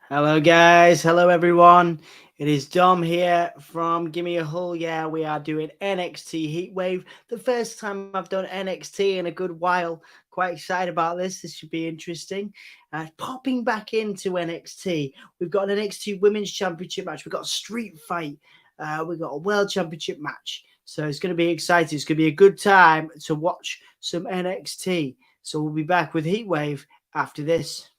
Hello, guys. Hello, everyone. It is Dom here from Gimme a Hull. Yeah, we are doing NXT Heatwave. The first time I've done NXT in a good while. Quite excited about this. This should be interesting. Popping back into NXT, we've got an NXT Women's Championship match. We've got a street fight. We've got a World Championship match. So it's going to be exciting. It's going to be a good time to watch some NXT. So we'll be back with Heatwave after this.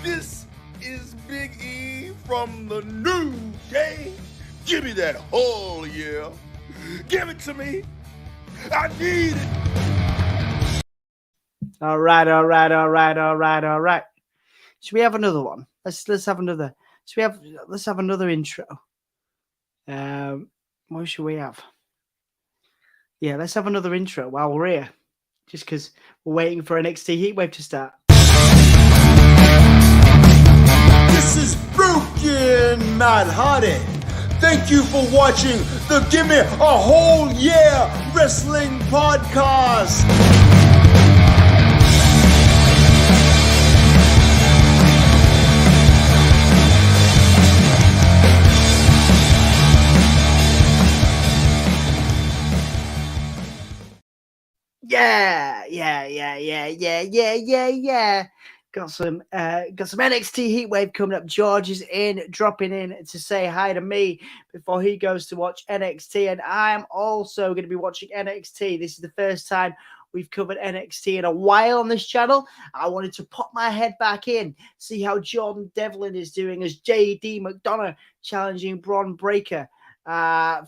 This is Big E from the new day. Give me that whole yeah. Give it to me. I need it. All right. Should we have another one? Let's have another. Let's have another intro. What should we have? Yeah, let's have another intro while we're here. Just because we're waiting for NXT Heatwave to start. This is Broken Matt Hardy. Thank you for watching the Gimme a Whole Yeah Wrestling Podcast. Yeah. Got some NXT Heatwave coming up. George is dropping in to say hi to me before he goes to watch NXT, and I'm also going to be watching NXT. This is the first time we've covered NXT in a while on this channel. I wanted to pop my head back in, see how Jordan Devlin is doing as Jade McDonagh challenging Bron Breakker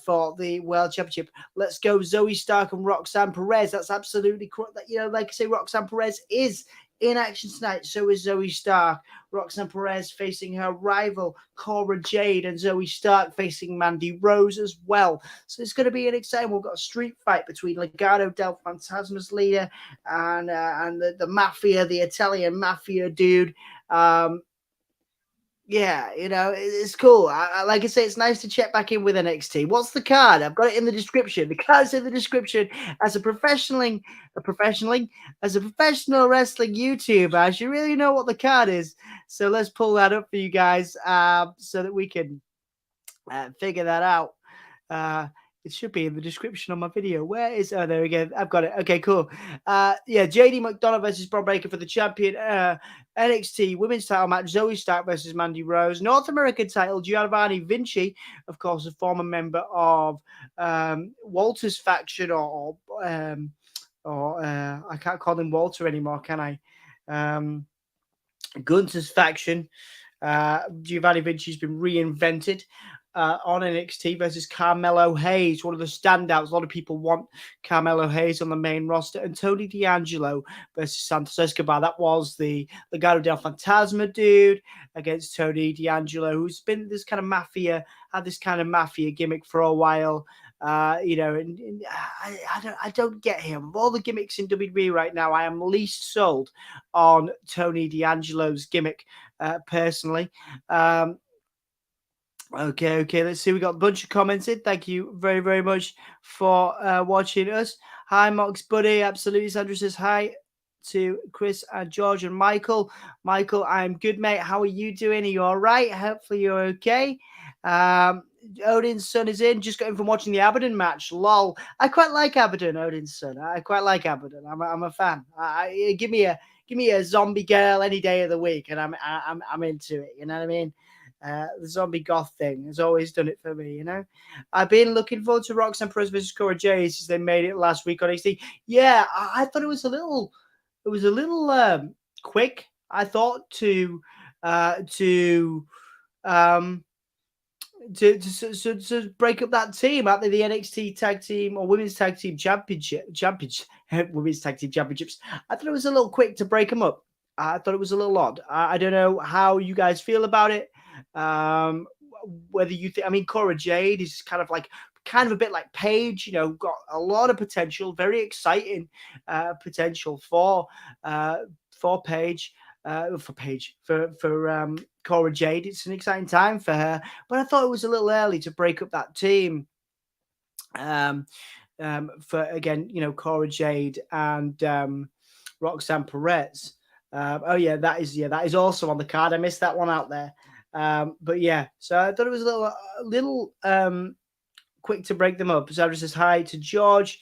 for the World Championship. Let's go, Zoey Stark and Roxanne Perez. That's absolutely correct. Like I say, Roxanne Perez is in action tonight. So is Zoey Stark. Roxanne Perez facing her rival Cora Jade, and Zoey Stark facing Mandy Rose as well. So it's going to be an exciting. We've got a street fight between Legado del Fantasma's leader and the mafia, the Italian mafia dude. Yeah, it's cool. Like I say, it's nice to check back in with NXT. What's the card? I've got it in the description. The card's in the description. As a professional wrestling YouTuber, I should really know what the card is. So let's pull that up for you guys, so that we can figure that out. It should be in the description on my video. Where is? Oh, there we go. I've got it. Okay, cool. Yeah, JD McDonagh versus Bron Breakker for the champion. NXT Women's Title Match. Zoey Stark versus Mandy Rose. North American Title. Giovanni Vinci, of course, a former member of Walter's faction, or I can't call him Walter anymore, can I? Gunther's faction. Giovanni Vinci's been reinvented on NXT versus Carmelo Hayes, one of the standouts. A lot of people want Carmelo Hayes on the main roster, and Tony D'Angelo versus Santos Escobar. That was the Legado del Fantasma dude against Tony D'Angelo, who's been this kind of mafia, had this kind of mafia gimmick for a while. And I don't get him. Of all the gimmicks in WWE right now, I am least sold on Tony D'Angelo's gimmick, personally. Okay. Let's see. We got a bunch of comments in. Thank you very, very much for watching us. Hi, Mox Buddy. Absolutely. Sandra says hi to Chris and George and Michael. Michael, I'm good, mate. How are you doing? Are you all right? Hopefully you're okay. Odin's son is in. Just got in from watching the Abaddon match. Lol. I quite like Abaddon, Odin's son. I quite like Abaddon. I'm a fan. Give me a zombie girl any day of the week, and I'm into it. You know what I mean? The zombie goth thing has always done it for me, I've been looking forward to Roxanne Perez versus Cora Jade since they made it last week on NXT. Yeah, I thought it was a little quick. I thought to break up that team out there, the NXT Tag Team or Women's Tag Team Championship, Women's Tag Team Championships. I thought it was a little quick to break them up. I thought it was a little odd. I don't know how you guys feel about it. Whether you think, I mean, Cora Jade is kind of a bit like Paige, got a lot of potential, very exciting potential for Paige. For Cora Jade. It's an exciting time for her, but I thought it was a little early to break up that team. For again, Cora Jade and Roxanne Perez. Oh yeah, that is also on the card. I missed that one out there. But yeah, so I thought it was a little quick to break them up. Sandra says hi to George,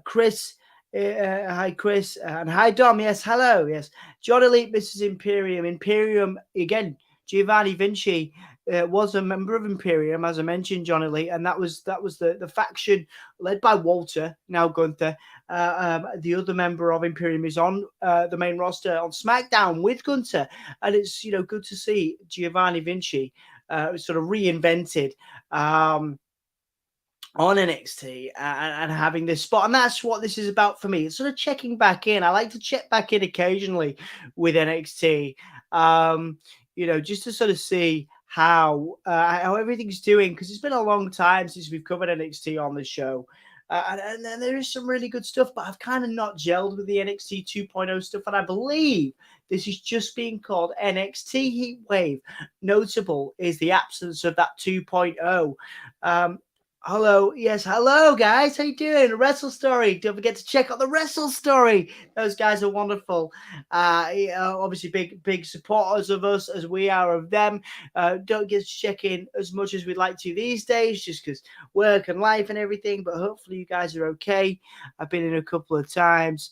Chris. Hi, Chris, and hi, Dom. Yes, hello. Yes, John Elite, Mrs. Imperium. Imperium again. Giovanni Vinci was a member of Imperium, as I mentioned, John Elite, and that was the faction led by Walter, now Gunther. The other member of Imperium is on the main roster on SmackDown with Gunther, and it's good to see Giovanni Vinci sort of reinvented. On NXT and having this spot. And that's what this is about for me. It's sort of checking back in. I like to check back in occasionally with NXT, just to sort of see how everything's doing, because it's been a long time since we've covered NXT on the show. And there is some really good stuff, but I've kind of not gelled with the NXT 2.0 stuff. And I believe this is just being called NXT Heatwave. Notable is the absence of that 2.0. Hello. Yes. Hello, guys. How you doing? Wrestle Story. Don't forget to check out the Wrestle Story. Those guys are wonderful. Obviously, big supporters of us as we are of them. Don't get to check in as much as we'd like to these days, just because work and life and everything. But hopefully, you guys are okay. I've been in a couple of times.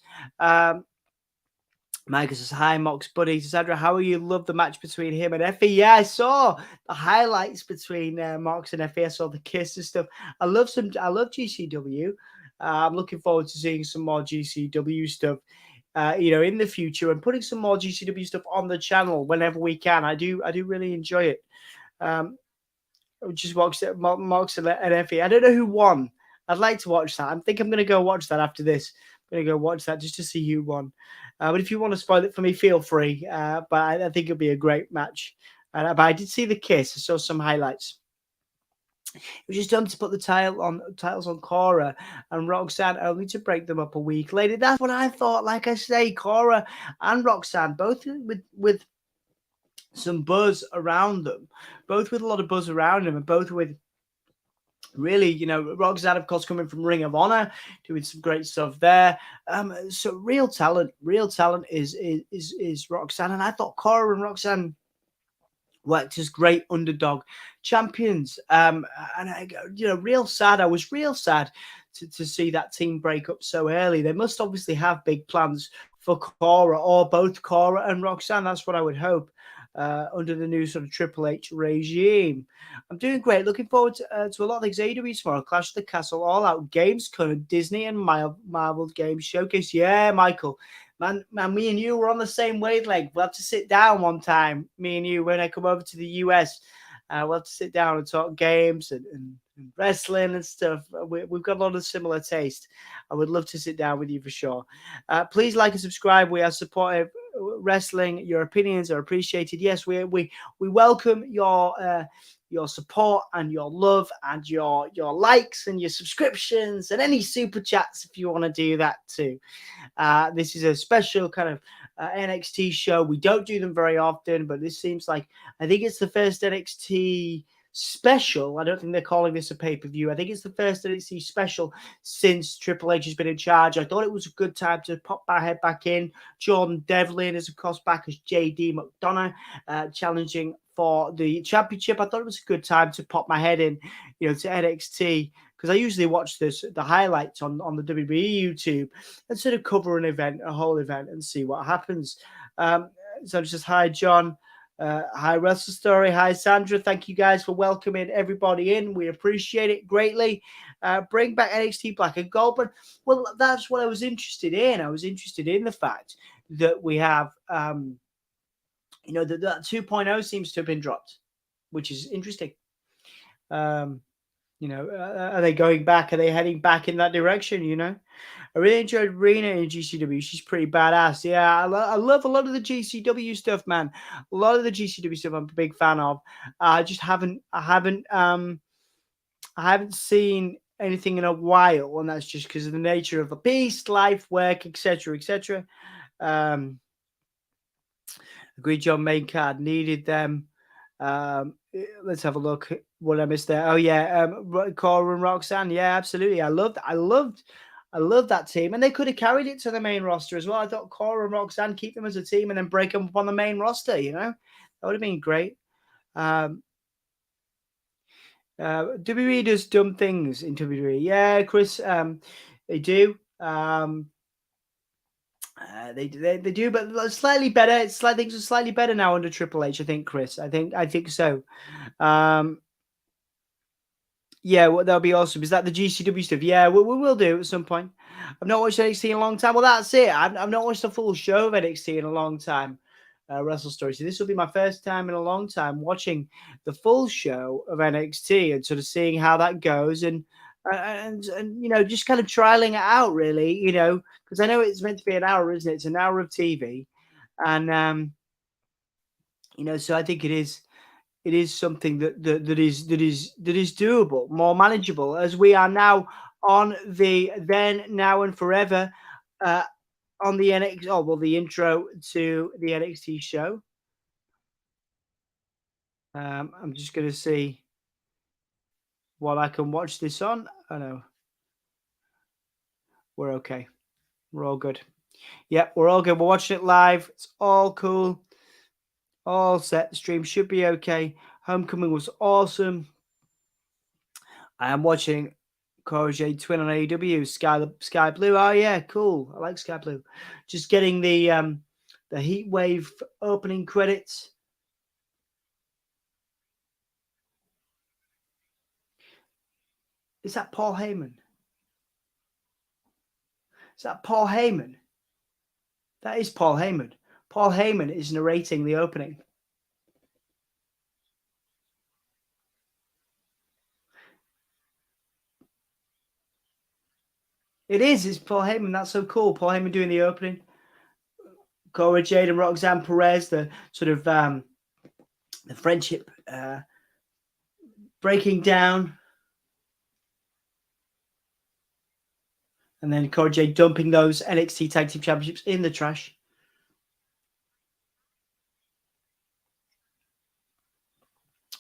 Michael says, hi, Mox buddy. Sandra, how are you? Love the match between him and Effie. Yeah, I saw the highlights between Mox and Effie. I saw the kiss and stuff. I love GCW. I'm looking forward to seeing some more GCW stuff, in the future, and putting some more GCW stuff on the channel whenever we can. I do really enjoy it. Just Mox and Effie. I don't know who won. I'd like to watch that. I think I'm going to go watch that after this. I'm going to go watch that just to see who won. But if you want to spoil it for me, feel free. But I think it'll be a great match. But I did see the kiss. I saw some highlights. It was just done to put the titles on Cora and Roxanne, only to break them up a week later. That's what I thought. Like I say, Cora and Roxanne, both with some buzz around them, both with a lot of buzz around them, and both with really, Roxanne, of course, coming from Ring of Honor, doing some great stuff there. So real talent is Roxanne, and I thought Cora and Roxanne worked as great underdog champions. And I, real sad. I was real sad to see that team break up so early. They must obviously have big plans for Cora, or both Cora and Roxanne. That's what I would hope. Under the new sort of Triple H regime. I'm doing great. Looking forward to a lot of things AEW tomorrow. Clash of the Castle, All Out, Games, Disney and Marvel Games Showcase. Yeah, Michael. Man, me and you were on the same wavelength. We'll have to sit down one time, me and you, when I come over to the US. We'll have to sit down and talk games and wrestling and stuff. We've got a lot of similar taste. I would love to sit down with you for sure. Please like and subscribe. We are supportive wrestling. Your opinions are appreciated. Yes, we welcome your support and your love and your likes and your subscriptions and any super chats if you want to do that too. This is a special kind of NXT show. We don't do them very often, but this seems like, I think it's the first NXT special. I don't think they're calling this a pay-per-view. I think it's the first NXT special since Triple H has been in charge. I thought it was a good time to pop my head back in. Jordan Devlin is, of course, back as JD McDonagh, challenging for the championship. I thought it was a good time to pop my head in, to NXT, because I usually watch the highlights on the WWE YouTube and sort of cover a whole event and see what happens. So it's just, hi, John. Hi, Wrestle Story. Hi, Sandra. Thank you guys for welcoming everybody in. We appreciate it greatly. Bring back NXT Black and Gold. But, well, that's what I was interested in. I was interested in the fact that we have, that 2.0 seems to have been dropped, which is interesting. Are they going back? Are they heading back in that direction, I really enjoyed Rena in GCW. She's pretty badass. Yeah, I love a lot of the GCW stuff, man. A lot of the GCW stuff I'm a big fan of. I haven't seen anything in a while, and that's just because of the nature of the beast, life, work, etc., etc. Agreed, John. Main card needed them. Let's have a look. What I missed there. Oh yeah, Cora and Roxanne. Yeah, absolutely. I loved I love that team, and they could have carried it to the main roster as well. I thought Cora and Roxanne, keep them as a team and then break them up on the main roster. You know, that would have been great. WWE does dumb things in WWE. Yeah, Chris, they do. They do, but slightly better. Things are slightly better now under Triple H. I think, Chris. I think so. Yeah, well, that'll be awesome. Is that the GCW stuff? Yeah, we will do at some point. I've not watched NXT in a long time. Well, that's it. I've not watched a full show of NXT in a long time. Wrestle Story. So this will be my first time in a long time watching the full show of NXT and sort of seeing how that goes and you know, just kind of trialing it out, really. You know, because I know it's meant to be an hour, isn't it? It's an hour of TV, and you know, so I think it is something that is doable, more manageable, as we are now on the then, now, and forever on the NXT. Oh well, the intro to the NXT show. I'm just going to see what I can watch this on. Oh no, we're okay. We're all good. Yep, we're all good. We're watching it live. It's all cool. All set. The stream should be okay. Homecoming was awesome. I am watching Cora Jade Twin on AEW. Sky Blue. Oh yeah, cool. I like Sky Blue. Just getting the Heat Wave opening credits. Is that Paul Heyman? Is that Paul Heyman? That is Paul Heyman. Paul Heyman is narrating the opening. It is. It's Paul Heyman. That's so cool. Paul Heyman doing the opening. Cora Jade and Roxanne Perez, the sort of the friendship breaking down. And then Cora Jade dumping those NXT Tag Team Championships in the trash.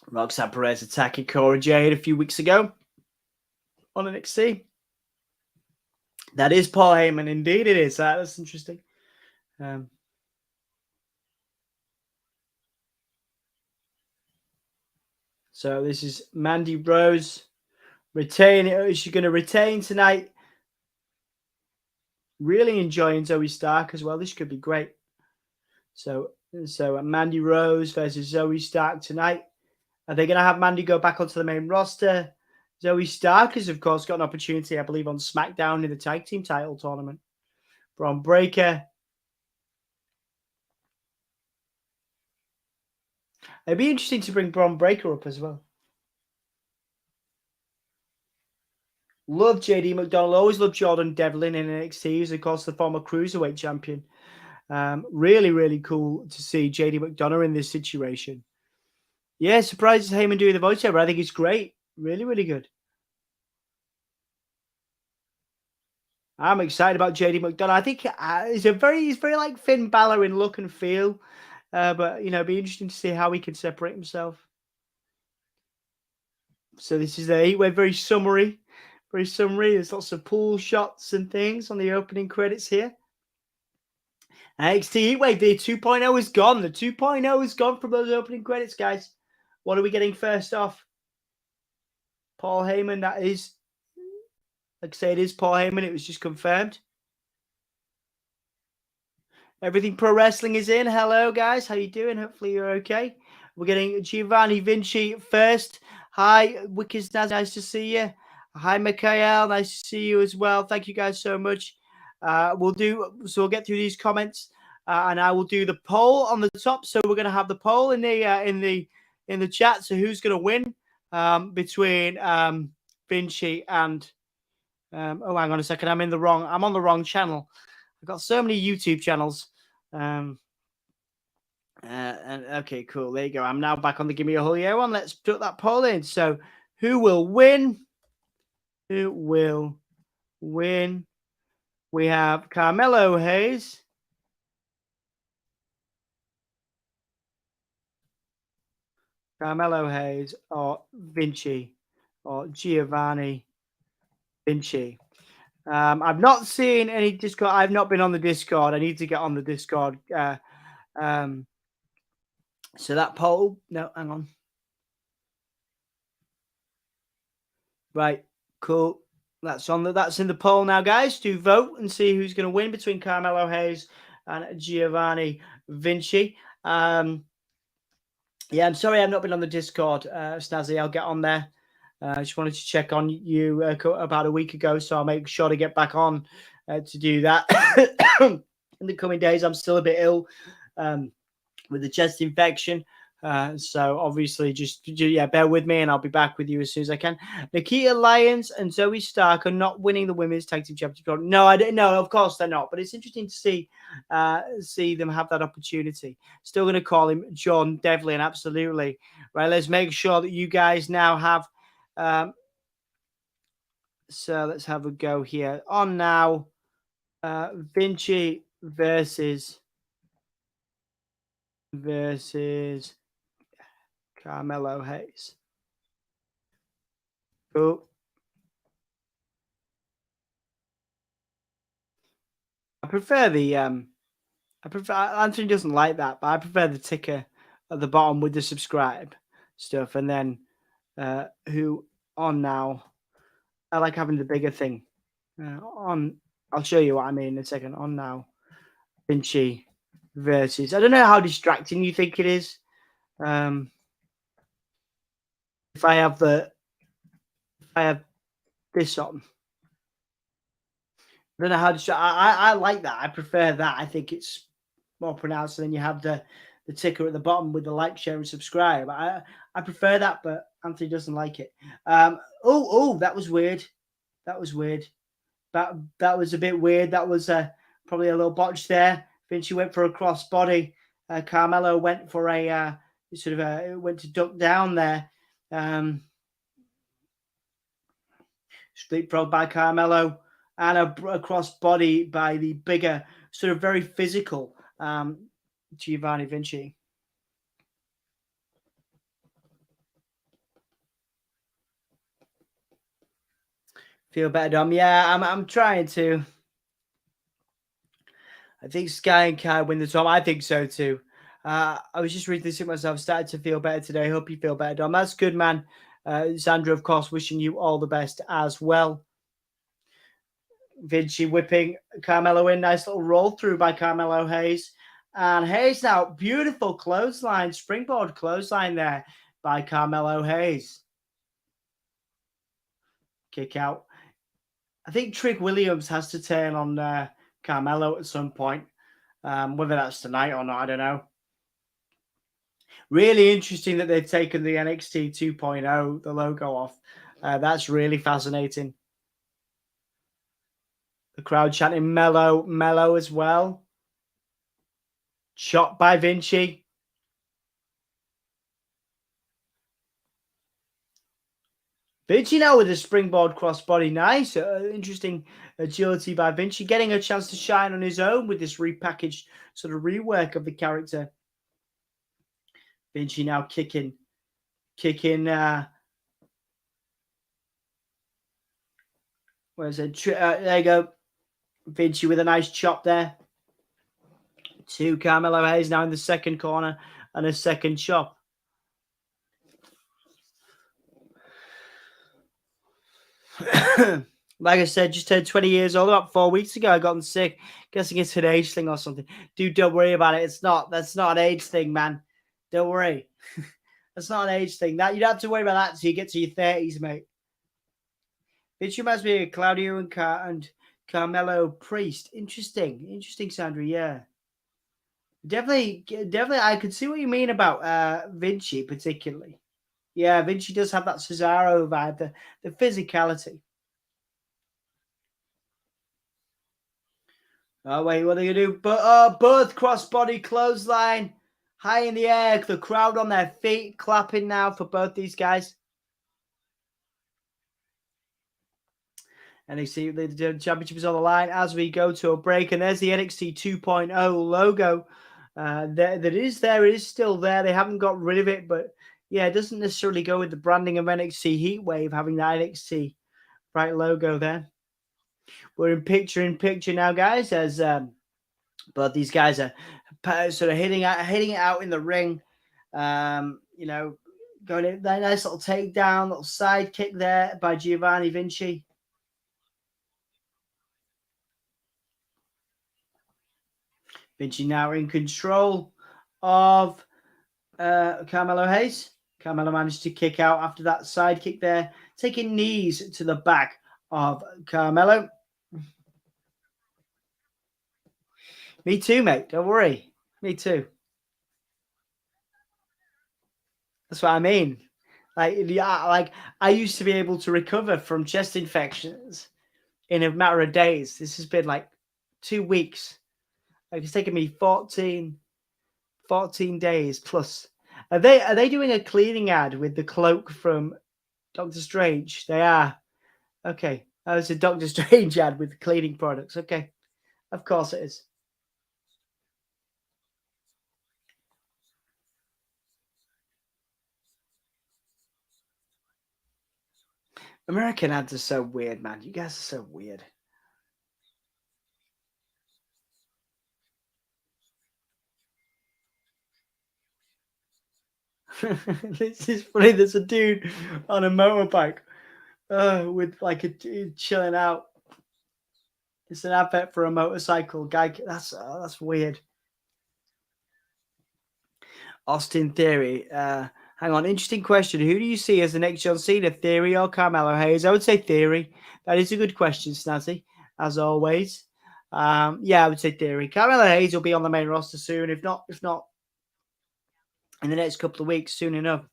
Roxanne Perez attacking Cora Jade a few weeks ago on NXT. That is Paul Heyman. Indeed it is. That's interesting. So this is Mandy Rose retaining. Is she going to retain tonight? Really enjoying Zoey Stark as well. This could be great. So Mandy Rose versus Zoey Stark tonight. Are they going to have Mandy go back onto the main roster? Zoey Stark has, of course, got an opportunity, I believe, on SmackDown in the tag team title tournament. Bron Breakker. It'd be interesting to bring Bron Breakker up as well. Love JD McDonagh. Always loved Jordan Devlin in NXT. He's, of course, the former Cruiserweight champion. Really, really cool to see JD McDonagh in this situation. Yeah, surprised Heyman doing the voiceover. I think it's great. Really, really good. I'm excited about JD McDonagh. I think he's very like Finn Balor in look and feel. But, you know, it'd be interesting to see how he can separate himself. So this is a Heatwave, very summary. Very summary. There's lots of pool shots and things on the opening credits here. NXT Heatwave, the 2.0 is gone. The 2.0 is gone from those opening credits, guys. What are we getting first off? Paul Heyman, that is. Like I say, it is Paul Heyman. It was just confirmed. Everything Pro Wrestling is in. Hello, guys. How you doing? Hopefully you're okay. We're getting Giovanni Vinci first. Hi, Wickers. Nice to see you. Hi, Mikhail. Nice to see you as well. Thank you guys so much. We'll get through these comments, and I will do the poll on the top. So we're going to have the poll in the chat. So who's going to win between Vinci and oh, hang on a second. I'm on the wrong channel. I've got so many YouTube channels. And okay, cool. There you go. I'm now back on the Give Me a Whole Year one. Let's put that poll in. So who will win? Who will win? We have Carmelo Hayes. Carmelo Hayes or Vinci or Giovanni Vinci. I've not seen any Discord. I've not been on the Discord. I need to get on the Discord. So that poll. No, hang on. Right, cool. That's in the poll now, guys. To vote and see who's going to win between Carmelo Hayes and Giovanni Vinci. Yeah, I'm sorry I've not been on the Discord, Snazzy. I'll get on there. I just wanted to check on you about a week ago, so I'll make sure to get back on to do that. In the coming days, I'm still a bit ill with the chest infection. So obviously just bear with me and I'll be back with you as soon as I can. Nikita Lyons and Zoey Stark are not winning the women's tag team championship. No, I didn't know. Of course they're not, but it's interesting to see them have that opportunity. Still going to call him John Devlin. Absolutely. Right. Let's make sure that you guys now have, so let's have a go here on now. Vinci versus Carmelo Hayes. Cool. I prefer the Anthony doesn't like that, but I prefer the ticker at the bottom with the subscribe stuff, and then who on now. I like having the bigger thing on. I'll show you what I mean in a second. On now, Vinci versus. I don't know how distracting you think it is. If I have this on, I don't know how to. I like that. I prefer that. I think it's more pronounced. And then you have the ticker at the bottom with the like, share, and subscribe. I prefer that, but Anthony doesn't like it. Oh, that was weird. That was weird. That was a bit weird. That was probably a little botch there. Vinci went for a cross body. Carmelo went for a went to duck down there. Split frog by Carmelo and a cross body by the bigger, sort of very physical Giovanni Vinci. Feel better, Dom? Yeah, I'm trying to. I think Sky and Kai win the top. I think so too. I was just reading this to myself. Started to feel better today. Hope you feel better, Dom. That's good, man. Sandra, of course, wishing you all the best as well. Vinci whipping Carmelo in. Nice little roll through by Carmelo Hayes. And Hayes now, beautiful clothesline, springboard clothesline there by Carmelo Hayes. Kick out. I think Trick Williams has to turn on Carmelo at some point. Whether that's tonight or not, I don't know. Really interesting that they've taken the NXT 2.0, the logo off. That's really fascinating. The crowd chanting Mellow as well. Shot by Vinci. Vinci now with a springboard crossbody. Nice. Interesting agility by Vinci. Getting a chance to shine on his own with this repackaged sort of rework of the character. Vinci now kicking. Where's it? There you go. Vinci with a nice chop there. To Carmelo Hayes now in the second corner and a second chop. Like I said, just turned 20 years old about 4 weeks ago. I gotten sick. Guessing it's an age thing or something. Dude, don't worry about it. That's not an age thing, man. Don't worry. That's not an age thing. That you don't have to worry about that until you get to your 30s, mate. Vinci reminds me of Claudio and Carmelo Priest. Interesting, Sandra. Yeah, definitely. I could see what you mean about Vinci, particularly. Yeah, Vinci does have that Cesaro vibe, the physicality. Oh wait, what are you gonna do? But both crossbody clothesline, high in the air. The crowd on their feet, clapping now for both these guys. And you see the championship is on the line as we go to a break. And there's the NXT 2.0 logo. It is still there. They haven't got rid of it, but yeah, it doesn't necessarily go with the branding of NXT Heatwave having that NXT right logo there. We're in picture now, guys, as both these guys are sort of hitting it out in the ring. You know, going in that nice little takedown, little side kick there by Giovanni Vinci. Vinci now in control of Carmelo Hayes. Carmelo managed to kick out after that side kick there, taking knees to the back of Carmelo. Me too, mate. Don't worry. Me too. That's what I mean. Like I used to be able to recover from chest infections in a matter of days. This has been like 2 weeks. Like it's taken me 14 days plus. Are they doing a cleaning ad with the cloak from Doctor Strange? They are. Okay. Oh, it's a Doctor Strange ad with cleaning products. Okay. Of course it is. American ads are so weird, man. You guys are so weird. This is funny. There's a dude on a motorbike with like a chilling out. It's an advert for a motorcycle guy. That's weird. Austin Theory. Hang on. Interesting question. Who do you see as the next John Cena, Theory or Carmelo Hayes? I would say Theory. That is a good question, Snazzy, as always. Yeah, I would say Theory. Carmelo Hayes will be on the main roster soon. If not in the next couple of weeks, soon enough.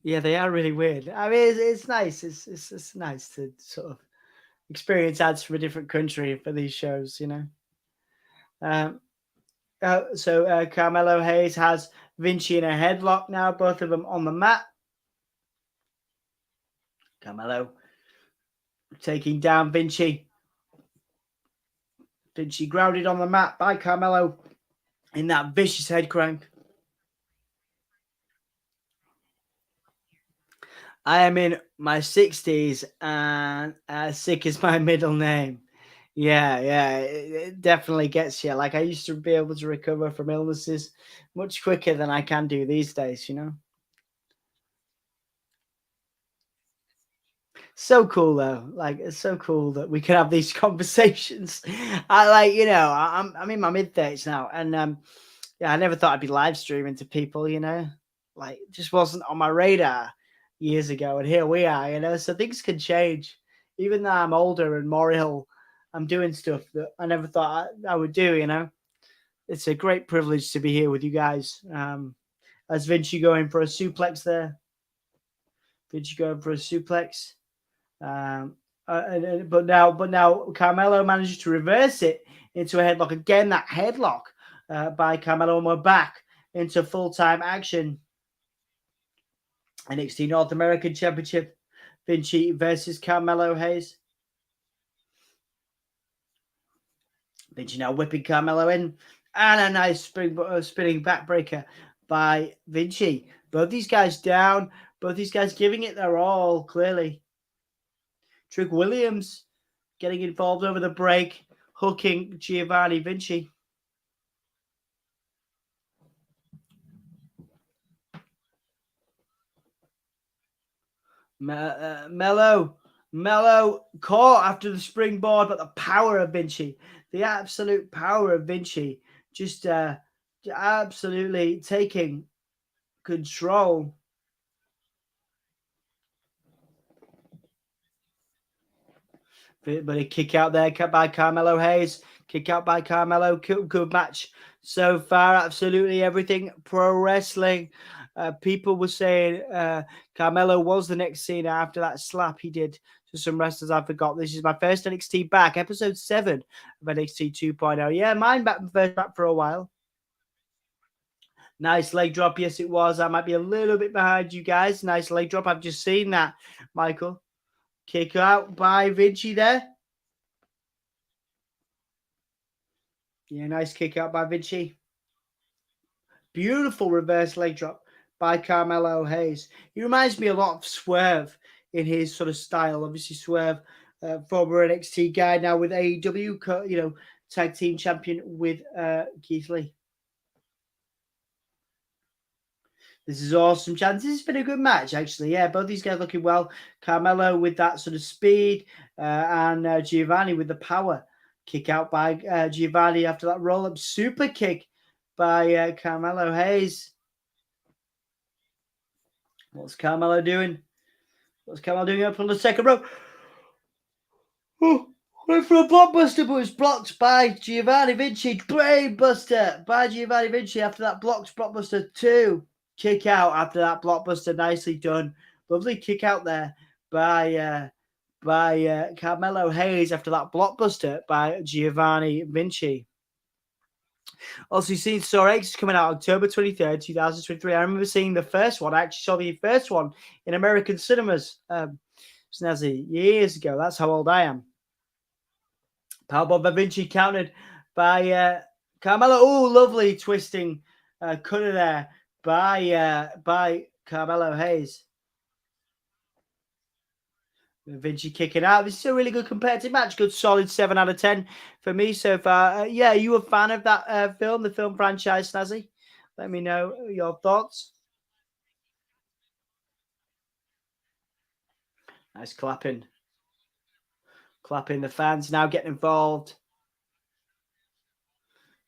Yeah, they are really weird. I mean, it's nice. It's nice to sort of experience ads from a different country for these shows, you know. So Carmelo Hayes has Vinci in a headlock now, both of them on the mat. Carmelo taking down Vinci. Vinci grounded on the mat by Carmelo in that vicious head crank. I am in my 60s and sick is my middle name. Yeah, it definitely gets you. Like I used to be able to recover from illnesses much quicker than I can do these days, you know. So cool though. Like it's so cool that we can have these conversations. I'm in my mid-30s now, and yeah, I never thought I'd be live streaming to people, you know. Like it just wasn't on my radar years ago, and here we are, you know. So things can change. Even though I'm older and more ill, I'm doing stuff that I never thought I would do, you know. It's a great privilege to be here with you guys. As Vinci going for a suplex there. Vinci going for a suplex. But now Carmelo manages to reverse it into a headlock. Again, that headlock by Carmelo, and we're back into full-time action. NXT North American Championship. Vinci versus Carmelo Hayes. Vinci now whipping Carmelo in. And a nice spinning backbreaker by Vinci. Both these guys down. Both these guys giving it their all, clearly. Trick Williams getting involved over the break, hooking Giovanni Vinci. Mello caught after the springboard, but the power of Vinci, the absolute power of Vinci, just absolutely taking control. But a kick out there by Carmelo Hayes. Kick out by Carmelo. Good match so far. Absolutely everything pro wrestling. People were saying Carmelo was the next Cena after that slap he did to some wrestlers. I forgot. This is my first NXT back. Episode 7 of NXT 2.0. Yeah, mine back for a while. Nice leg drop. Yes, it was. I might be a little bit behind you guys. Nice leg drop. I've just seen that, Michael. Kick out by Vinci there. Yeah, nice kick out by Vinci. Beautiful reverse leg drop by Carmelo Hayes. He reminds me a lot of Swerve in his sort of style. Obviously, Swerve, former NXT guy, now with AEW, tag team champion with Keith Lee. This is awesome, chance. This has been a good match, actually. Yeah, both these guys looking well. Carmelo with that sort of speed, and Giovanni with the power. Kick out by Giovanni after that roll-up super kick by Carmelo Hayes. What's Carmelo doing? What's Carmelo doing up on the second row? Oh, went for a blockbuster, but was blocked by Giovanni Vinci. Brainbuster by Giovanni Vinci after that blocked blockbuster 2. Kick out after that blockbuster. Nicely done. Lovely kick out there by Carmelo Hayes after that blockbuster by Giovanni Vinci. Also, you've seen Saw X coming out October 23rd, 2023. I remember seeing the first one. I actually saw the first one in American cinemas snazzy years ago. That's how old I am. Powerbomb by Vinci countered by Carmelo. Oh, lovely twisting cutter there by Carmelo Hayes. Vinci kicking out. This is a really good competitive match. Good solid 7 out of 10 for me so far. Yeah, you a fan of that film, the film franchise, Snazzy? Let me know your thoughts. Nice clapping. Clapping. The fans now getting involved.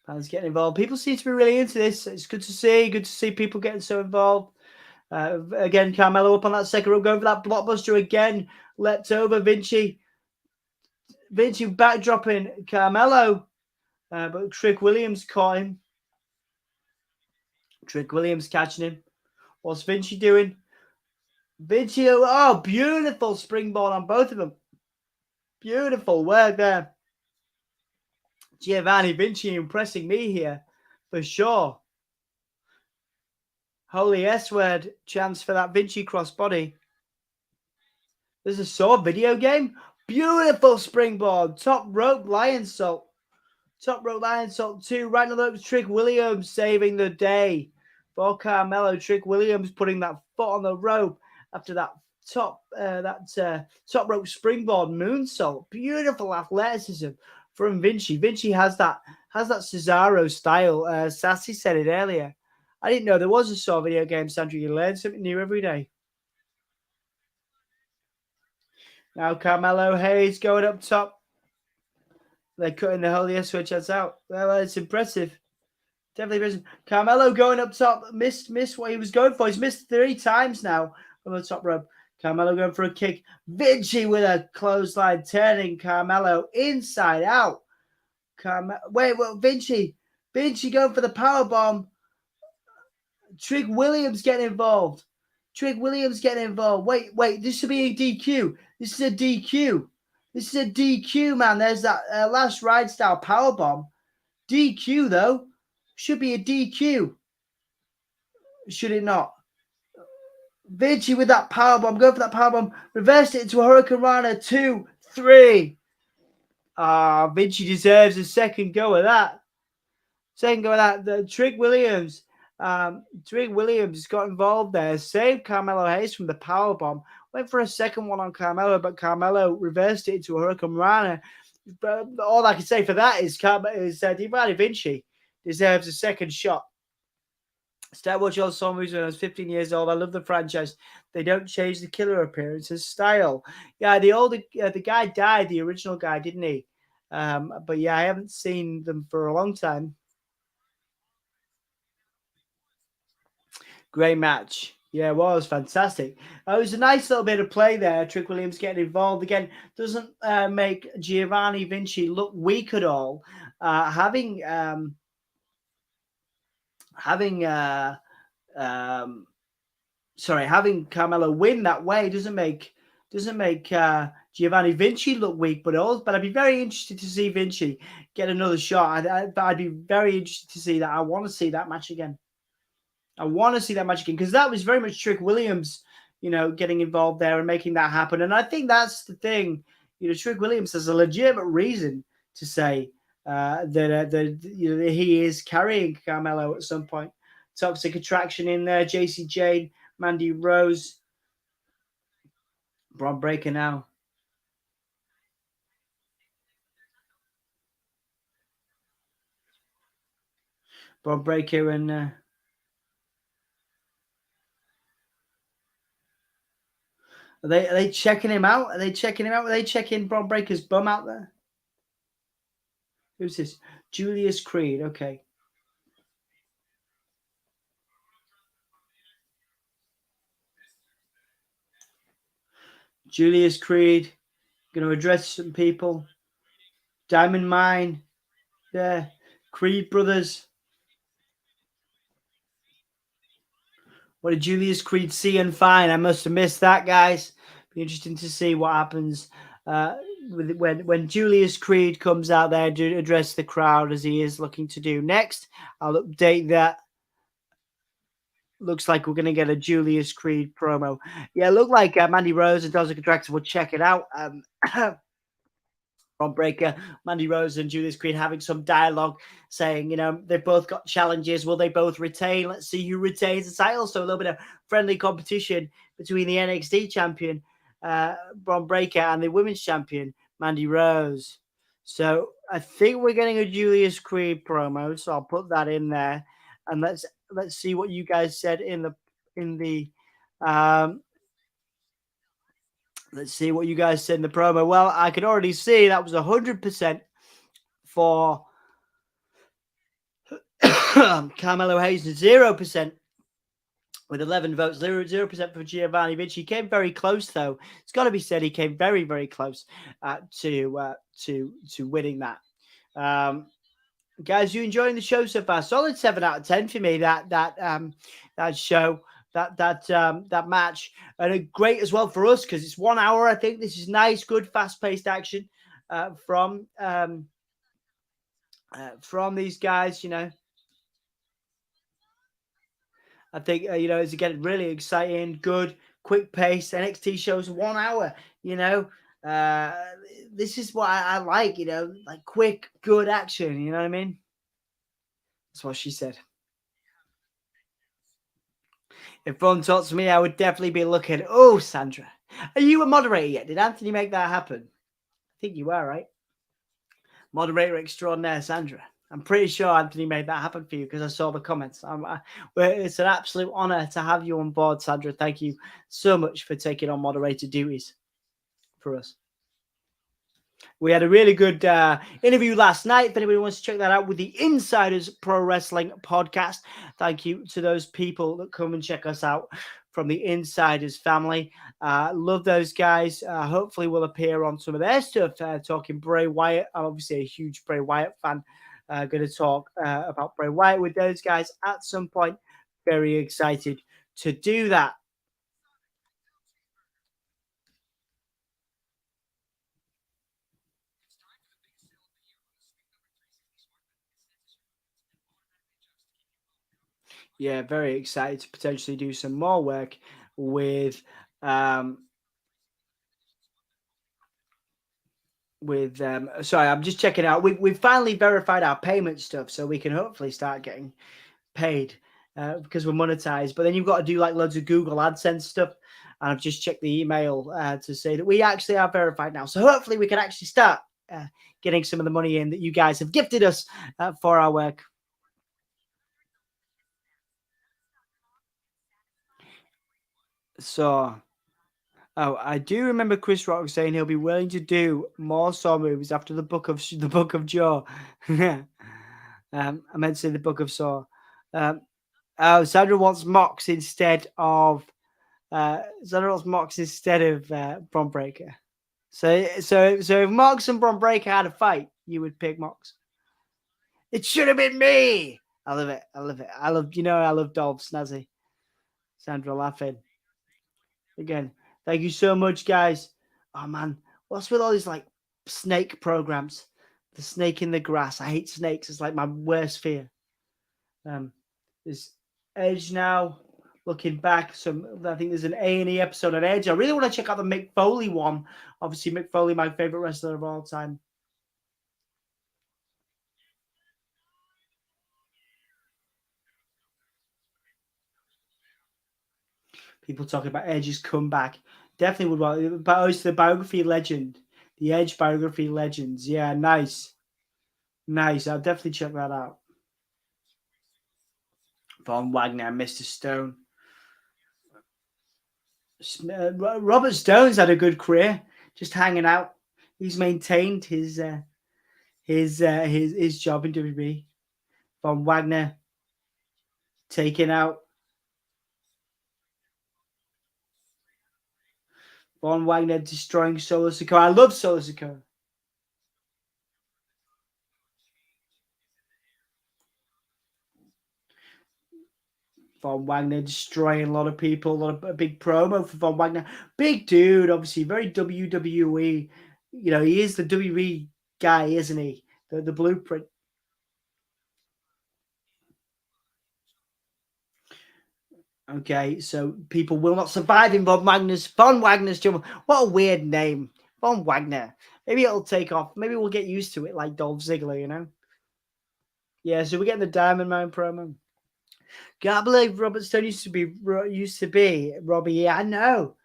Fans getting involved. People seem to be really into this. It's good to see. Good to see people getting so involved. Again, Carmelo up on that second row, going for that blockbuster again. Leapt over Vinci. Vinci backdropping Carmelo. But Trick Williams caught him. Trick Williams catching him. What's Vinci doing? Vinci, oh, beautiful springboard on both of them. Beautiful work there. Giovanni Vinci impressing me here for sure. Holy S-word chance for that Vinci crossbody. There's a Saw video game. Beautiful springboard. Top rope lion salt. Top rope lion salt 2. Right on the ropes. Trick Williams saving the day for Carmelo. Trick Williams putting that foot on the rope after that top rope springboard moonsault. Beautiful athleticism from Vinci. Vinci has that Cesaro style. Sassy said it earlier. I didn't know there was a Saw video game, Sandra. You learn something new every day. Now Carmelo Hayes going up top. They're cutting the Holy S-word chance out. Well, it's impressive. Definitely impressive. Carmelo going up top. Missed what he was going for. He's missed 3 times now from the top rope. Carmelo going for a kick. Vinci with a clothesline, turning Carmelo inside out. Vinci going for the power bomb. Trick Williams getting involved. Wait. This should be a DQ. This is a DQ, man. There's that last ride style power bomb. DQ though. Should be a DQ. Should it not? Vinci with that power bomb. Go for that power bomb. Reversed it into a Hurricane Rana. 2, 3. Vinci deserves a second go of that. The Trick Williams. Trick Williams got involved there. Saved Carmelo Hayes from the power bomb. Went for a second one on Carmelo, but Carmelo reversed it into a Hurricane Rana. But all I can say for that is Giovanni Vinci deserves a second shot. Started watching all Saw movies when I was 15 years old. I love the franchise. They don't change the killer appearance and style. Yeah, the guy died, the original guy, didn't he? But yeah, I haven't seen them for a long time. Great match. Yeah, it was fantastic. It was a nice little bit of play there. Trick Williams getting involved again doesn't make Giovanni Vinci look weak at all. Having Carmelo win that way doesn't make Giovanni Vinci look weak, but I'd be very interested to see Vinci get another shot. I'd be very interested to see that. I want to see that match again. Because that was very much Trick Williams, getting involved there and making that happen. And I think that's the thing. Trick Williams has a legitimate reason to say that he is carrying Carmelo at some point. Toxic Attraction in there. JC Jade, Mandy Rose. Bron Breakker now. Bron Breakker and are they checking him out? Are they checking him out? Are they checking Bron Breakker's bum out there? Who's this? Julius Creed. Okay. Julius Creed going to address some people. Diamond Mine. Yeah. Creed brothers. What did Julius Creed see and find? I must have missed that, guys. Be interesting to see what happens when Julius Creed comes out there to address the crowd as he is looking to do next. I'll update that. Looks like we're going to get a Julius Creed promo. Yeah, it looked like Mandy Rose and Doza Contractor will check it out. Bron Breakker, Mandy Rose, and Julius Creed having some dialogue saying, you know, they've both got challenges. Will they both retain? Let's see who retains the title. So a little bit of friendly competition between the NXT champion, Bron Breakker, and the women's champion, Mandy Rose. So I think we're getting a Julius Creed promo. So I'll put that in there, and let's see what you guys said in the let's see what you guys said in the promo. Well, I could already see that was 100% for Carmelo Hayes and 0% with 11 votes. 0% for Giovanni. Vinci came very close, though. It's got to be said he came very, very close to winning that. Guys, you enjoying the show so far? Solid 7 out of 10 for me. That show. That match, and a great as well for us because it's 1 hour. I think this is nice, good, fast-paced action from these guys. You know, I think you know it's again really exciting, good, quick pace. NXT shows 1 hour. You know, this is what I like. You know, like quick, good action. You know what I mean? That's what she said. If Bron talks to me, I would definitely be looking. Oh, Sandra, are you a moderator yet? Did Anthony make that happen? I think you are, right? Moderator extraordinaire, Sandra. I'm pretty sure Anthony made that happen for you because I saw the comments. It's an absolute honor to have you on board, Sandra. Thank you so much for taking on moderator duties for us. We had a really good interview last night. If anybody wants to check that out with the Insiders Pro Wrestling podcast, thank you to those people that come and check us out from the Insiders family. Love those guys. Hopefully we'll appear on some of their stuff, talking Bray Wyatt. I'm obviously a huge Bray Wyatt fan. Going to talk about Bray Wyatt with those guys at some point. Very excited to do that. Yeah, very excited to potentially do some more work with sorry, I'm just checking out. We've finally verified our payment stuff, so we can hopefully start getting paid because we're monetized. But then you've got to do like loads of Google AdSense stuff, and I've just checked the email to say that we actually are verified now. So hopefully we can actually start getting some of the money in that you guys have gifted us for our work. So, I do remember Chris Rock saying he'll be willing to do more Saw movies after the Book of Joe. I meant to say the Book of Saw. Sandra wants Mox instead of Bron Breakker. So if Mox and Bron Breakker had a fight, you would pick Mox. It should have been me. I love it. I love Dolph Snazzy. Sandra laughing. Again, thank you so much, guys. Oh man, what's with all these like snake programs? The snake in the grass. I hate snakes. It's like my worst fear. There's Edge now. Looking back, I think there's an A&E episode on Edge. I really want to check out the Mick Foley one. Obviously, Mick Foley, my favorite wrestler of all time. People talking about Edge's comeback. Definitely would want. But it's the biography legend, the Edge biography legends. Yeah, nice, nice. I'll definitely check that out. Von Wagner, Mr. Stone. Robert Stone's had a good career, just hanging out. He's maintained his job in WWE. Von Wagner taken out. Von Wagner destroying Solo Sikoa. I love Solo Sikoa. Von Wagner destroying a lot of people. A big promo for Von Wagner. Big dude, obviously, very WWE. You know, he is the WWE guy, isn't he? The blueprint. Okay, so people will not survive in Von Wagner's job. What a weird name. Von Wagner. Maybe it'll take off. Maybe we'll get used to it like Dolph Ziggler, you know? Yeah, so we're getting the Diamond Mine promo. Can't believe Robert Stone used to be Robbie. Yeah, I know.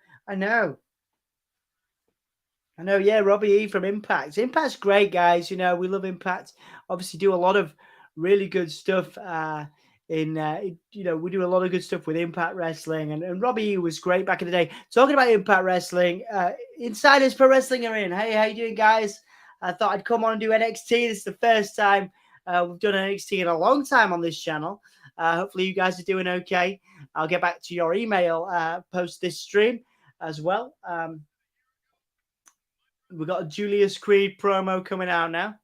Yeah, Robbie E from Impact. Impact's great, guys. You know, we love Impact. Obviously, do a lot of really good stuff. We do a lot of good stuff with Impact Wrestling, and Robbie E was great back in the day. Talking about Impact Wrestling, Insiders Pro Wrestling are in. Hey, how you doing, guys? I thought I'd come on and do NXT. This is the first time we've done NXT in a long time on this channel. Hopefully, you guys are doing okay. I'll get back to your email post this stream as well. We've got a Julius Creed promo coming out now.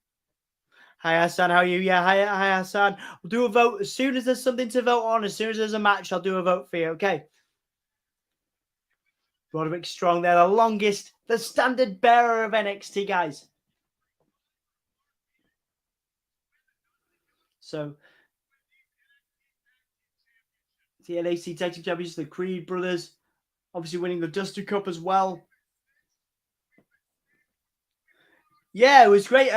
Hi, Hassan. How are you? Yeah, hi, Hassan. We'll do a vote as soon as there's something to vote on. As soon as there's a match, I'll do a vote for you, okay? Roderick Strong, they're the longest, the standard bearer of NXT, guys. So, the NXT Tag Team Champions, the Creed brothers, obviously winning the Duster Cup as well. Yeah, it was great.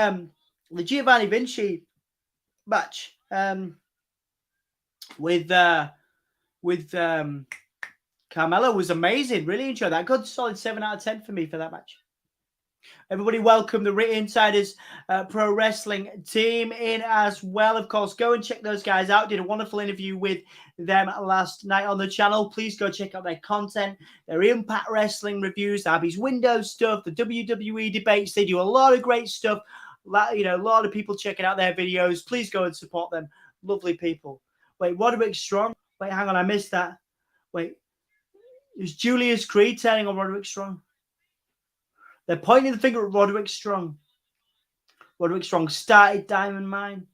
The Giovanni Vinci match with Carmelo was amazing. Really enjoyed that. Good solid 7 out of 10 for me for that match. Everybody welcome the Insiders Pro Wrestling team in as well. Of course, go and check those guys out. Did a wonderful interview with them last night on the channel. Please go check out their content, their Impact Wrestling reviews, Abby's Windows stuff, the WWE debates. They do a lot of great stuff. You know, a lot of people checking out their videos. Please go and support them. Lovely people. Wait, Roderick Strong? Wait, hang on, I missed that. Wait, is Julius Creed turning on Roderick Strong? They're pointing the finger at Roderick Strong. Roderick Strong started Diamond Mine.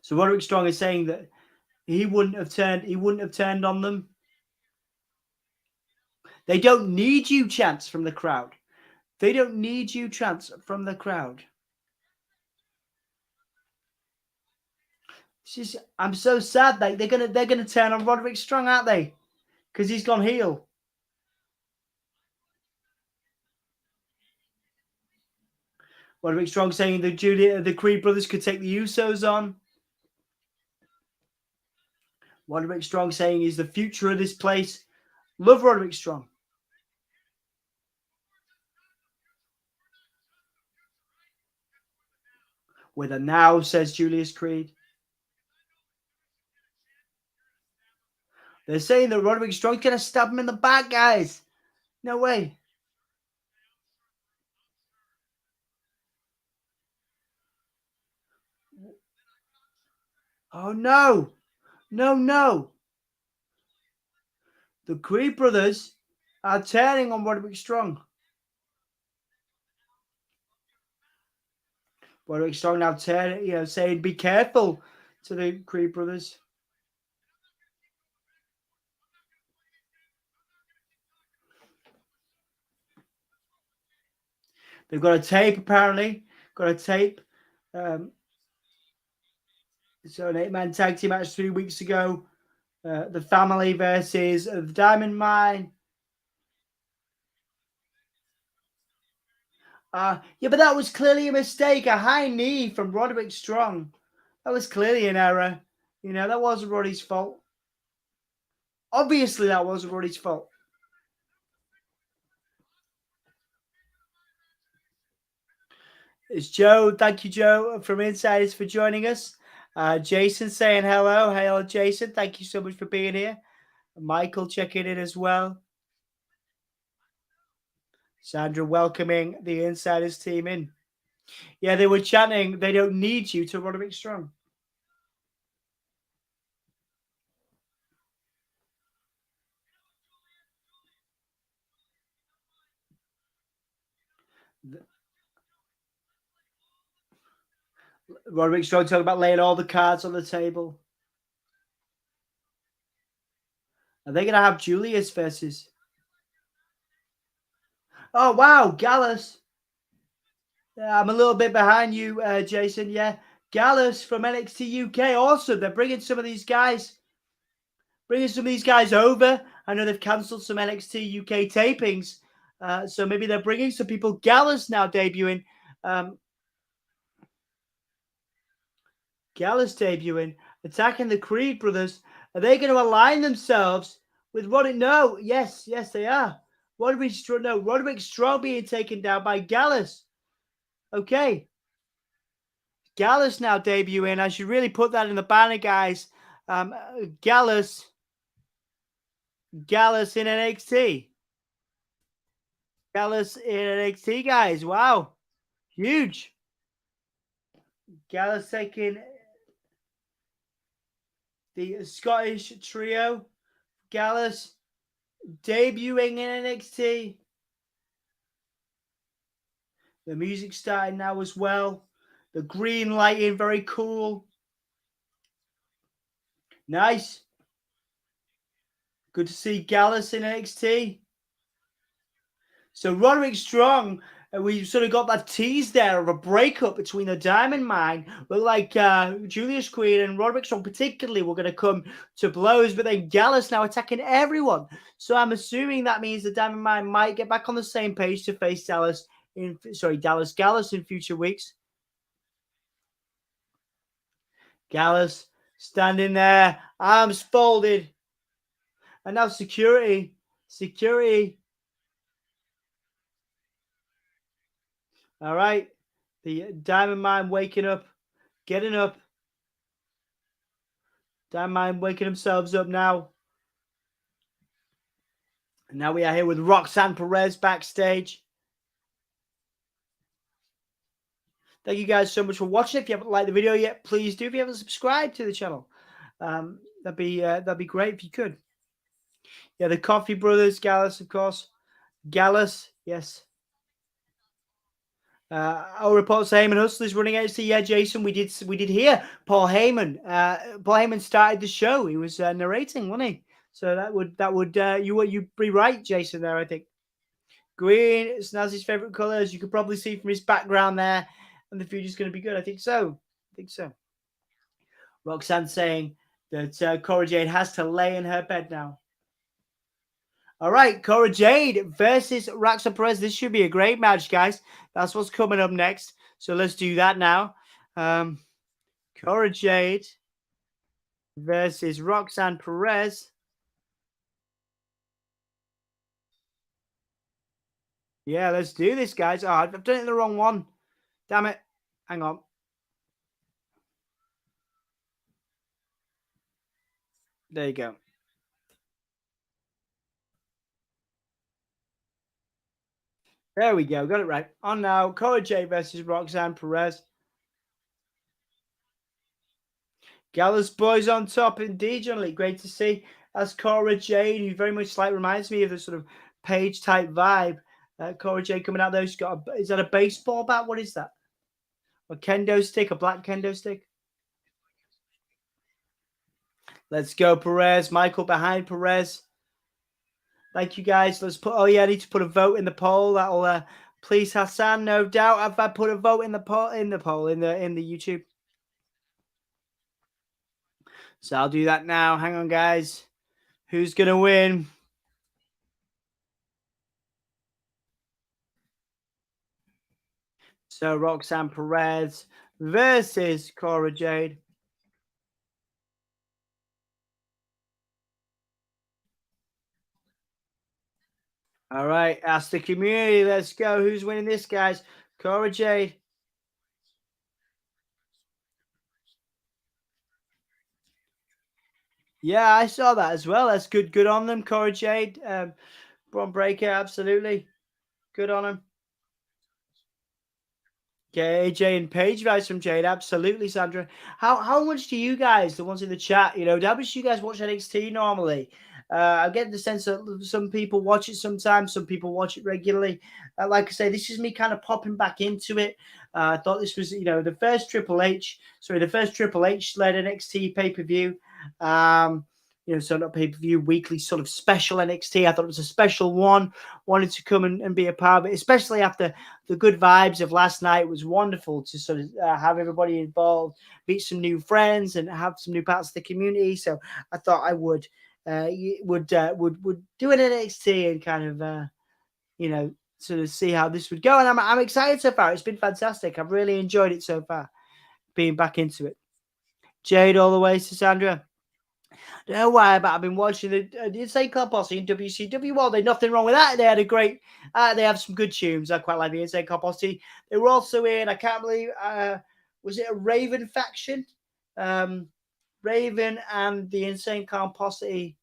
So Roderick Strong is saying that he wouldn't have turned on them. They don't need you chants from the crowd. They don't need you chants from the crowd. I'm so sad that they're gonna turn on Roderick Strong, aren't they? Because he's gone heel. Roderick Strong saying the Creed brothers could take the Usos on. Roderick Strong saying he's the future of this place. Love Roderick Strong. With a now, says Julius Creed. They're saying that Roderick Strong's going to stab him in the back, guys. No way. Oh, no. No. The Creed brothers are turning on Roderick Strong. Roderick Strong now turning, saying, be careful to the Creed brothers. They've got a tape, apparently. Got a tape. So an 8-man tag team match 3 weeks ago. The Family versus the Diamond Mine. Yeah, but that was clearly a mistake. A high knee from Roderick Strong. That was clearly an error. That wasn't Roddy's fault. Obviously, that wasn't Roddy's fault. It's Joe. Thank you, Joe, from Insiders for joining us. Jason saying hello. Hello, Jason. Thank you so much for being here. Michael checking in as well. Sandra welcoming the Insiders team in. Yeah, they were chanting, "They don't need you," to Roderick Strong. Roderick Strong talking about laying all the cards on the table. Are they going to have Julius versus? Oh, wow. Gallus. I'm a little bit behind you, Jason. Yeah. Gallus from NXT UK. Awesome. They're bringing some of these guys. Over. I know they've cancelled some NXT UK tapings. So maybe they're bringing some people. Gallus now debuting. Gallus debuting. Attacking the Creed brothers. Are they going to align themselves with Roderick? No. Yes, they are. Roderick Strong being taken down by Gallus. Okay. Gallus now debuting. I should really put that in the banner, guys. Gallus in NXT. Gallus in NXT, guys. Wow. Huge. Gallus taking the Scottish trio. Gallus debuting in NXT. The music starting now as well. The green lighting, very cool. Nice. Good to see Gallus in NXT. So Roderick Strong, we sort of got that tease there of a breakup between the Diamond Mine. Looked like Julius Queen and Roderick Strong particularly were going to come to blows, but then Gallus now attacking everyone. So I'm assuming that means the Diamond Mine might get back on the same page to face Gallus in future weeks. Gallus standing there, arms folded. And now security. All right. The Diamond Mine waking up, getting up. Diamond Mine waking themselves up now. And now we are here with Roxanne Perez backstage. Thank you guys so much for watching. If you haven't liked the video yet, please do. If you haven't subscribed to the channel, that'd be great if you could. Yeah, the Coffee Brothers, Gallus, of course. Gallus, yes. Our report Heyman Hustlers running NXT. Yeah, Jason, we did hear Paul Heyman. Paul Heyman started the show. He was narrating, wasn't he? So that would you'd be right, Jason. There, I think. Green, it's Snazzy's favorite color, as you could probably see from his background there, and the future's going to be good. I think so. Roxanne saying that Cora Jade has to lay in her bed now. All right, Cora Jade versus Roxanne Perez. This should be a great match, guys. That's what's coming up next. So let's do that now. Cora Jade versus Roxanne Perez. Yeah, let's do this, guys. Oh, I've done it in the wrong one. Damn it. Hang on. There you go. There we go. Got it right. On now. Cora Jade versus Roxanne Perez. Gallus boys on top indeed, John Lee. Great to see. That's Cora Jade, who very much reminds me of the sort of Paige type vibe. Cora Jade coming out there. She's got is that a baseball bat? What is that? A kendo stick? A black kendo stick? Let's go, Perez. Michael behind Perez. Thank you, guys. Let's put. Oh yeah, I need to put a vote in the poll. That'll please Hassan. No doubt. Have I put a vote in the poll in the YouTube? So I'll do that now. Hang on, guys. Who's gonna win? So Roxanne Perez versus Cora Jade. All right, ask the community. Let's go. Who's winning this, guys? Cora, Jade. Yeah, I saw that as well. That's good. Good on them, Cora, Jade. Bron Breaker, absolutely. Good on them. Okay, AJ and Paige vibes from Jade, absolutely, Sandra. How much do you guys, the ones in the chat, how much do you guys watch NXT normally? I get the sense that some people watch it sometimes, some people watch it regularly. Like I say, this is me kind of popping back into it. I thought this was, the first Triple H led NXT pay-per-view. So not pay-per-view, weekly sort of special NXT. I thought it was a special one. Wanted to come and be a part of it, especially after the good vibes of last night. It was wonderful to sort of have everybody involved, meet some new friends, and have some new parts of the community. So I thought I would do an NXT and kind of sort of see how this would go. And I'm excited so far. It's been fantastic. I've really enjoyed it so far, being back into it. Jade all the way to Sandra. Don't know why, but I've been watching the Insane Clown Posse in WCW. Well, there's nothing wrong with that. They had a great, they have some good tunes. I quite like the Insane Clown Posse. They were also in, I can't believe, was it a Raven faction? Raven and the Insane Clown Posse.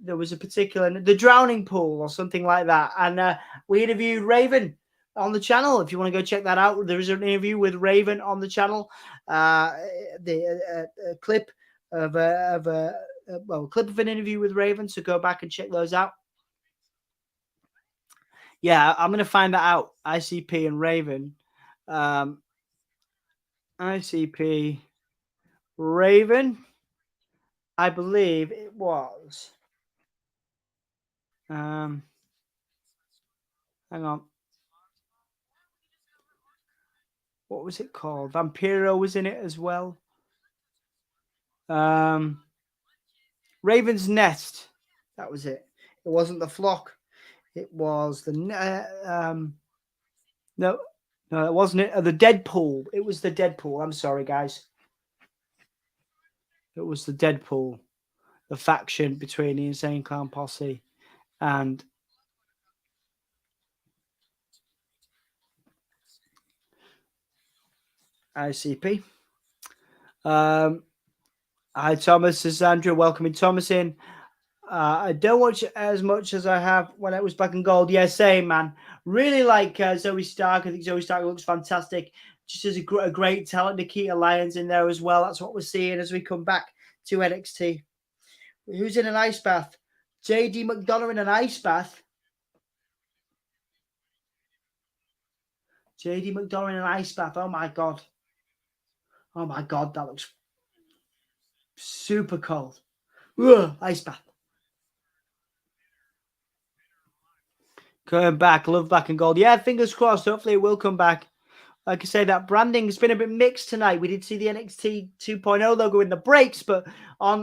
There was a particular, the Drowning Pool or something like that. And we interviewed Raven on the channel. If you want to go check that out, there is an interview with Raven on the channel. The clip of a clip of an interview with Raven, so go back and check those out. Yeah, I'm gonna find that out. ICP and Raven. ICP Raven, I believe it was. Hang on. What was it called? Vampiro was in it as well. Raven's Nest. That was it. It wasn't the Flock. It was the no, it wasn't it. The Deadpool. It was the Deadpool. I'm sorry, guys. It was the Deadpool, the faction between the Insane Clown Posse and ICP. Hi, Thomas. This is Andrew. Welcoming Thomas in. I don't watch it as much as I have when it was Black and Gold. Yeah, same, man. Really like Zoey Stark. I think Zoey Stark looks fantastic. Just as a great talent. Nikita Lyons in there as well. That's what we're seeing as we come back to NXT. Who's in an ice bath? JD McDonagh in an ice bath. JD McDonagh in an ice bath. Oh, my God. Oh, my God. That looks super cold. Ugh, ice bath. Coming back. Love Black and Gold. Yeah, fingers crossed. Hopefully it will come back. Like I say, that branding has been a bit mixed tonight. We did see the NXT 2.0 logo in the breaks, but in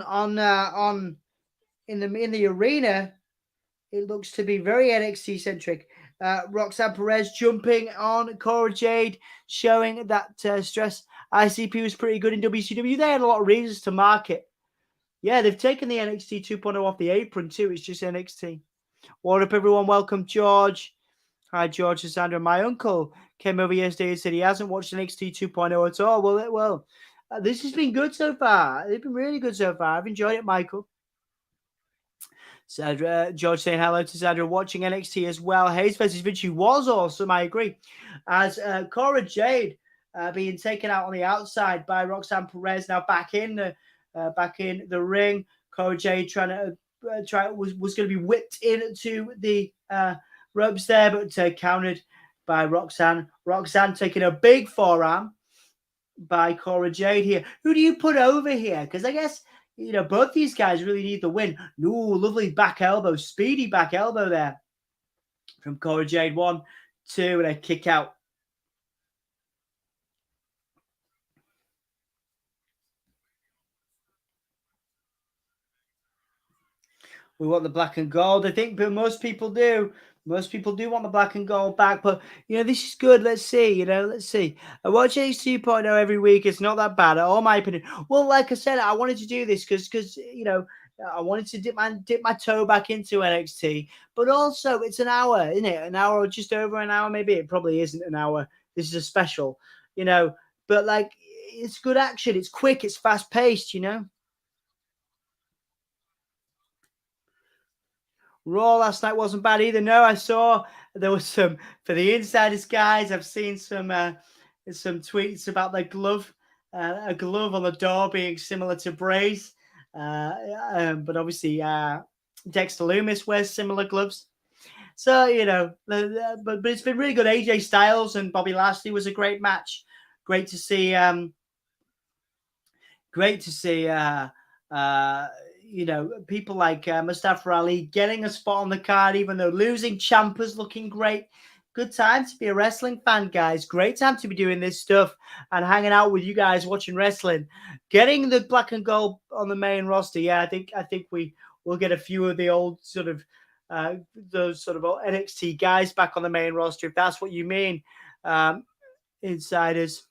the arena, it looks to be very NXT centric. Roxanne Perez jumping on Cora Jade, showing that stress. ICP was pretty good in WCW. They had a lot of reasons to mark it. Yeah, they've taken the NXT 2.0 off the apron too. It's just NXT. What up, everyone? Welcome, George. Hi, George and Sandra. My uncle came over yesterday and said he hasn't watched NXT 2.0 at all. Well, this has been good so far. They've been really good so far. I've enjoyed it, Michael. Sandra, George saying hello to Sandra, watching NXT as well. Hayes versus Vinci was awesome, I agree. As Cora Jade being taken out on the outside by Roxanne Perez, now back in the ring. Cora Jade was going to be whipped into the ropes there, but countered by Roxanne. Roxanne taking a big forearm by Cora Jade here. Who do you put over here? Because I guess, both these guys really need the win. Ooh, lovely back elbow, speedy back elbow there from Cora Jade. 1, 2, and a kick out. We want the black and gold, I think, but most people do. Most people do want the black and gold back, but, this is good. Let's see, let's see. I watch NXT 2.0 every week. It's not that bad, all my opinion. Well, like I said, I wanted to do this because I wanted to dip my toe back into NXT, but also it's an hour, isn't it? An hour or just over an hour, maybe. It probably isn't an hour. This is a special, you know. But like, it's good action. It's quick. It's fast paced, you know. Raw last night wasn't bad either. No, I saw there was some for the Insiders guys. I've seen some tweets about their glove, a glove on the door being similar to Bray's, but obviously Dexter Lumis wears similar gloves. So you know, but it's been really good. AJ Styles and Bobby Lashley was a great match. Great to see. Great to see. You know, people like Mustafa Ali getting a spot on the card, even though losing. Ciampa's looking great. Good time to be a wrestling fan, guys. Great time to be doing this stuff and hanging out with you guys watching wrestling. Getting the black and gold on the main roster. Yeah, I think we will get a few of the old sort of those sort of NXT guys back on the main roster, if that's what you mean. Insiders.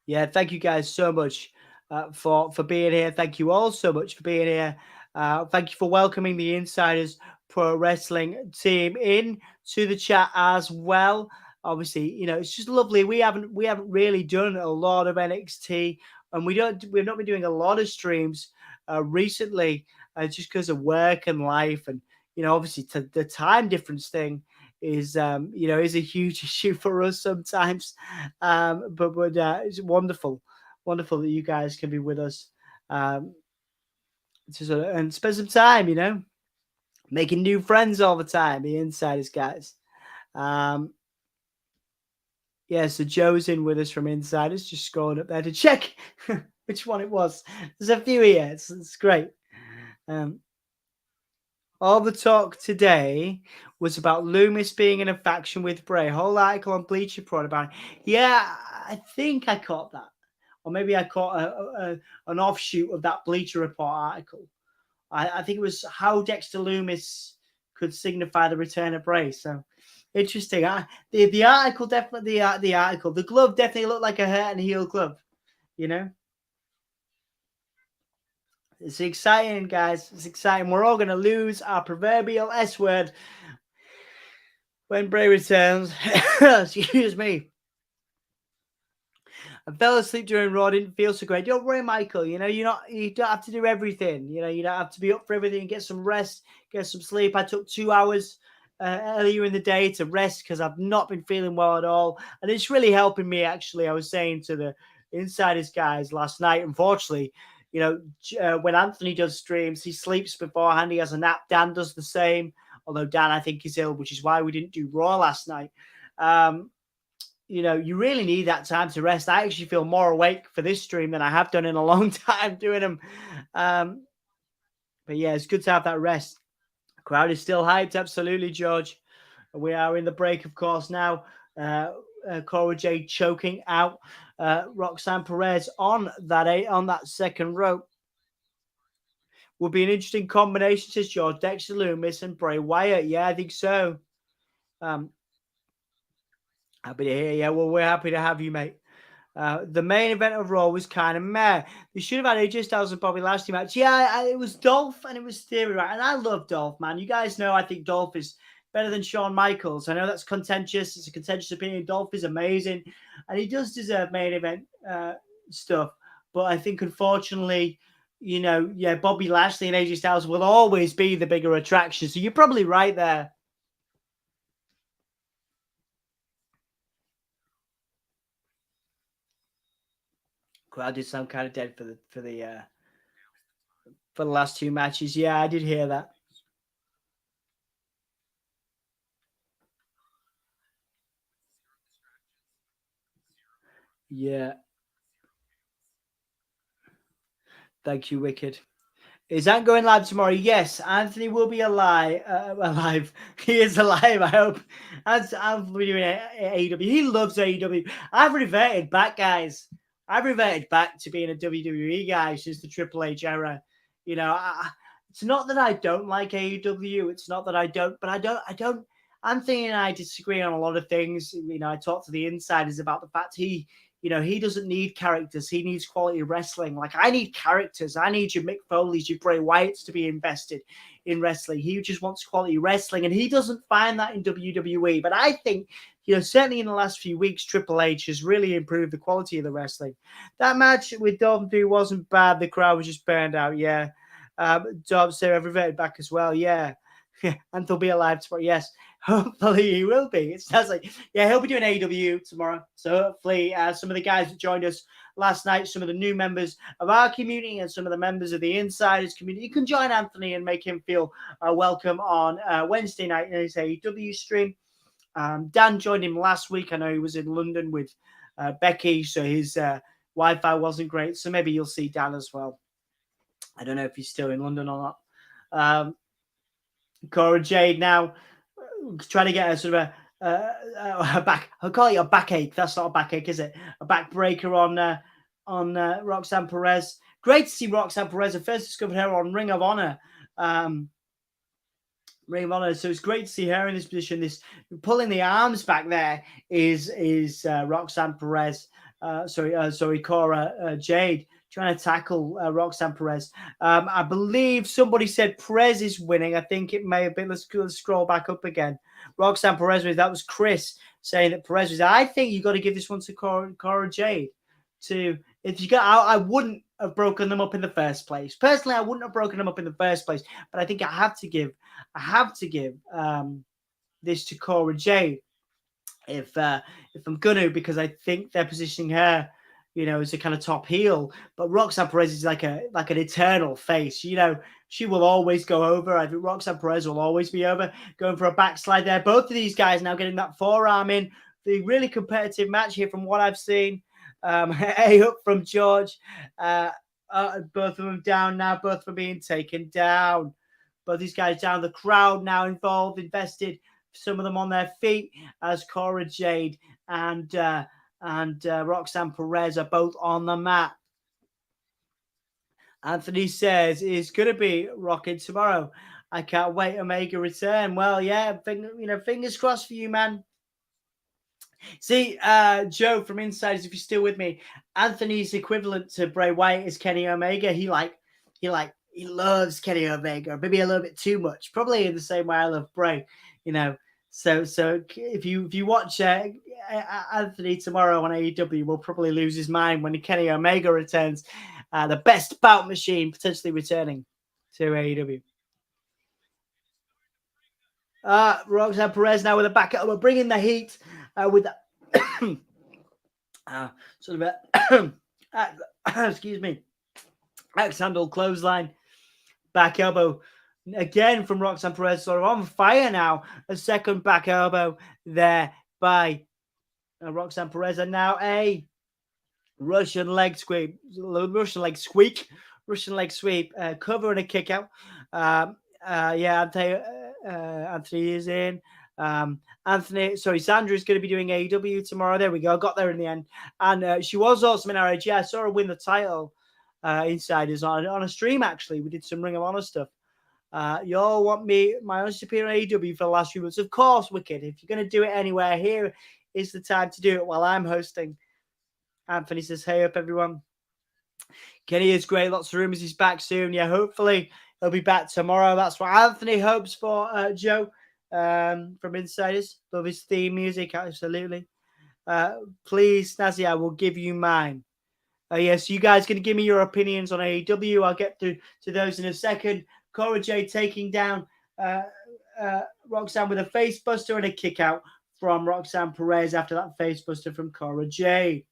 Yeah, thank you guys so much. For being here. Thank you all so much for being here. Thank you for welcoming the Insiders Pro Wrestling team in to the chat as well. Obviously, you know, it's just lovely. We haven't really done a lot of NXT, and we've not been doing a lot of streams recently, just because of work and life, and you know, obviously the time difference thing is you know, is a huge issue for us sometimes. But it's wonderful that you guys can be with us to sort of, and spend some time, you know, making new friends all the time, the Insiders guys. Yeah, so Joe's in with us from Insiders, just scrolling up there to check which one it was. There's a few here. It's great. All the talk today was about Lumis being in a faction with Bray. Whole article on Bleacher Report about it. Yeah, I think I caught that. Or maybe I caught an offshoot of that Bleacher Report article. I think it was how Dexter Lumis could signify the return of Bray. So interesting. The article definitely, the glove definitely looked like a hurt and heel glove. You know, it's exciting, guys. It's exciting. We're all going to lose our proverbial S word when Bray returns. Excuse me. I fell asleep during Raw. Didn't feel so great. Don't worry, Michael. You know, you don't have to do everything. You know, you don't have to be up for everything. Get some rest, get some sleep. I took 2 hours earlier in the day to rest because I've not been feeling well at all, and it's really helping me. Actually, I was saying to the Insiders guys last night. Unfortunately, you know, when Anthony does streams, he sleeps beforehand. He has a nap. Dan does the same. Although Dan, I think, is ill, which is why we didn't do Raw last night. You know, you really need that time to rest. I actually feel more awake for this stream than I have done in a long time doing them. But yeah, it's good to have that rest. The crowd is still hyped. Absolutely, George. We are in the break, of course, now. Cora Jade choking out Roxanne Perez on that second rope. Would be an interesting combination, says George. Dexter Lumis and Bray Wyatt. Yeah, I think so. Happy to hear you. Well, we're happy to have you, mate. The main event of Raw was kind of meh. They should have had AJ Styles and Bobby Lashley match. Yeah, it was Dolph and it was Theory, right? And I love Dolph, man. You guys know I think Dolph is better than Shawn Michaels. I know that's contentious. It's a contentious opinion. Dolph is amazing. And he does deserve main event stuff. But I think, unfortunately, you know, yeah, Bobby Lashley and AJ Styles will always be the bigger attraction. So you're probably right there. Crowd did sound kind of dead for the last two matches. Yeah, I did hear that. Yeah. Thank you, Wicked. Is that going live tomorrow? Yes, Anthony will be alive. He is alive, I hope. I'll be doing AEW. He loves AEW. I've reverted back, guys. I've reverted back to being a WWE guy since the Triple H era. You know, it's not that I don't like AEW. It's not that I don't, but I don't. Anthony and I disagree on a lot of things. You know, I talked to the Insiders about the fact he You know, he doesn't need characters. He needs quality wrestling. Like, I need characters. I need your Mick Foley's, your Bray Wyatts to be invested in wrestling. He just wants quality wrestling, and he doesn't find that in WWE. But I think, you know, certainly in the last few weeks, Triple H has really improved the quality of the wrestling. That match with Dolphin 3 wasn't bad. The crowd was just burned out, yeah. Dobbs there reverted back as well, yeah. And they'll be alive tomorrow, yes. Hopefully he will be. It sounds like, yeah, he'll be doing AEW tomorrow. So hopefully some of the guys that joined us last night, some of the new members of our community and some of the members of the Insiders community, you can join Anthony and make him feel welcome on Wednesday night in his AEW stream. Dan joined him last week. I know he was in London with Becky, so his Wi-Fi wasn't great. So maybe you'll see Dan as well. I don't know if he's still in London or not. Cora Jade now trying to get a sort of a back. I'll call it a backache. That's not a backache, is it? A backbreaker on Roxanne Perez. Great to see Roxanne Perez. I first discovered her on Ring of Honor. Ring of Honor. So it's great to see her in this position. This pulling the arms back there is Roxanne Perez. Cora Jade trying to tackle Roxanne Perez. I believe somebody said Perez is winning. I think it may have been. Let's scroll back up again. Roxanne Perez, that was Chris saying that Perez was. I think you got to give this one to Cora Jade. If you got, I wouldn't have broken them up in the first place. Personally, I wouldn't have broken them up in the first place. But I think I have to give this to Cora Jade if I'm gonna, because I think they're positioning her, you know, as a kind of top heel. But Roxanne Perez is like an eternal face. You know, she will always go over. I think Roxanne Perez will always be over. Going for a backslide there. Both of these guys now getting that forearm in. The really competitive match here from what I've seen. A up from George. Both of them down now. Both of them being taken down. Both these guys down. The crowd now involved, invested. Some of them on their feet as Cora Jade and Roxanne Perez are both on the mat. Anthony says it's going to be rocking tomorrow. I can't wait. Omega return. Well, yeah, fingers crossed for you, man. See, Joe from Insiders, if you're still with me, Anthony's equivalent to Bray Wyatt is Kenny Omega. He loves Kenny Omega, maybe a little bit too much. Probably in the same way I love Bray, you know. So if you watch Anthony tomorrow on AEW, will probably lose his mind when Kenny Omega returns, the best bout machine potentially returning to AEW. Roxanne Perez now with a back. We're bringing the heat with sort of a excuse me, axe handle clothesline, back elbow. Again from Roxanne Perez, sort of on fire now. A second back elbow there by Roxanne Perez, and now a Russian leg sweep, cover and a kick out. Anthony is in. Sandra is going to be doing AEW tomorrow. There we go. Got there in the end, and she was also in ROH. I saw her win the title. Insiders on a stream. Actually, we did some Ring of Honor stuff. Y'all want my honest opinion on AEW for the last few months? Of course, Wicked. If you're going to do it anywhere, here is the time to do it while I'm hosting. Anthony says, hey up, everyone. Kenny is great. Lots of rumors he's back soon. Yeah, hopefully he'll be back tomorrow. That's what Anthony hopes for, Joe, from Insiders. Love his theme music, absolutely. Please, Snazzy, I will give you mine. Yes, you guys going to give me your opinions on AEW. I'll get to those in a second. Cora Jade taking down Roxanne with a face buster and a kick out from Roxanne Perez after that face buster from Cora Jade.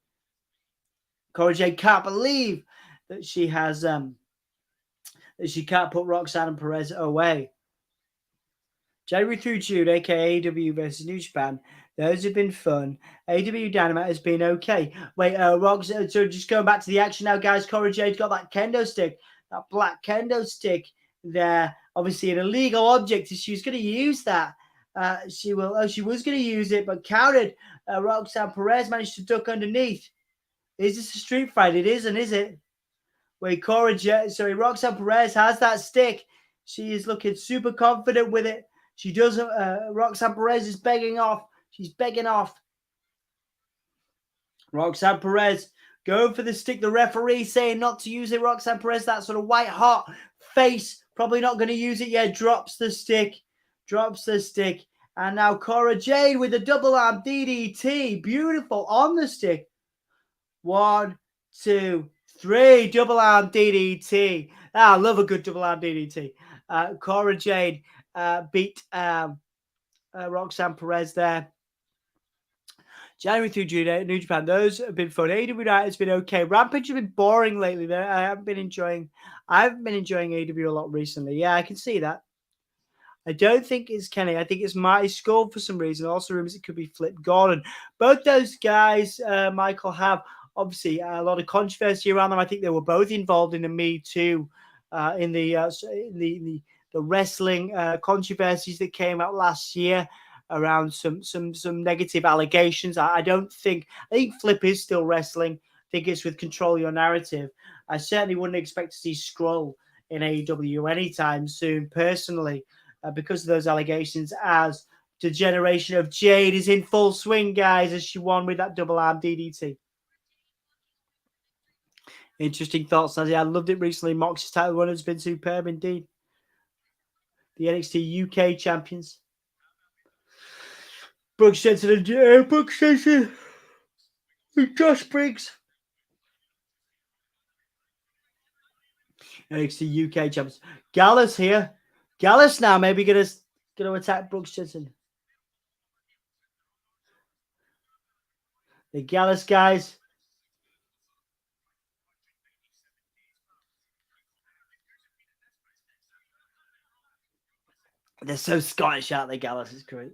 Cora Jade can't believe that she has that she can't put Roxanne and Perez away. January through June, aka AEW versus New Japan. Those have been fun. AEW Dynamite has been okay. Wait, Roxanne. So just going back to the action now, guys. Cora Jade's got that kendo stick, that black kendo stick. There, obviously an illegal object. She was going to use that. She was going to use it, but countered. Roxanne Perez managed to duck underneath. Is this a street fight? It isn't, is it? Wait, Roxanne Perez has that stick. She is looking super confident with it. She doesn't. Roxanne Perez is begging off. She's begging off. Roxanne Perez going for the stick. The referee saying not to use it. Roxanne Perez, that sort of white hot face, probably not going to use it yet. Drops the stick. Drops the stick. And now Cora Jade with a double arm DDT. Beautiful on the stick. 1, 2, 3. Double arm DDT. I love a good double arm DDT. Cora Jade beat Roxanne Perez there. January through June, New Japan, those have been fun. AEW Night has been okay. Rampage has been boring lately. I haven't been enjoying AEW a lot recently. Yeah, I can see that. I don't think it's Kenny. I think it's Marty Skull for some reason. Also, rumors it could be Flip Gordon. Both those guys, Michael, have obviously a lot of controversy around them. I think they were both involved in the Me Too, in the wrestling controversies that came out last year around some negative allegations. I think Flip is still wrestling. I think it's with Control Your Narrative. I certainly wouldn't expect to see Skrull in AEW anytime soon, personally, because of those allegations, as the generation of Jade is in full swing, guys, as she won with that double arm DDT. Interesting thoughts, Nazi. I loved it recently. Mox's title run has been superb indeed. The NXT UK champions. Brooks Jensen and Josh Briggs. NXT UK champions. Gallus here. Gallus now maybe gonna attack Brooks Jensen. The Gallus guys. They're so Scottish, aren't they? Gallus is great.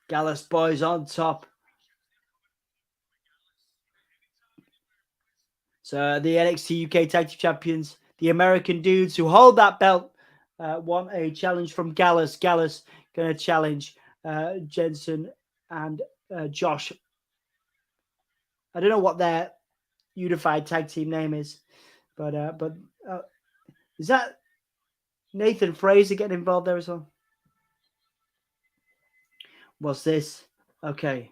Gallus boys on top. So the NXT UK Tag Team Champions, the American dudes who hold that belt, want a challenge from Gallus. Gallus going to challenge Jensen and Josh. I don't know what their unified tag team name is, but is that Nathan Fraser getting involved there as well? What's this? Okay.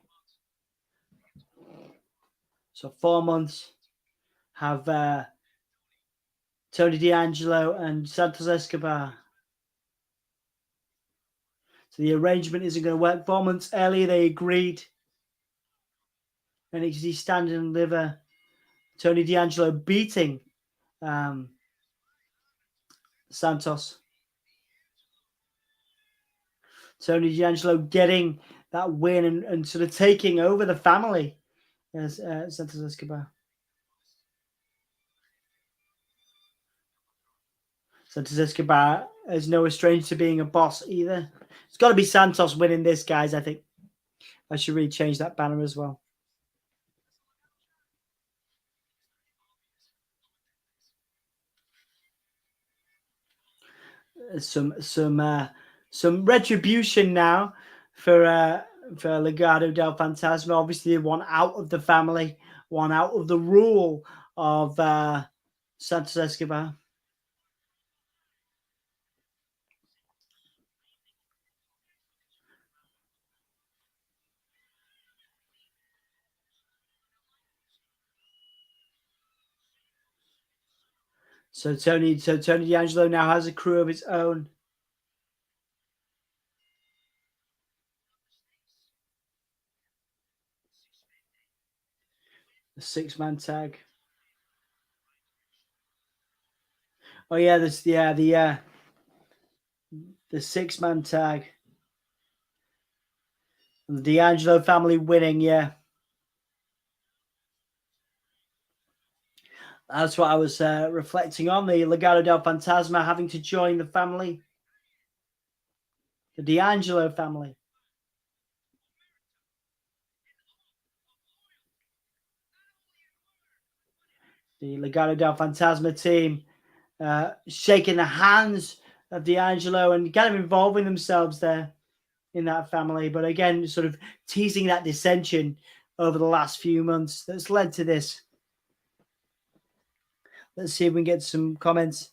So 4 months have Tony D'Angelo and Santos Escobar. So the arrangement isn't going to work. 4 months earlier, they agreed. NXT Stand and Deliver. Tony D'Angelo beating Santos. Tony D'Angelo getting that win and sort of taking over the family as Santos Escobar. Santos Escobar is no stranger to being a boss either. It's got to be Santos winning this, guys, I think. I should really change that banner as well. Some retribution now for Legado del Fantasma. Obviously, one out of the family, one out of the rule of Santos Escobar. So Tony D'Angelo now has a crew of his own. The 6-man tag. Oh yeah, the 6-man tag. And the D'Angelo family winning, yeah. That's what I was reflecting on. The Legado del Fantasma having to join the family. The D'Angelo family. The Legado del Fantasma team shaking the hands of D'Angelo and kind of involving themselves there in that family. But again, sort of teasing that dissension over the last few months that's led to this. Let's see if we can get some comments.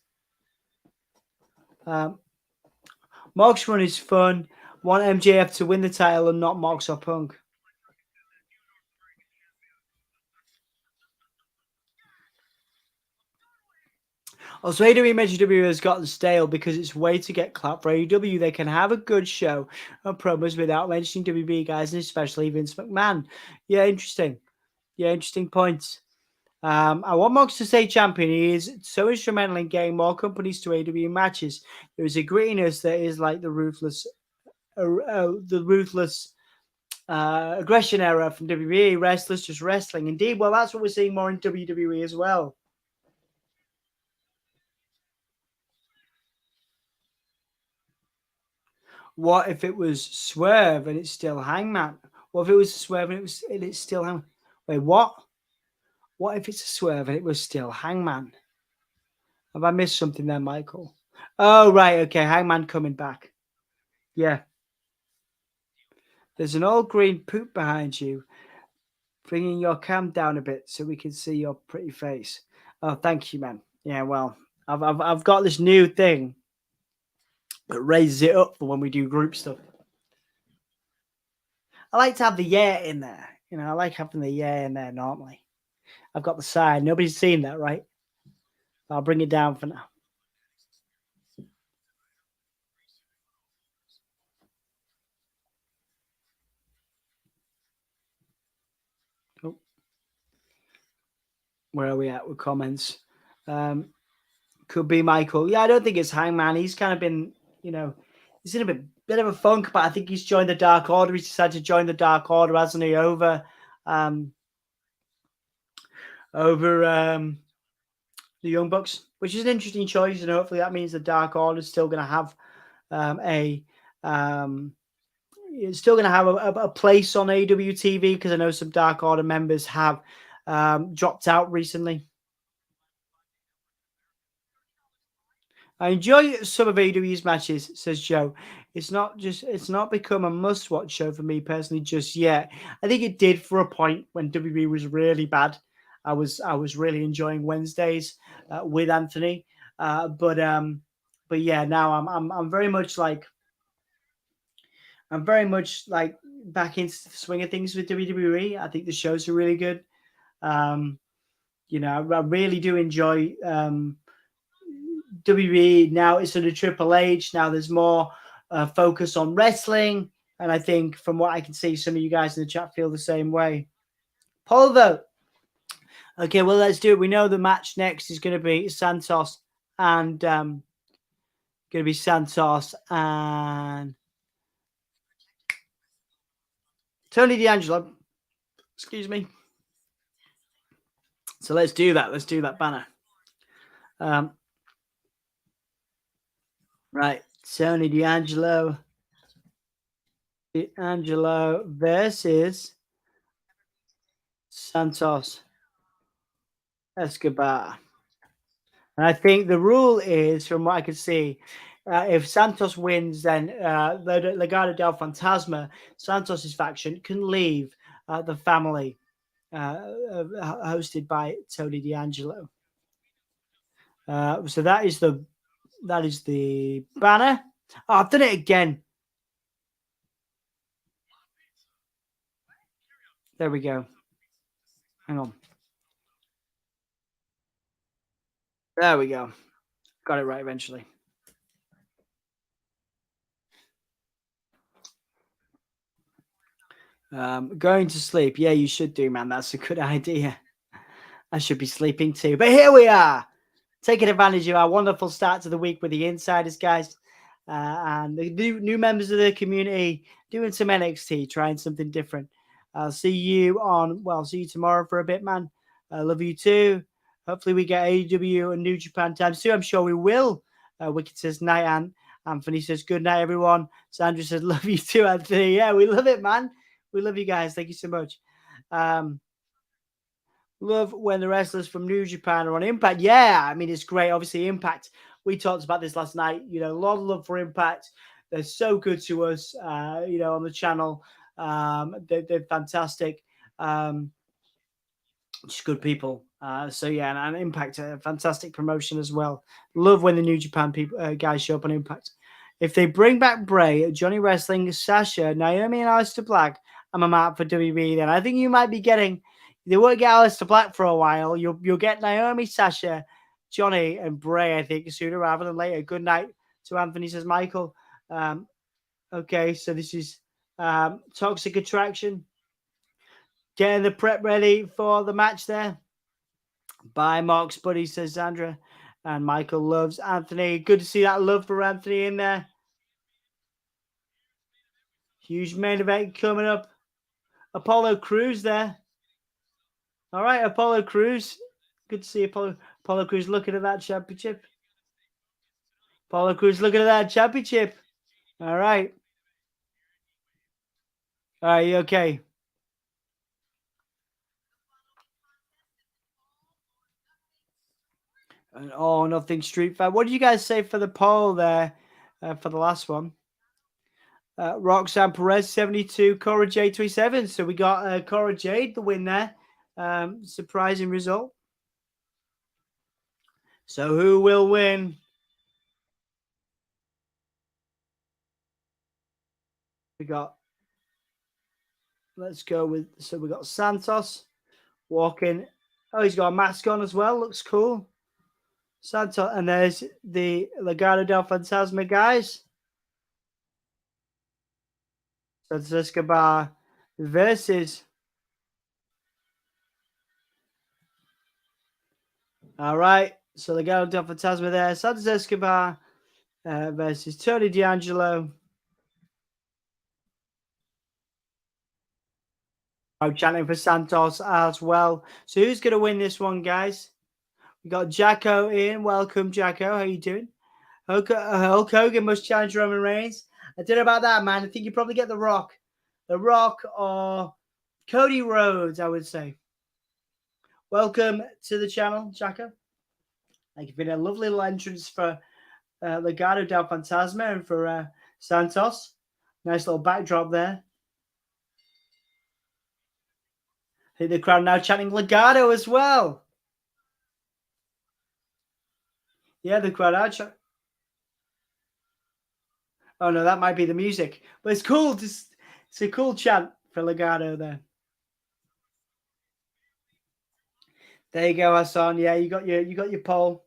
Mark's run is fun. Want MJF to win the title and not Mox or Punk. Also, AEW and WWE has gotten stale because it's a way to get clout for AEW. They can have a good show and promos without mentioning WB guys, and especially Vince McMahon. Yeah, interesting. Yeah, interesting points. I want Mox to stay champion. He is so instrumental in getting more companies to AEW matches. There is a grittiness that is like the ruthless aggression era from WWE. Wrestlers just wrestling. Indeed, well, that's what we're seeing more in WWE as well. What if it was Swerve and it's still Hangman? What if it was Swerve and it's still Hangman? Wait, what? What if it's a Swerve and it was still Hangman? Have I missed something there, Michael? Oh, right. Okay. Hangman coming back. Yeah. There's an old green poop behind you, bringing your cam down a bit so we can see your pretty face. Oh, thank you, man. Yeah, well, I've got this new thing that raises it up for when we do group stuff. I like to have the yeah in there. You know, I like having the yeah in there normally. I've got the sign. Nobody's seen that, right? I'll bring it down for now. Oh. Where are we at with comments? Could be Michael. Yeah, I don't think it's Hangman. He's kind of been, you know, he's in a bit of a funk, but I think he's joined the Dark Order. He's decided to join the Dark Order, hasn't he? Over the Young Bucks, which is an interesting choice, and hopefully that means the Dark Order is still going to have it's still going to have a place on AEW TV, because I know some Dark Order members have dropped out recently. I enjoy some of AEW's matches, says Joe. It's not become a must-watch show for me personally just yet. I think it did for a point when WWE was really bad. I was really enjoying Wednesdays with Anthony, but yeah, now I'm very much like back into the swing of things with WWE. I think the shows are really good. You know, I really do enjoy WWE. Now it's under Triple H. Now there's more focus on wrestling. And I think from what I can see, some of you guys in the chat feel the same way. Polvo. Okay, well, let's do it. We know the match next is going to be Santos and Tony D'Angelo. Excuse me. So let's do that. Let's do that banner. Right. Tony D'Angelo versus Santos Escobar. And I think the rule is, from what I can see, if Santos wins, then Legado del Fantasma, Santos' faction, can leave the family hosted by Tony D'Angelo. So that is the banner. Oh, I've done it again. There we go. Hang on. There we go. Got it right eventually. Going to sleep. Yeah, you should do, man. That's a good idea. I should be sleeping too. But here we are, taking advantage of our wonderful start to the week with the insiders, guys. And the new members of the community doing some NXT, trying something different. I'll see you tomorrow for a bit, man. I love you too. Hopefully we get AEW and New Japan time soon. I'm sure we will. Wicked says night, and Anthony says good night, everyone. Sandra says love you too, Anthony. Yeah, we love it, man. We love you guys. Thank you so much. Love when the wrestlers from New Japan are on Impact. Yeah, I mean, it's great. Obviously, Impact, we talked about this last night. You know, a lot of love for Impact. They're so good to us, you know, on the channel. They're fantastic. Just good people. So, yeah, and Impact, a fantastic promotion as well. Love when the New Japan people guys show up on Impact. If they bring back Bray, Johnny Wrestling, Sasha, Naomi, and Aleister Black, I'm a mark for WWE. Then I think you might be getting. They won't get Aleister Black for a while. You'll get Naomi, Sasha, Johnny, and Bray. I think sooner rather than later. Good night to Anthony, says Michael. Okay, so this is Toxic Attraction. Getting the prep ready for the match there. By Mark's buddy, says Sandra. And Michael loves Anthony. Good to see that love for Anthony in there. Huge main event coming up. Apollo Crews there. All right, Apollo Crews. Good to see Apollo Crews looking at that championship. Apollo Crews looking at that championship. All right. All right, you okay? And oh, nothing street fight. What do you guys say for the poll there for the last one? Roxanne Perez 72, Cora Jade 27. So we got Cora Jade the win there. Surprising result. So who will win? We got. Let's go with. So we got Santos walking. Oh, he's got a mask on as well. Looks cool. Santos, and there's the Legado del Fantasma guys. Santos Escobar versus. All right. So Legado del Fantasma there. Santos Escobar versus Tony D'Angelo. I'm chanting for Santos as well. So who's going to win this one, guys? We got Jacko in. Welcome, Jacko. How you doing? Hulk Hogan must challenge Roman Reigns. I don't know about that, man. I think you probably get The Rock. The Rock or Cody Rhodes, I would say. Welcome to the channel, Jacko. You've been a lovely little entrance for Legado del Fantasma and for Santos. Nice little backdrop there. I think the crowd now chanting Legado as well. Yeah, the crowd are chanting. Oh no, that might be the music, but it's cool. It's a cool chant for Legado there. There you go, Hassan. Yeah, you got your poll.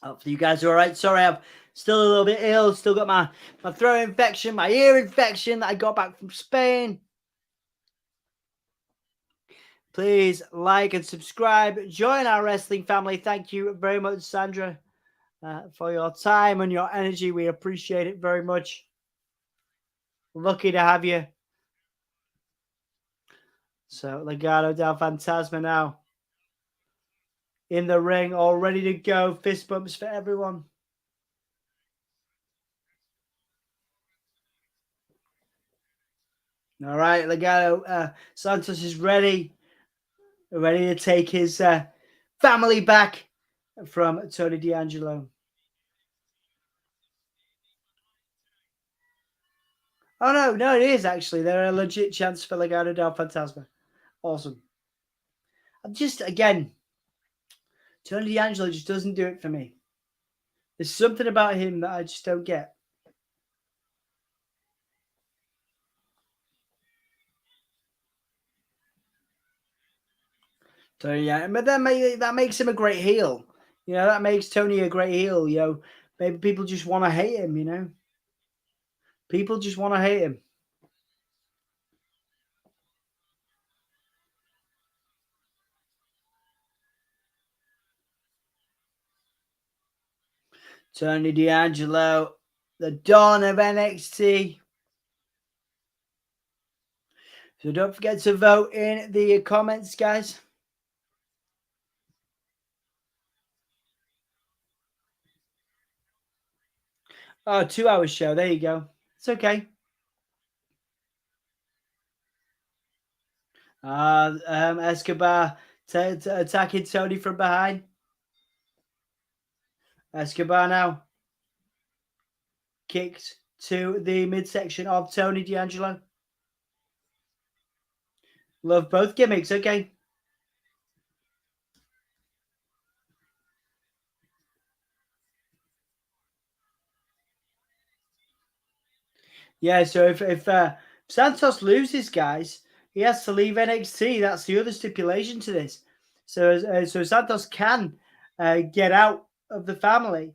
Hopefully you guys are all right. Sorry, I'm still a little bit ill. Still got my throat infection, my ear infection that I got back from Spain. Please like and subscribe. Join our wrestling family. Thank you very much, Sandra, for your time and your energy. We appreciate it very much. Lucky to have you. So, Legado del Fantasma now in the ring, all ready to go. Fist bumps for everyone. All right, Legado. Santos is ready to take his family back from Tony D'Angelo. Oh, no, it is actually. They're a legit chance for Legado del Fantasma. Awesome. I'm just, again, Tony D'Angelo just doesn't do it for me. There's something about him that I just don't get. So yeah, but that makes him a great heel. You know, that makes Tony a great heel. You know, maybe people just want to hate him. You know, people just want to hate him. Tony D'Angelo, the Dawn of NXT. So don't forget to vote in the comments, guys. Oh, 2 hour show. There you go. It's okay. Escobar attacking Tony from behind. Escobar now kicks to the midsection of Tony D'Angelo. Love both gimmicks. Okay. Yeah, so if Santos loses, guys, he has to leave NXT. That's the other stipulation to this. So Santos can get out of the family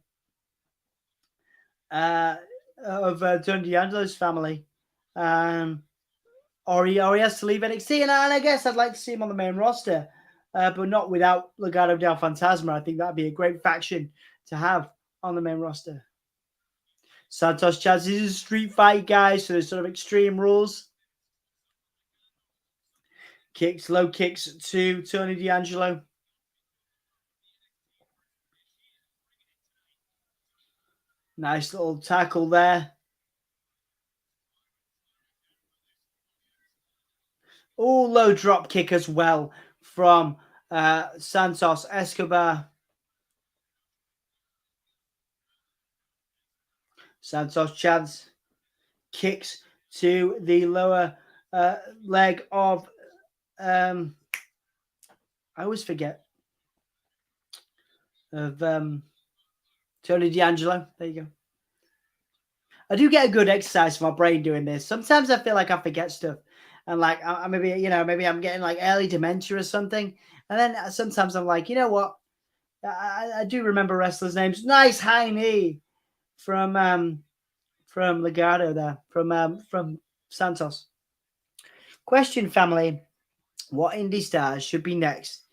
of Tony D'Angelo's family, or he has to leave NXT. And I guess I'd like to see him on the main roster, but not without Legado del Fantasma. I think that'd be a great faction to have on the main roster. Santos Chaz is a street fight guy, so there's sort of extreme rules. Kicks, low kicks to Tony D'Angelo. Nice little tackle there. Oh, low drop kick as well from Santos Escobar. Santos Chaz kicks to the lower leg of I always forget of Tony D'Angelo. There you go. I do get a good exercise for my brain doing this. Sometimes I feel like I forget stuff, and like I maybe maybe I'm getting like early dementia or something. And then sometimes I'm like, you know what? I do remember wrestlers' names. Nice high knee from Legado there from Santos. Question, family: what indie stars should be next?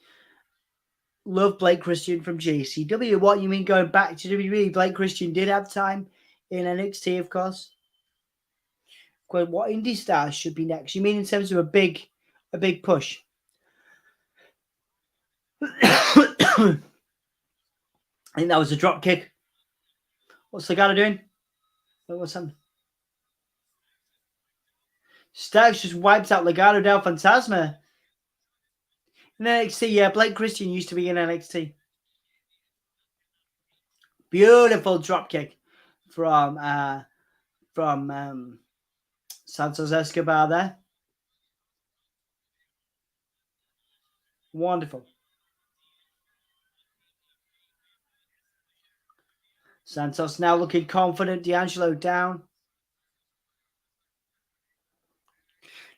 Love Blake Christian from JCW. What you mean going back to WWE? Blake Christian did have time in NXT, of course. What indie stars should be next? You mean in terms of a big push? I think that was a drop kick. What's Legado doing? What's happening? Stacks just wiped out Legado del Fantasma. In NXT, yeah, Blake Christian used to be in NXT. Beautiful drop kick from Santos Escobar there. Wonderful. Santos now looking confident. D'Angelo down.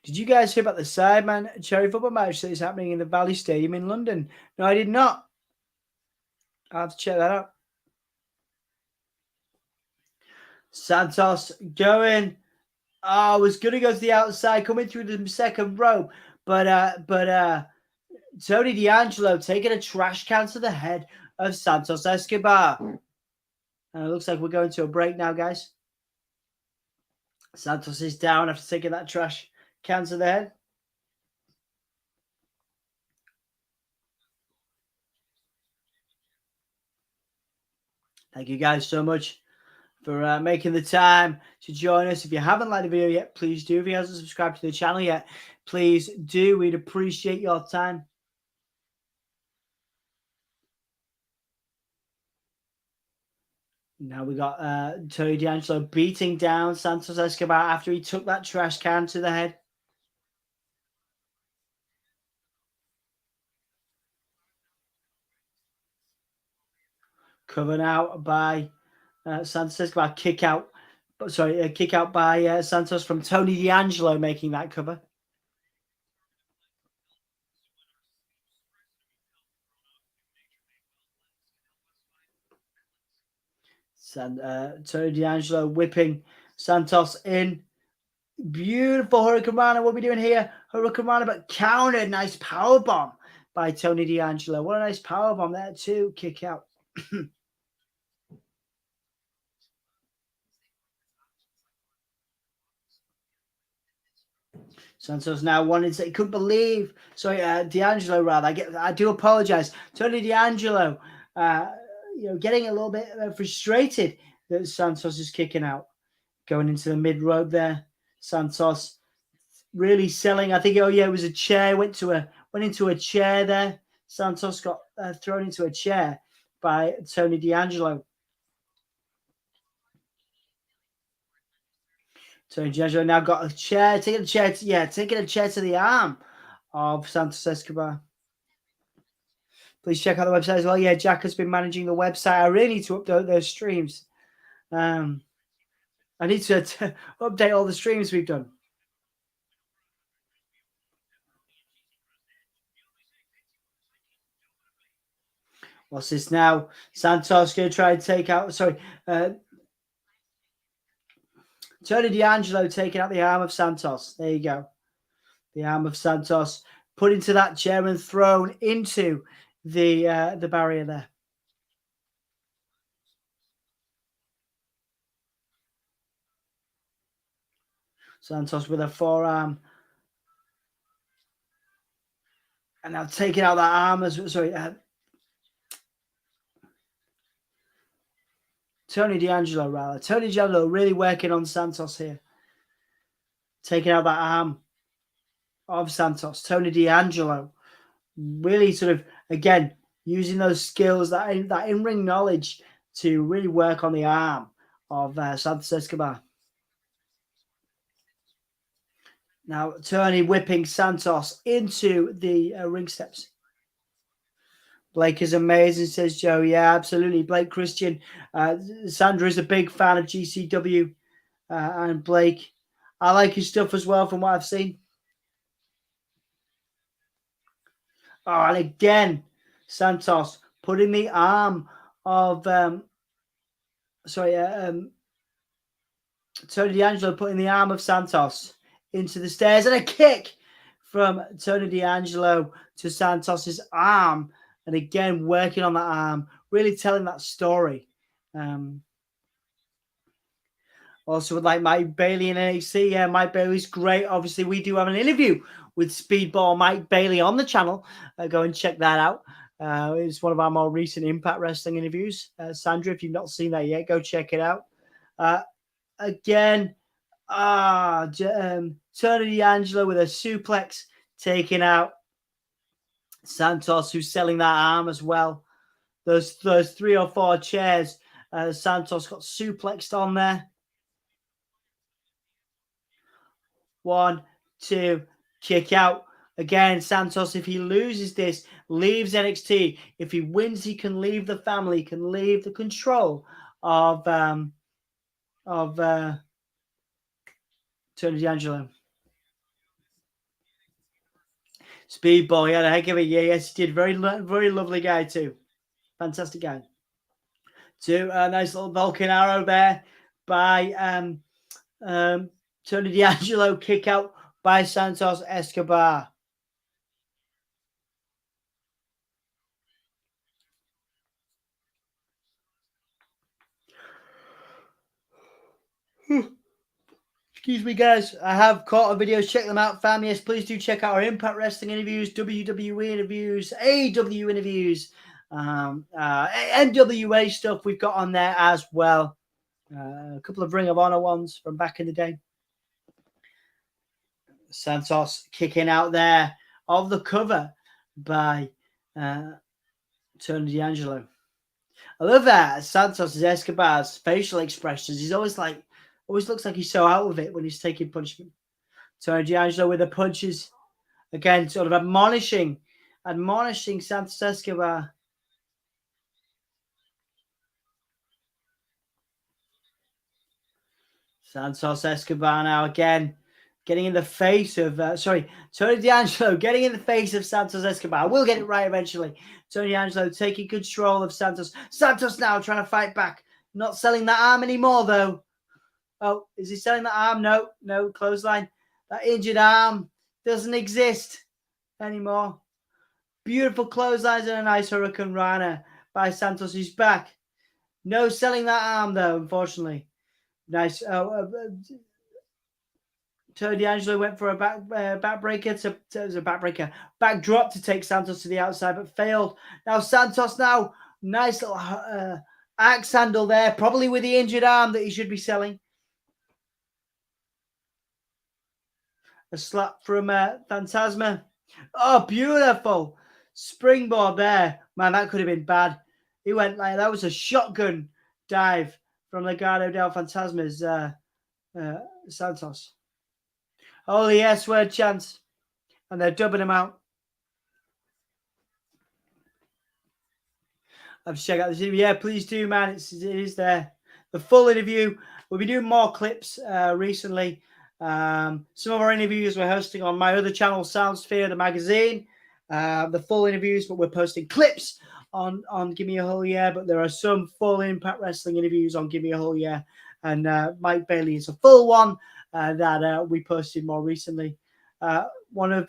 Did you guys hear about the Sideman Cherry football match that is happening in the Valley Stadium in London? No, I did not. I'll have to check that out. Santos going. Oh, was going to go to the outside, coming through the second row. But Tony D'Angelo taking a trash can to the head of Santos Escobar. And it looks like we're going to a break now, guys. Santos is down after taking that trash can to the head. Thank you guys so much for making the time to join us. If you haven't liked the video yet, please do. If you haven't subscribed to the channel yet, please do. We'd appreciate your time. Now we got Tony D'Angelo beating down Santos Escobar after he took that trash can to the head. Covered out by Santos Escobar. Kick out by Santos from Tony D'Angelo making that cover. Tony D'Angelo whipping Santos in. Beautiful Hurricanrana. What are we doing here? Hurricanrana, but countered. Nice power bomb by Tony D'Angelo. What a nice power bomb there too. Kick out. Santos now wanted to. He couldn't believe. Sorry, D'Angelo rather. I do apologize. Tony D'Angelo. Getting a little bit frustrated that Santos is kicking out. Going into the mid rope there. Santos really selling. I think, it was a chair. Went into a chair there. Santos got thrown into a chair by Tony D'Angelo. Tony D'Angelo now got a chair. Taking a chair to the arm of Santos Escobar. Please check out the website as well. Yeah, Jack has been managing the website. I really need to update those streams. I need to update all the streams we've done. What's this now? Santos going to try and take out... Sorry. Tony D'Angelo taking out the arm of Santos. There you go. The arm of Santos put into that chair and thrown into the barrier there. Santos with a forearm. And now taking out that arm as... Sorry. Tony D'Angelo, rather. Tony D'Angelo really working on Santos here. Taking out that arm of Santos. Tony D'Angelo really sort of, again, using those skills, that in-ring knowledge to really work on the arm of Santos Escobar. Now, Tony whipping Santos into the ring steps. Blake is amazing, says Joe. Yeah, absolutely. Blake Christian. Sandra is a big fan of GCW. And Blake, I like his stuff as well from what I've seen. Oh, and again, Santos putting the arm of... Tony D'Angelo putting the arm of Santos into the stairs. And a kick from Tony D'Angelo to Santos's arm. And again, working on that arm, really telling that story. Also would like Mike Bailey in NXT. Yeah, Mike Bailey's great. Obviously, we do have an interview with Speedball Mike Bailey on the channel. Go and check that out. It's one of our more recent Impact Wrestling interviews. Sandra, if you've not seen that yet, go check it out. Again, Tony D'Angelo with a suplex taking out Santos, who's selling that arm as well. Those 3 or 4 chairs. Santos got suplexed on there. 1, 2, kick out. Again, Santos, if he loses this, leaves NXT. If he wins, he can leave the family, can leave the control of Tony D'Angelo. Speedball, he had a heck of a year. Yes, he did. Very, very lovely guy too. Fantastic guy. A nice little Vulcan arrow there by Tony D'Angelo. Kick out by Santos Escobar. Excuse me, guys. I have caught videos. Check them out, fam. Yes, please do check out our Impact Wrestling interviews, WWE interviews, AEW interviews, NWA stuff we've got on there as well. A couple of Ring of Honor ones from back in the day. Santos kicking out there of the cover by Tony D'Angelo. I love that. Santos Escobar's facial expressions. He's always looks like he's so out of it when he's taking punishment. Tony D'Angelo with the punches. Again, sort of admonishing Santos Escobar. Santos Escobar now again getting in the face of, Tony D'Angelo getting in the face of Santos Escobar. We'll get it right eventually. Tony D'Angelo taking control of Santos. Santos now trying to fight back. Not selling that arm anymore, though. Oh, is he selling the arm? No, clothesline. That injured arm doesn't exist anymore. Beautiful clotheslines and a nice Hurricane Rana by Santos, who's back. No selling that arm, though, unfortunately. Nice. Tony D'Angelo went for a backdrop to take Santos to the outside, but failed. Now Santos nice little axe handle there, probably with the injured arm that he should be selling. A slap from Fantasma. Oh, beautiful. Springboard there. Man, that could have been bad. He went like that was a shotgun dive from Legado del Fantasma's Santos. Holy S-word chance. And they're dubbing him out. I've checked out this video. Yeah, please do, man. It is there. the full interview. We'll be doing more clips recently. Some of our interviews we're hosting on my other channel, Soundsphere, the magazine. The full interviews, but we're posting clips on Give Me a Whole Year. But there are some full Impact Wrestling interviews on Give Me a Whole Year. And Mike Bailey is a full one that we posted more recently. One of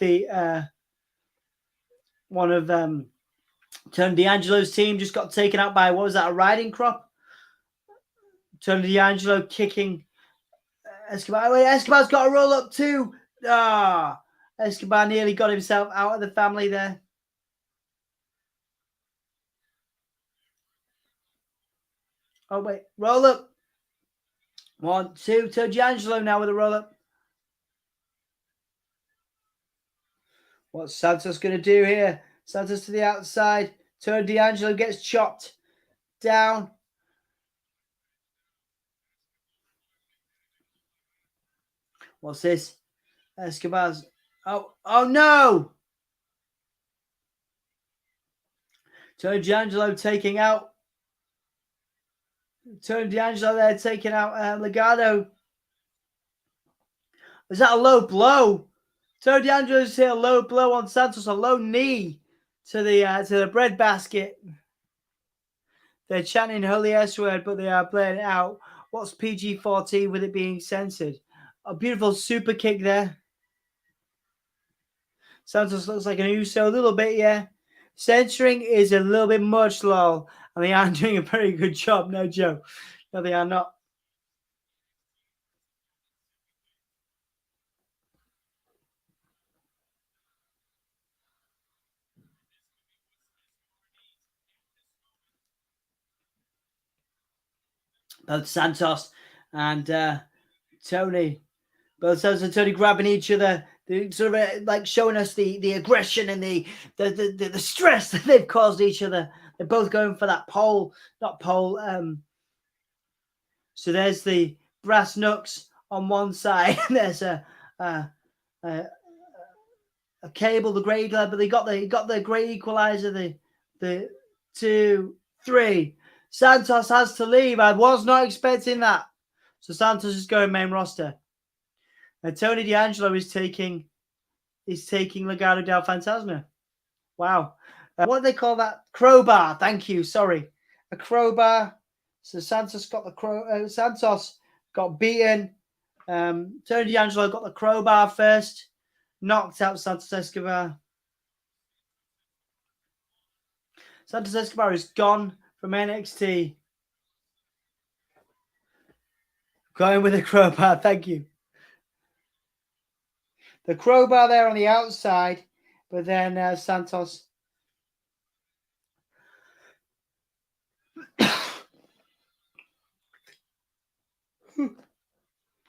Tony D'Angelo's team just got taken out by, what was that, a riding crop? Tony D'Angelo kicking Escobar. Wait, Escobar's got a roll up too. Escobar nearly got himself out of the family there. Oh, wait, roll up. 1, 2, Tony D'Angelo now with a roll up. What's Santos going to do here? Santos to the outside. Tony D'Angelo gets chopped down. What's this? Escobar's. Oh no! Tony D'Angelo taking out. Tony D'Angelo there taking out Legado. Is that a low blow? Tony D'Angelo's here, a low blow on Santos, a low knee to the breadbasket. They're chanting Holy S word, but they are playing it out. What's PG-14 with it being censored? A beautiful super kick there. Santos looks like an Uso a little bit, yeah. Censoring is a little bit much, lol. And they aren't doing a very good job, no joke. No, they are not. Both Santos and Tony. Both Santos and Tony grabbing each other. They're sort of like showing us the aggression and the stress that they've caused each other. They're both going for that pole, not pole. So there's the brass knucks on one side. There's a cable, the great equalizer, but they got the great equalizer. The 2, 3. Santos has to leave. I was not expecting that. So Santos is going main roster. And Tony D'Angelo is taking Legado del Fantasma. Wow. What do they call that? Crowbar. Thank you. Sorry. A crowbar. So Santos got the Santos got beaten. Tony D'Angelo got the crowbar first. Knocked out Santos Escobar. Santos Escobar is gone from NXT. Going with the crowbar. Thank you. The crowbar there on the outside, but then Santos.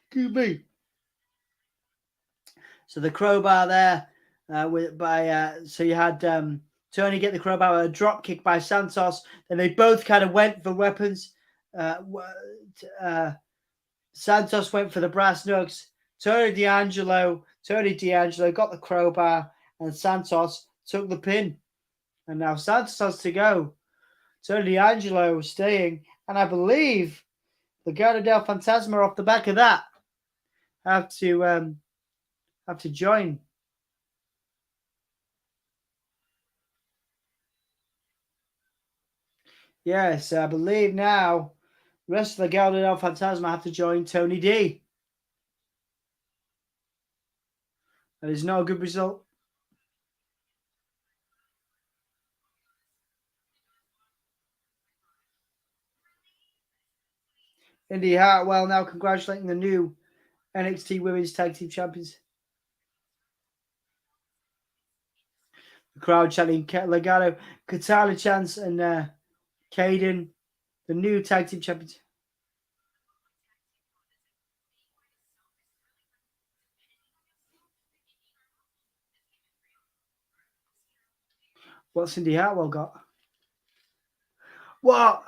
Excuse me. So the crowbar there, so you had Tony get the crowbar, a drop kick by Santos. Then they both kind of went for weapons. Santos went for the brass knucks. Tony D'Angelo got the crowbar, and Santos took the pin. And now Santos has to go. Tony D'Angelo staying, and I believe Legado del Fantasma off the back of that have to join. Yes, I believe now the rest of the Legado del Fantasma have to join Tony D. That is not a good result. Indy Hartwell now congratulating the new NXT Women's Tag Team Champions. The crowd chanting Legado, Katana chants, and Caden, the new Tag Team Champions. What's Indy Hartwell got? What?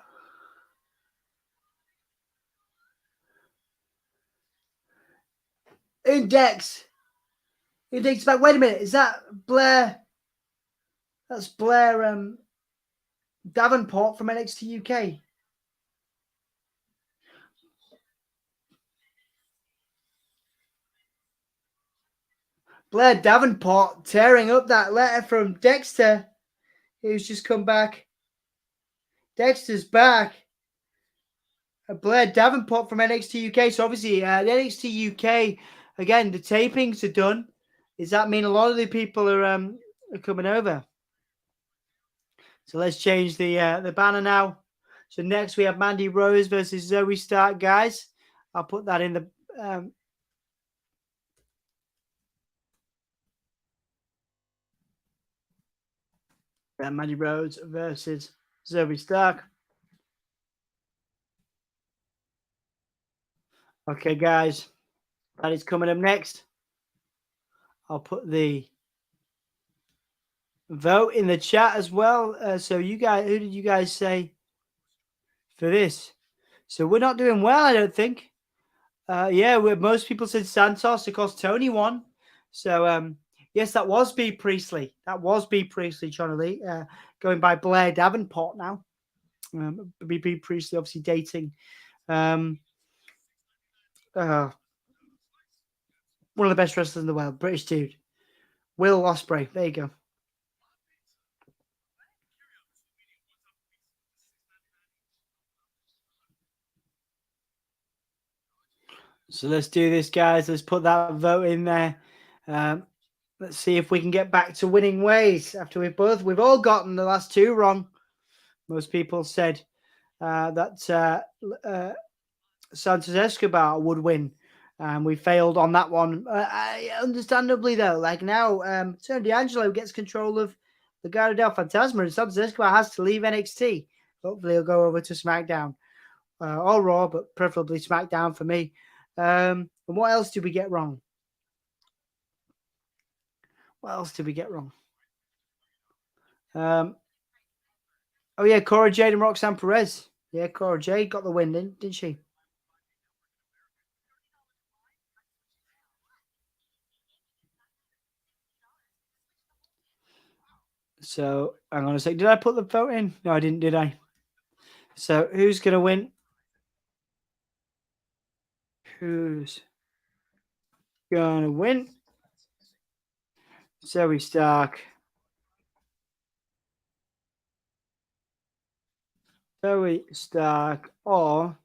Index back. Wait a minute. Is that Blair? That's Blair Davenport from NXT UK. Blair Davenport tearing up that letter from Dexter, who's just come back. Dexter's back. Blair Davenport from NXT UK. So obviously, the NXT UK, again, the tapings are done. Does that mean a lot of the people are coming over? So let's change the banner now. So next we have Mandy Rose versus Zoey Stark, guys. I'll put that in the Mandy Rose versus Zoey Stark. Okay, guys, that is coming up next. I'll put the vote in the chat as well. So you guys, who did you guys say for this? So we're not doing well, I don't think. Yeah, most people said Santos. Of course, Tony won. So yes, that was B. Priestley. That was B. Priestley, Johnny, going by Blair Davenport now. B. Priestley obviously dating one of the best wrestlers in the world, British dude, Will Ospreay. There you go. So let's do this, guys. Let's put that vote in there. Let's see if we can get back to winning ways after we've all gotten the last two wrong. Most people said that Santos Escobar would win. We failed on that one. Understandably, though, like now, Tony D'Angelo gets control of the Legado del Fantasma, and Santos Escobar has to leave NXT. Hopefully, he'll go over to SmackDown or Raw, but preferably SmackDown for me. And what else did we get wrong? What else did we get wrong? Oh, yeah, Cora, Jade, and Roxanne Perez. Yeah, Cora Jade got the win, didn't she? So, hang on a sec. Did I put the vote in? No, I didn't, did I? So, who's going to win? Who's going to win? Zoey Stark. Zoey Stark or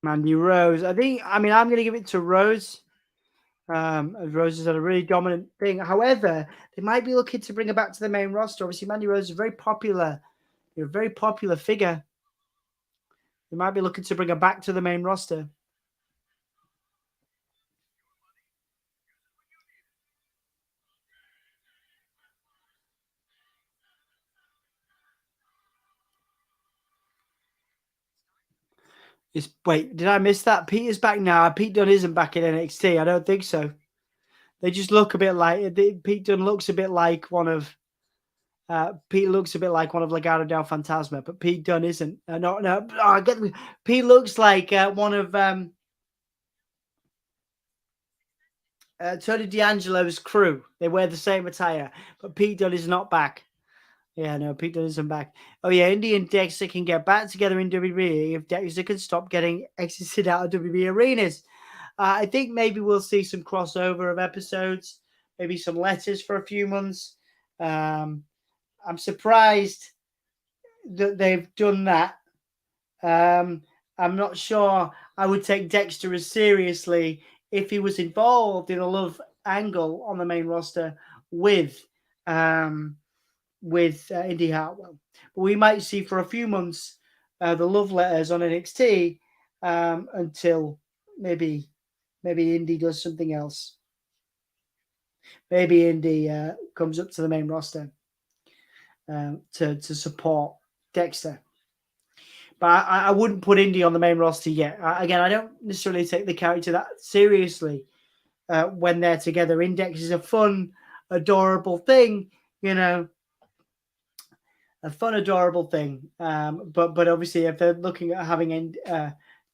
Mandy Rose. I'm going to give it to Rose. Rose has had a really dominant thing. However, they might be looking to bring her back to the main roster. Obviously, Mandy Rose is a very popular figure. They might be looking to bring her back to the main roster. Wait, did I miss that? Pete is back now. Pete Dunne isn't back in NXT. I don't think so. They just look a bit like Pete Dunne looks a bit like one of Legado del Fantasma, but Pete Dunne isn't. Pete looks like one of Tony D'Angelo's crew. They wear the same attire, but Pete Dunne is not back. Yeah, no, Pete Dunne isn't back. Oh, yeah, Indy and Dexter can get back together in WWE if Dexter can stop getting exited out of WWE arenas. I think maybe we'll see some crossover of episodes, maybe some letters for a few months. I'm surprised that they've done that. I'm not sure I would take Dexter as seriously if he was involved in a love angle on the main roster with Indy Hartwell. But we might see for a few months the love letters on NXT until maybe Indy does something else. Maybe Indy comes up to the main roster to support Dexter. But I wouldn't put Indy on the main roster yet. Again, I don't necessarily take the character that seriously when they're together. Index is a fun, adorable thing, a fun, adorable thing. But obviously, if they're looking at having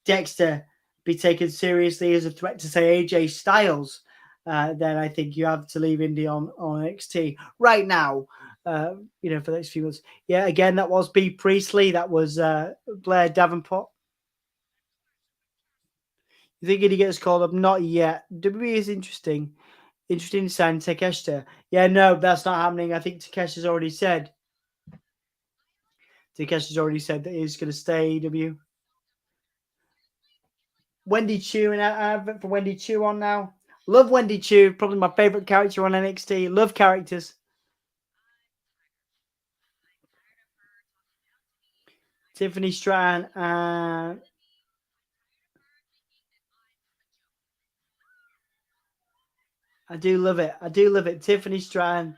Dexter be taken seriously as a threat to, say, AJ Styles, then I think you have to leave Indy on NXT right now. For the next few months. Yeah, again, that was B. Priestley. That was Blair Davenport. You think he gets called up? Not yet. WWE is interesting. Interesting sign, Takeshita. Yeah, no, that's not happening. I think Takeshi's already said. That he's going to stay AEW. Wendy Chu, and I have for Wendy Chu on now. Love Wendy Chu, probably my favorite character on NXT. Love characters. Tiffany Stratton and I do love it. Tiffany Stratton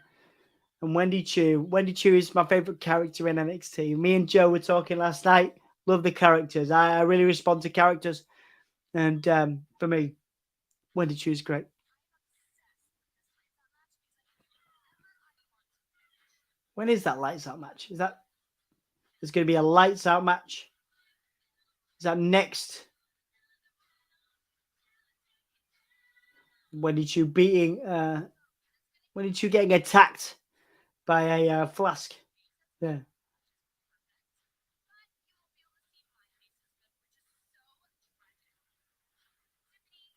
and Wendy Chu. Wendy Chu is my favorite character in NXT. Me and Joe were talking last night. Love the characters. I really respond to characters. And for me, Wendy Chu is great. When is that lights out match? There's going to be a lights out match? Is that next? Wendy Chu Wendy Chu getting attacked by a flask. Yeah.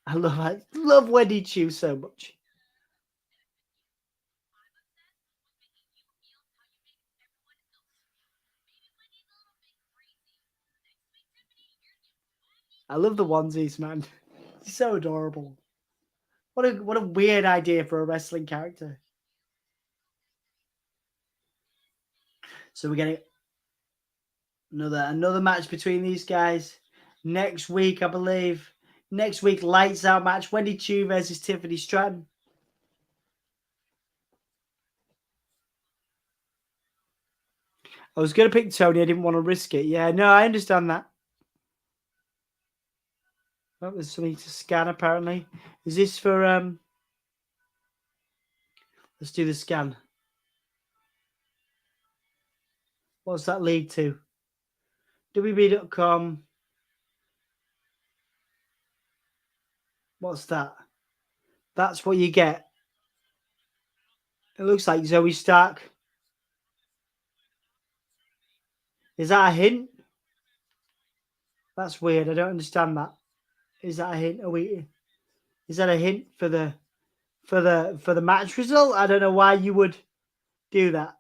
I love Wendy Chu so much. I love the onesies, man. It's so adorable. What a weird idea for a wrestling character. So we're getting another match between these guys next week, I believe. Next week, lights out match. Wendy Chu versus Tiffany Stratton. I was going to pick Tony. I didn't want to risk it. Yeah, no, I understand that. Oh, there's something to scan, apparently. Is this for... Let's do the scan. What's that lead to? WB.com. What's that? That's what you get. It looks like Zoey Stark. Is that a hint? That's weird. I don't understand that. Is that a hint? Is that a hint for the match result? I don't know why you would do that.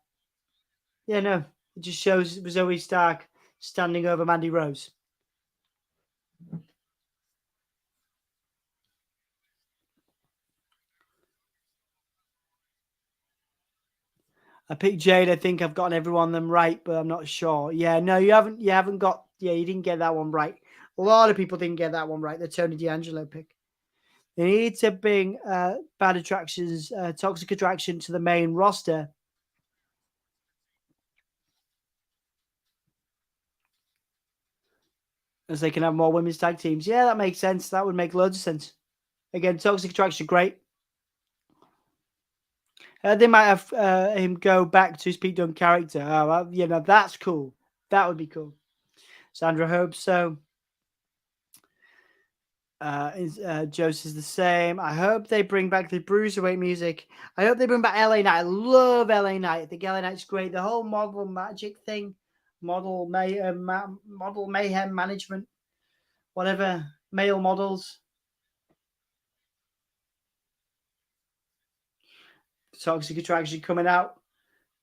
Yeah, no. It just shows Zoey Stark standing over Mandy Rose. I picked Jade. I think I've gotten every one of them right, but I'm not sure. Yeah, no, you haven't got. Yeah, you didn't get that one right. A lot of people didn't get that one right. The Tony D'Angelo pick. They need to bring bad attractions, toxic attraction to the main roster. As they can have more women's tag teams. Yeah, that makes sense. That would make loads of sense. Again, toxic attraction, great. They might have him go back to his Pete Dunne character. Oh, you know, that's cool. That would be cool. Sandra hopes so. Joe says the same. I hope they bring back the Bruiserweight music. I hope they bring back LA Knight. I love LA Knight. I think LA Knight's great. The whole model magic thing, model mayhem management, whatever, male models. Toxic attraction coming out,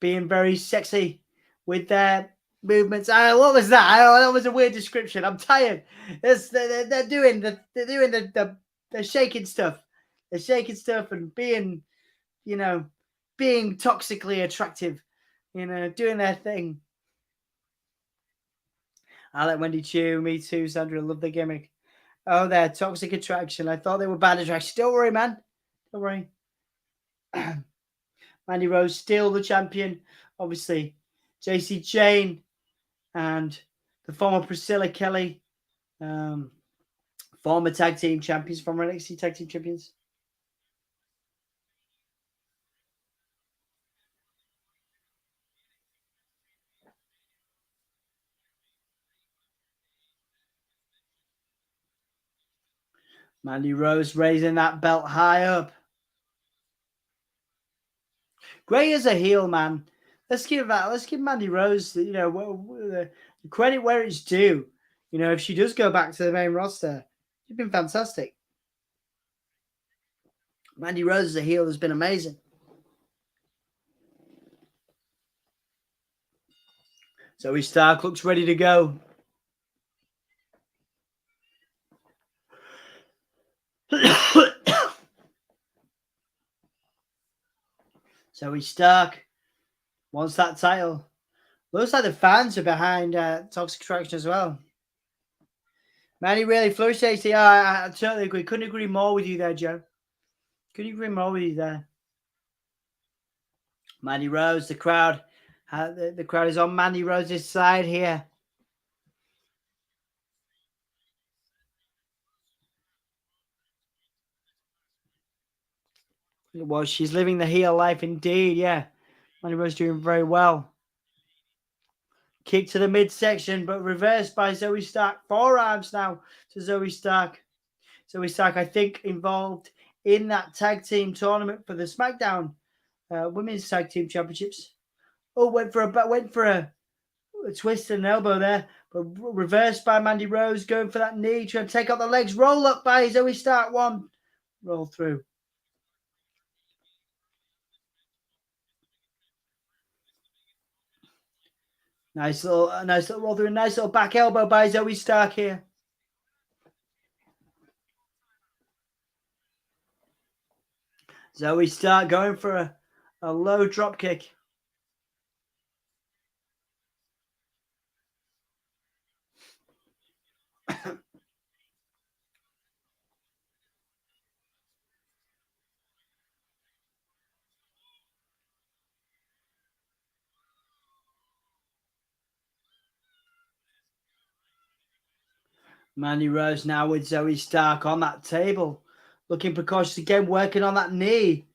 being very sexy with their movements. What was that? That was a weird description. I'm tired. They're doing the shaking stuff. They're shaking stuff and being, being toxically attractive. Doing their thing. I like Wendy Chu. Me too, Sandra. Love the gimmick. Oh, they're toxic attraction. I thought they were bad attraction. Don't worry, man. Don't worry. Mandy Rose still the champion. Obviously, JC Jane and the former Priscilla Kelly, former tag team champions, former NXT tag team champions. Mandy Rose raising that belt high up. Great as a heel, man. Let's give Mandy Rose, the credit where it's due. If she does go back to the main roster, she's been fantastic. Mandy Rose as a heel has been amazing. Zoey Stark looks ready to go. Zoey Stark wants that title. Looks like the fans are behind Toxic Attraction as well. Mandy really flourishes. Yeah, I totally agree. Couldn't agree more with you there, Joe. Couldn't agree more with you there. Mandy Rose, the crowd. The crowd is on Mandy Rose's side here. Well, she's living the heel life indeed, yeah. Mandy Rose doing very well. Kick to the midsection, but reversed by Zoey Stark. Forearms now to Zoey Stark. Zoey Stark, I think, involved in that tag team tournament for the SmackDown Women's Tag Team Championships. Oh, went for a twist and an elbow there, but reversed by Mandy Rose, going for that knee, trying to take out the legs. Roll up by Zoey Stark. One. Roll through. Nice little roll through. A nice little back elbow by Zoey Stark here. Zoey Stark going for a low drop kick. Mandy Rose now with Zoey Stark on that table. Looking precautious again, working on that knee.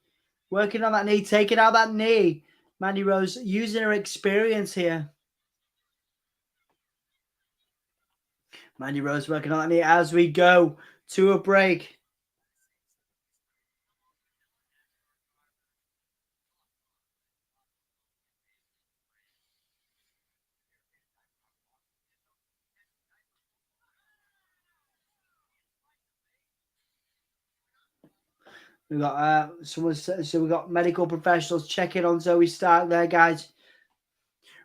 Working on that knee, taking out that knee. Mandy Rose using her experience here. Mandy Rose working on that knee as we go to a break. We got we got medical professionals checking on Zoey Stark there, guys.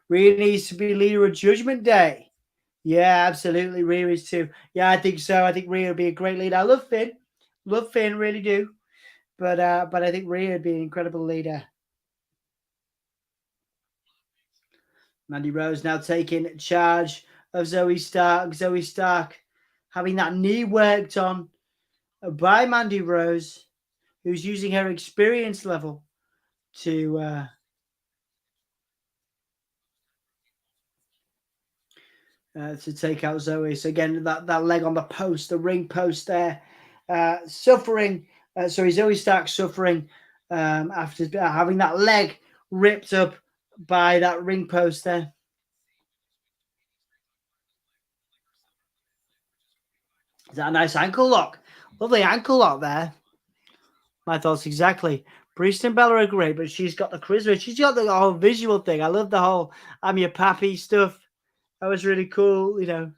Rhea needs to be leader of Judgment Day. Yeah, absolutely. Rhea is too. Yeah, I think so. I think Rhea would be a great leader. I love Finn, really do. But I think Rhea would be an incredible leader. Mandy Rose now taking charge of Zoey Stark. Zoey Stark having that knee worked on by Mandy Rose, who's using her experience level to take out Zoey. So again, that leg on the post, the ring post there, suffering. Zoey Stark suffering after having that leg ripped up by that ring post there. Is that a nice ankle lock? Lovely ankle lock there. My thoughts exactly. Priest and Bella are great, but she's got the charisma. She's got the whole visual thing. I love the whole I'm your pappy stuff. That was really cool. You know,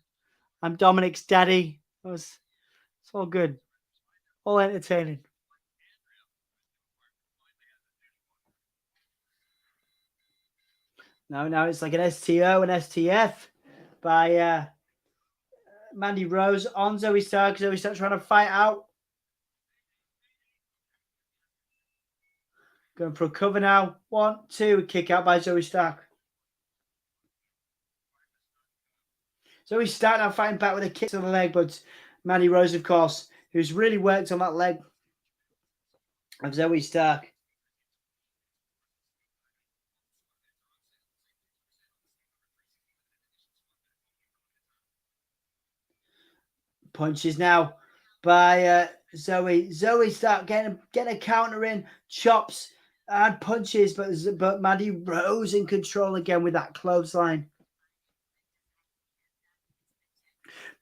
I'm Dominic's daddy. It's all good. All entertaining. Now it's like an STO and STF by Mandy Rose on Zoey Stark. Zoey Stark trying to fight out. Going for a cover now. 1, 2. Kick out by Zoey Stark. Zoey Stark now fighting back with a kick to the leg, but Mandy Rose, of course, who's really worked on that leg of Zoey Stark. Punches now by Zoey. Zoey Stark getting a counter in, chops and punches, but Mandy Rose in control again with that clothesline.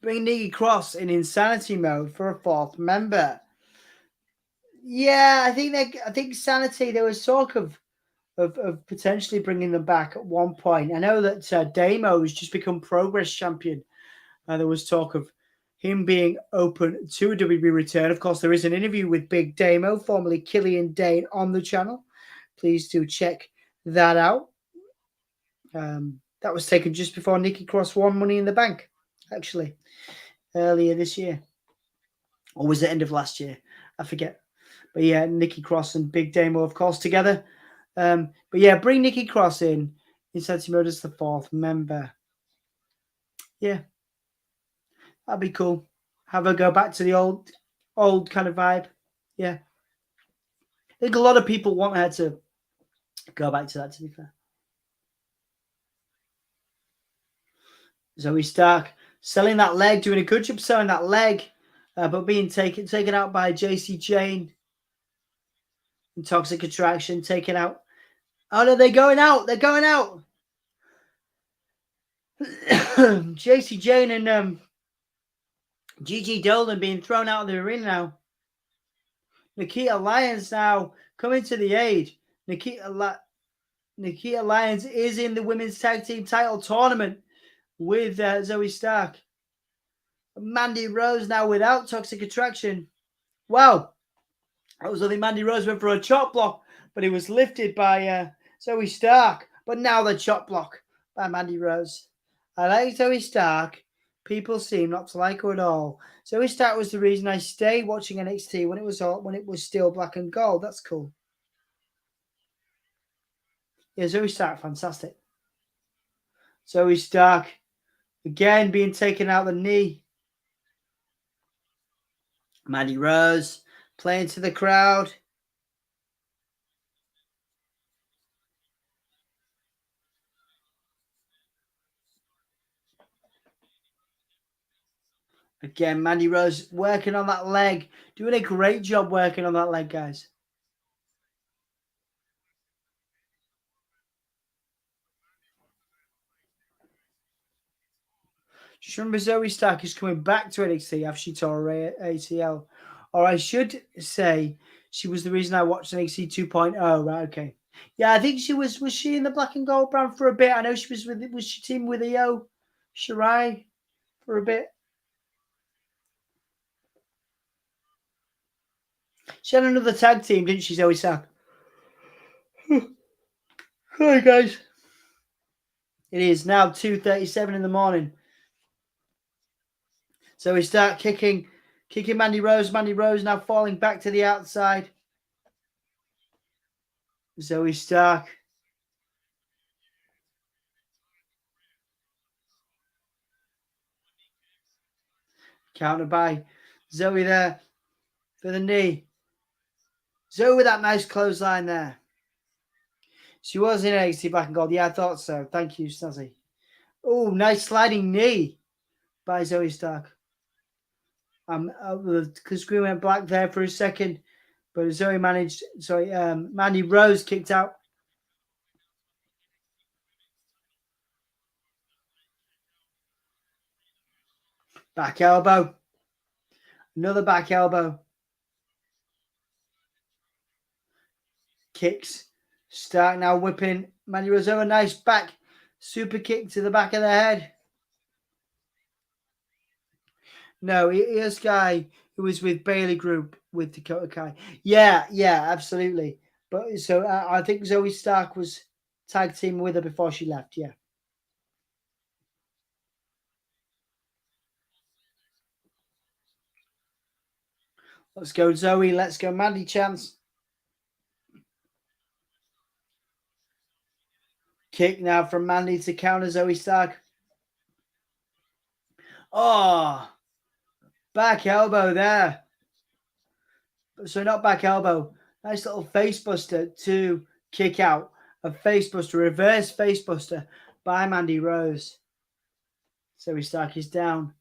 Bring Nikki Cross in insanity mode for a 4th member. Yeah, I think Sanity. There was talk of potentially bringing them back at one point. I know that Damo's just become Progress champion. There was talk of him being open to a WWE return. Of course, there is an interview with Big Damo, formerly Killian Dane, on the channel. Please do check that out. That was taken just before Nikki Cross won Money in the Bank, actually, earlier this year. Or was it end of last year? I forget. But yeah, Nikki Cross and Big Damo, of course, together. But yeah, bring Nikki Cross in Insanity Mode as the 4th member. Yeah, that'd be cool. Have her go back to the old kind of vibe. Yeah. I think a lot of people want her to go back to that, to be fair. Zoey Stark selling that leg, doing a good job selling that leg, but being taken out by JC Jane. And Toxic Attraction taken out. Oh no, they're going out. They're going out. JC Jane and Gigi Dolan being thrown out of the arena now. Nikita Lyons now coming to the aid. Nikita Lyons is in the women's tag team title tournament with Zoey Stark. Mandy Rose now without Toxic Attraction. Wow. That was only Mandy Rose went for a chop block, but it was lifted by Zoey Stark. But now the chop block by Mandy Rose. I like Zoey Stark. People seem not to like her at all. Zoey Stark was the reason I stayed watching NXT when it was still black and gold. That's cool. Yeah, Zoey Stark, fantastic. Zoey Stark again being taken out the knee. Mandy Rose playing to the crowd. Again, Mandy Rose working on that leg. Doing a great job working on that leg, guys. Just remember Zoey Stark is coming back to NXT after she tore her ACL. Or I should say she was the reason I watched NXT 2.0. Right, okay. Yeah, I think she was she in the black and gold brand for a bit? I know she was she teamed with Io Shirai for a bit? She had another tag team, didn't she, Zoey Stark? Hi, guys. It is now 2:37 in the morning. So we start kicking Mandy Rose. Mandy Rose now falling back to the outside. Zoey Stark. Counter by Zoey there for the knee. Zoey with that nice clothesline there. She was in NXT Black and Gold. Yeah, I thought so. Thank you, Snazzy. Oh, nice sliding knee by Zoey Stark. The screen went black there for a second, but Zoey managed. Sorry, Mandy Rose kicked out. Back elbow. Another back elbow. Kicks. Stark now whipping Mandy Rose over. Nice back super kick to the back of the head. No, here's Guy who was with Bailey Group with Dakota Kai. Yeah, absolutely. But so I think Zoey Stark was tag team with her before she left. Yeah. Let's go, Zoey. Let's go, Mandy Chance. Kick now from Mandy to counter Zoey Stark. Oh, back elbow there. So not back elbow. Nice little face buster to kick out. A face buster, reverse face buster by Mandy Rose. Zoey Stark is down.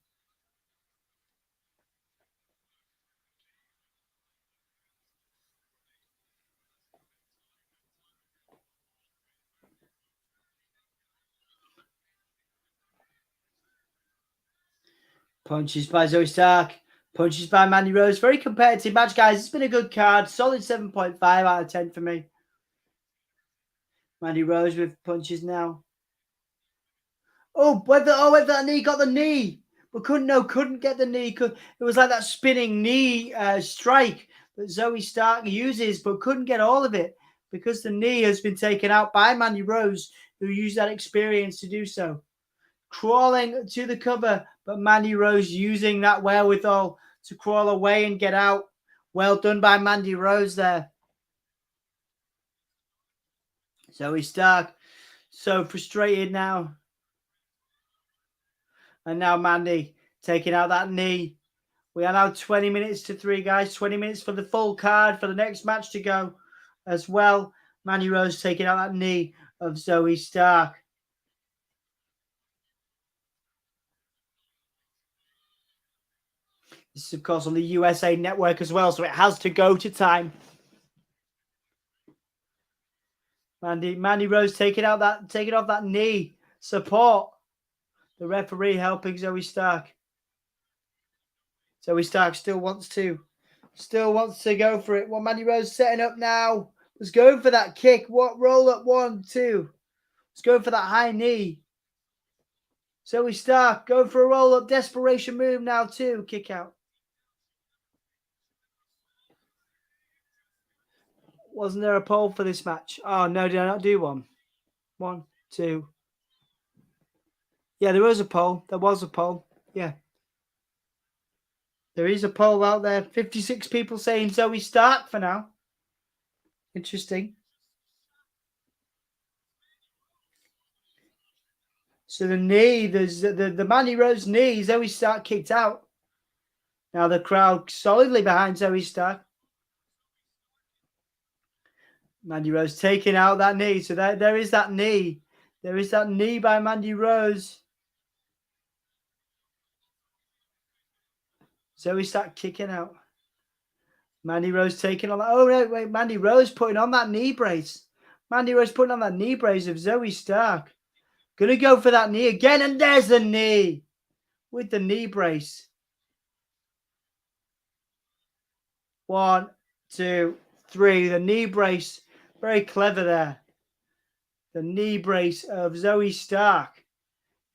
Punches by Zoey Stark. Punches by Mandy Rose. Very competitive match, guys. It's been a good card. Solid 7.5 out of 10 for me. Mandy Rose with punches now. Oh, wait for that knee. Got the knee. but couldn't get the knee. It was like that spinning knee strike that Zoey Stark uses, but couldn't get all of it because the knee has been taken out by Mandy Rose, who used that experience to do so. Crawling to the cover, but Mandy Rose using that wherewithal to crawl away and get out. Well done by Mandy Rose there. Zoey Stark, so frustrated now. And now Mandy taking out that knee. We are now 20 minutes to 3, guys. 20 minutes for the full card for the next match to go as well. Mandy Rose taking out that knee of Zoey Stark. This is, of course, on the USA Network as well, so it has to go to time. Mandy Rose taking off that knee. Support. The referee helping Zoey Stark. Zoey Stark still wants to go for it. Well, Mandy Rose setting up now. Was going for that kick. What roll up 1, 2. Let's go for that high knee. Zoey Stark going for a roll up. Desperation move now too. Kick out. Wasn't there a poll for this match? Oh no, did I not do one? 1, 2. Yeah, there was a poll. There was a poll. Yeah. There is a poll out there. 56 people saying Zoey Stark for now. Interesting. So the knee, there's the Mandy Rose knee, Zoey Stark kicked out. Now the crowd solidly behind Zoey Stark. Mandy Rose taking out that knee. So there is that knee. There is that knee by Mandy Rose. Zoey Stark kicking out. Mandy Rose taking on that. Oh, no, wait. Mandy Rose putting on that knee brace. Mandy Rose putting on that knee brace of Zoey Stark. Going to go for that knee again. And there's the knee with the knee brace. 1, 2, 3. The knee brace. Very clever there. The knee brace of Zoey Stark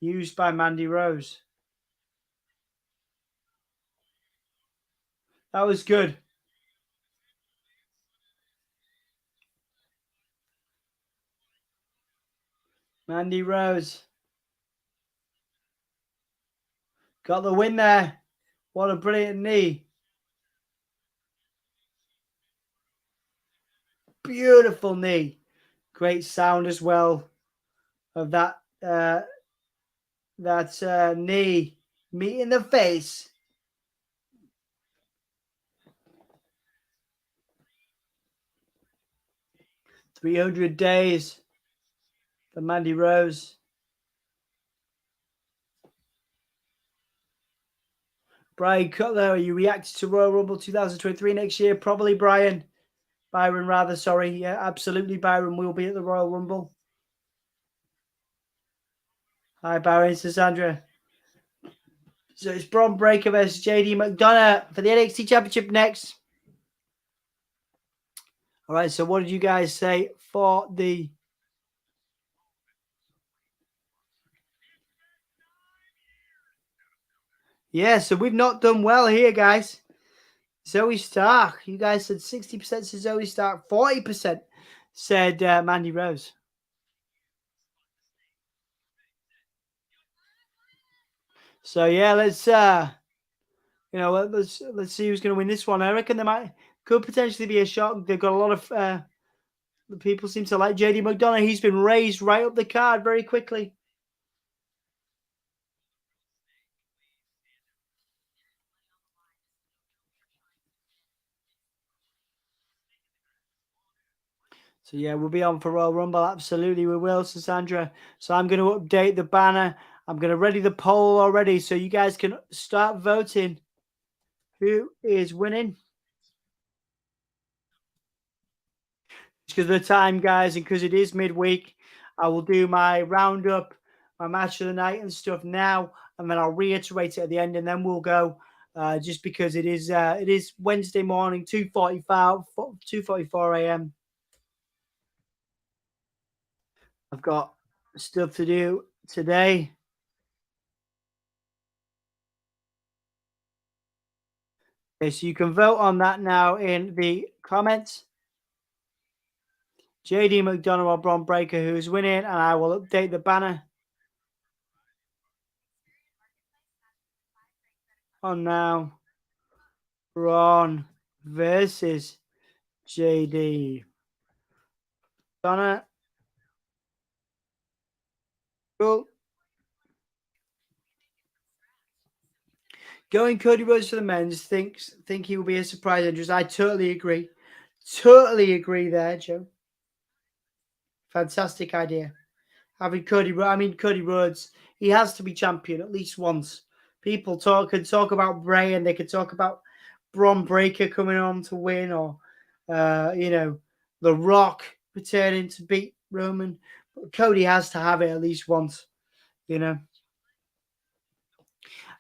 used by Mandy Rose. That was good. Mandy Rose got the win there. What a brilliant knee. Beautiful knee. Great sound as well of that knee meeting the face. "300 days for Mandy Rose." Brian Cutler, are you reacted to Royal Rumble 2023 next year? Probably, Brian. Byron, rather, sorry. Yeah, absolutely, Byron will be at the Royal Rumble. Hi, Byron, it's Sandra. So it's Bron Breakker versus Jade McDonagh for the NXT Championship next. All right, so what did you guys say for the... Yeah, so we've not done well here, guys. Zoey Stark. You guys said 60% said Zoey Stark. 40% said Mandy Rose. So yeah, let's see who's going to win this one. I reckon could potentially be a shock. They've got a lot of the people seem to like JD McDonagh. He's been raised right up the card very quickly. So yeah, we'll be on for Royal Rumble. Absolutely, we will, Sandra. So I'm going to update the banner. I'm going to ready the poll already, so you guys can start voting. Who is winning? Because of the time, guys, and because it is midweek, I will do my roundup, my match of the night and stuff now, and then I'll reiterate it at the end, and then we'll go. Just because it is Wednesday morning, 2:44 a.m. I've got stuff to do today. Okay, so you can vote on that now in the comments. JD McDonagh or Bron Breakker who's winning, and I will update the banner on now. Bron versus JD. Donna. Cool. Going Cody Rhodes for the men's think he will be a surprise entrance. I totally agree. Totally agree there, Joe. Fantastic idea. Having Cody Rhodes, he has to be champion at least once. People can talk about Bray, and they could talk about Bron Breakker coming on to win, or The Rock returning to beat Roman. But Cody has to have it at least once.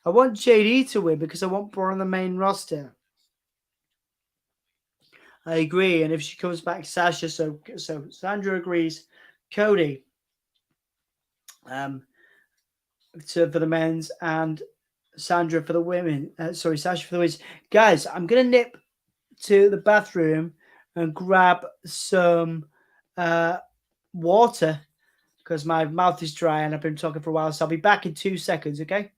I want JD to win because I want Bron on the main roster. I agree, and if she comes back, Sasha. So Sandra agrees. Cody, for the men's, and Sandra for the women. Sasha for the women's. Guys, I'm gonna nip to the bathroom and grab some water because my mouth is dry and I've been talking for a while. So I'll be back in 2 seconds. Okay.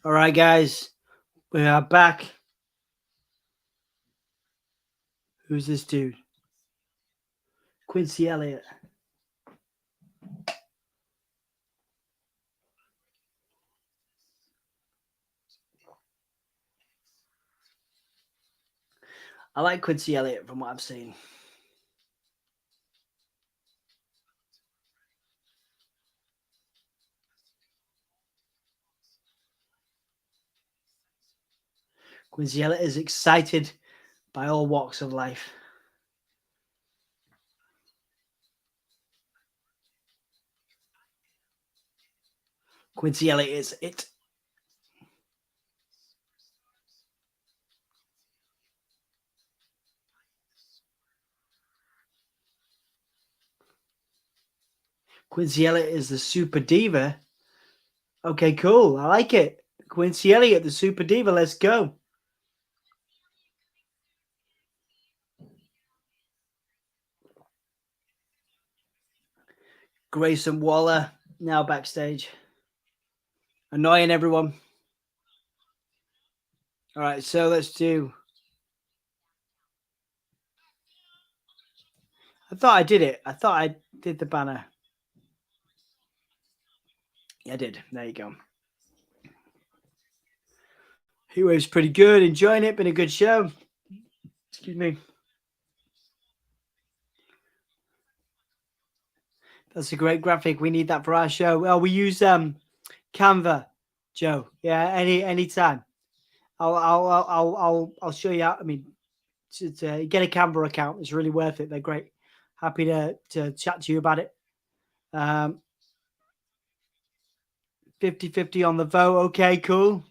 All right, guys, we are back. Who's this dude? Quincy Elliott. I like Quincy Elliott from what I've seen. Quincy Elliott is excited by all walks of life. Quincy Elliott is it. Quincy Elliott is the super diva. Okay, cool. I like it. Quincy Elliott, the super diva. Let's go. Grayson Waller now backstage. Annoying everyone. All right, so let's do. I thought I did it. I thought I did the banner. Yeah, I did. There you go. Heatwave's pretty good. Enjoying it. Been a good show. Excuse me. That's a great graphic. We need that for our show. Well, we use Canva, Joe. Yeah, anytime. I'll show you out. I mean, to get a Canva account is really worth it. They're great. Happy to chat to you about it. 50-50 on the vote. Okay, cool.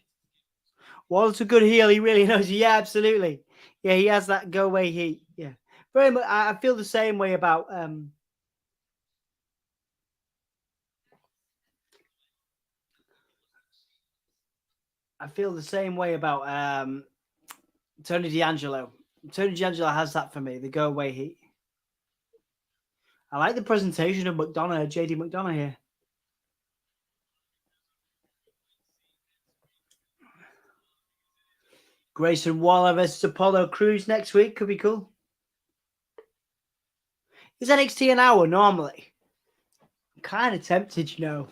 Walt's a good heel. He really knows. Yeah, absolutely. Yeah, he has that go away heat. Yeah, very much. I feel the same way about Tony D'Angelo. Tony D'Angelo has that for me. The go away heat. I like the presentation of McDonagh, JD McDonagh here. Grayson Waller versus Apollo Cruz next week. Could be cool. Is NXT an hour normally? I'm kind of tempted, you know.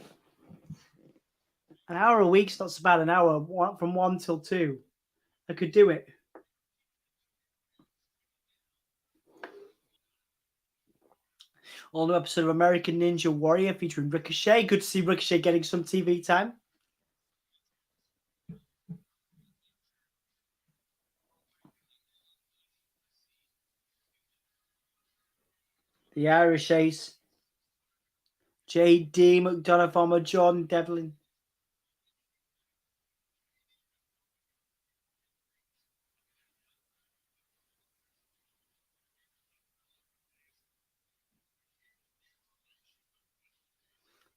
An hour a week's not so bad. An hour from 1 till 2. I could do it. All new episode of American Ninja Warrior featuring Ricochet. Good to see Ricochet getting some TV time. The Irish Ace. J.D. McDonagh, former Jordan Devlin.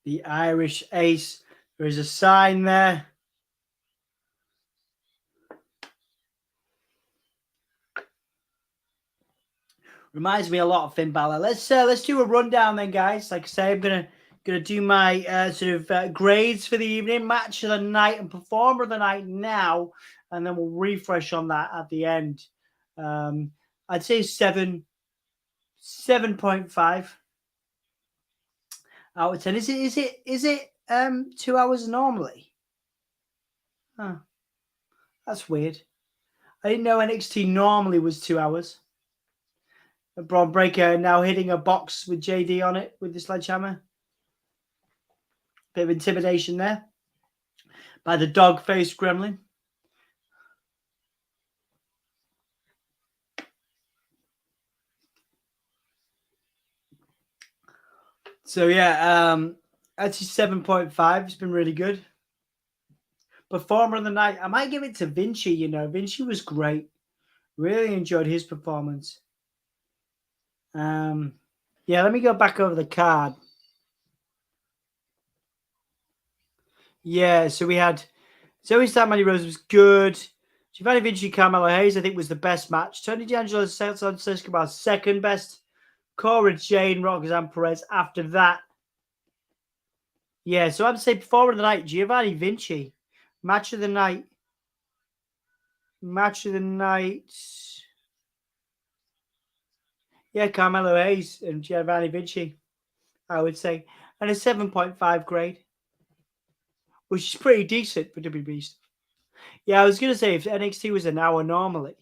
The Irish Ace. There is a sign there. Reminds me a lot of Finn Balor. Let's do a rundown then, guys. Like I say, I'm gonna do my grades for the evening, match of the night, and performer of the night now, and then we'll refresh on that at the end. I'd say 7.5 out of 10. Is it 2 hours normally? Huh. That's weird. I didn't know NXT normally was 2 hours. Bron Breakker now hitting a box with JD on it with the sledgehammer. Bit of intimidation there by the dog-faced gremlin. So yeah, actually 7.5. It's been really good. Performer of the night. I might give it to Vinci, you know. Vinci was great. Really enjoyed his performance. Yeah, let me go back over the card. Yeah, so we had Zoey Stark, Mandy Rose was good. Giovanni, Vinci, Carmelo Hayes, I think, was the best match. Tony D'Angelo, Santos, Escobar, second best. Cora, Jade, Roxanne, Perez after that. Yeah, so I'd say performer of the night, Giovanni, Vinci. Match of the night. Yeah, Carmelo Hayes and Giovanni Vinci, I would say. And a 7.5 grade, which is pretty decent for WWE stuff. Yeah, I was going to say, if NXT was an hour normally,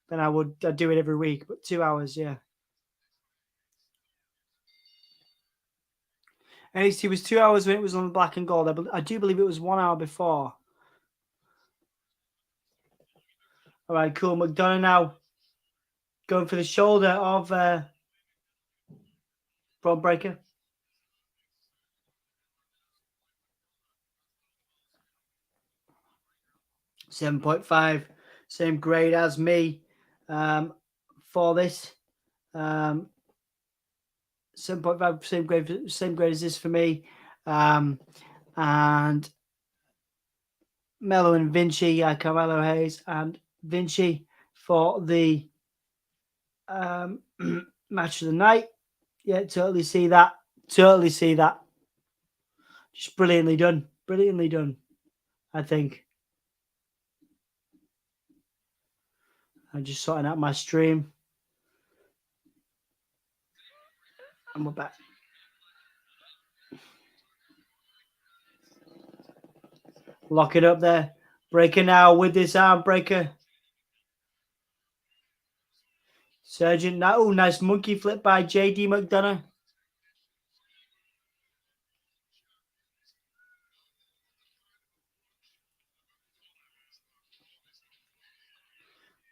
then I'd do it every week. But 2 hours, yeah. NXT was 2 hours when it was on the black and gold. I do believe it was 1 hour before. All right, cool. McDonagh now going for the shoulder of Bron Breakker. 7.5, same grade as me for this. 7.5, same grade as this for me. And Melo and Vinci, Carmelo Hayes and Vinci for the match of the night. Yeah, totally see that. Just brilliantly done. I think. I'm just sorting out my stream. And we're back. Lock it up there. Breaker now with this arm breaker. Surgeon now. Oh, nice monkey flip by JD McDonagh.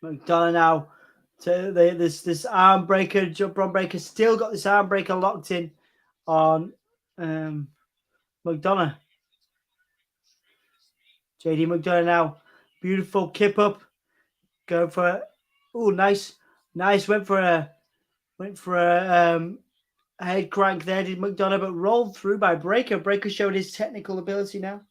McDonagh now to this arm breaker. Bron Breakker still got this arm breaker locked in on McDonagh. JD McDonagh now. Beautiful kip up. Go for it. Oh, nice. Nice. Went for a head crank there, did McDonagh, but rolled through by Breaker. Breaker showed his technical ability now.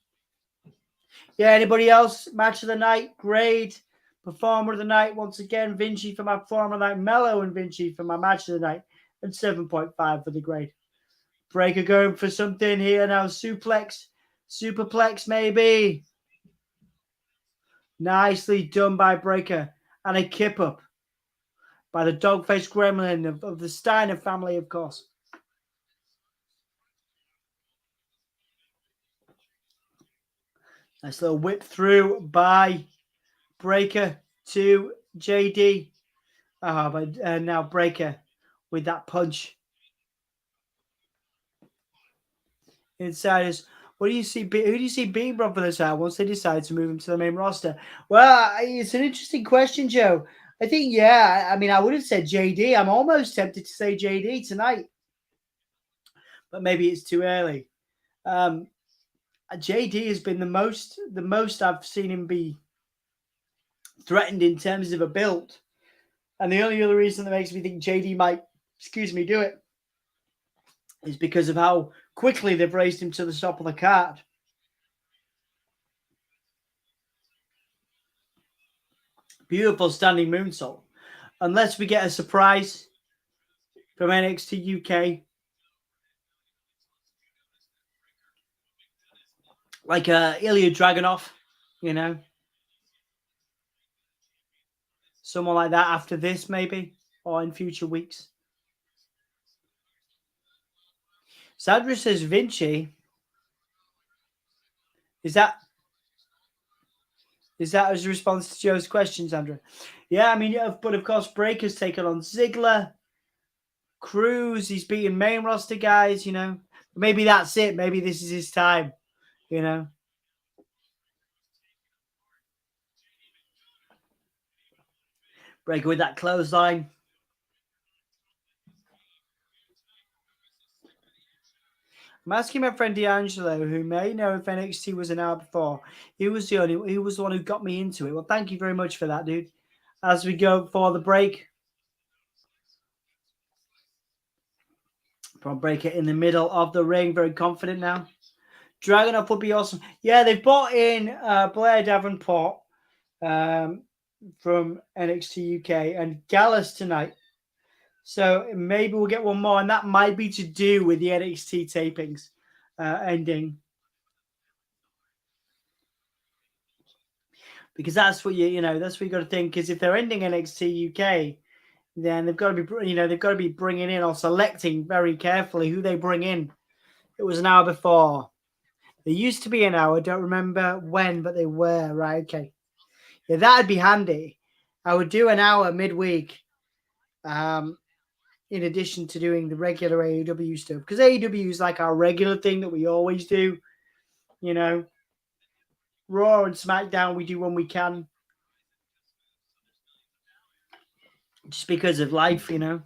Yeah, anybody else? Match of the night, grade, performer of the night. Once again, Vinci for my performer of the night, Mello and Vinci for my match of the night, and 7.5 for the grade. Breaker going for something here now. Superplex maybe. Nicely done by Breaker. And a kip up by the dog-faced gremlin of the Steiner family, of course. Nice little whip through by Breaker to JD. But now Breaker with that punch. Insiders, what do you see? Who do you see being Bron for this hour once they decide to move him to the main roster? Well, it's an interesting question, Joe. I think, yeah, I mean, I would have said JD. I'm almost tempted to say JD tonight, but maybe it's too early. JD has been the most I've seen him be threatened in terms of a build. And the only other reason that makes me think JD might, do it is because of how quickly they've raised him to the top of the card. Beautiful standing moonsault. Unless we get a surprise from NXT UK. Like Ilya Dragunov, Someone like that after this, maybe, or in future weeks. Sandra says Vinci. Is that as a response to Joe's question, Sandra? Yeah, I mean, but of course, Breaker's taken on Ziggler. Cruz, he's beating main roster guys, Maybe that's it. Maybe this is his time, Breaker with that clothesline. I'm asking my friend D'Angelo, who may know if NXT was an hour before. He was the one who got me into it. Well, thank you very much for that, dude. As we go for the break. Bron Breaker in the middle of the ring. Very confident now. Dragunov would be awesome. Yeah, they've brought in Blair Davenport from NXT UK and Gallus tonight. So maybe we'll get one more, and that might be to do with the NXT tapings ending. Because that's what that's what you got to think. Because if they're ending NXT UK, then they've got to be, they've got to be bringing in or selecting very carefully who they bring in. It was an hour before. They used to be an hour. I don't remember when, but they were. Right, okay. Yeah, that'd be handy. I would do an hour midweek in addition to doing the regular AEW stuff. Because AEW is like our regular thing that we always do. Raw and SmackDown we do when we can. Just because of life, At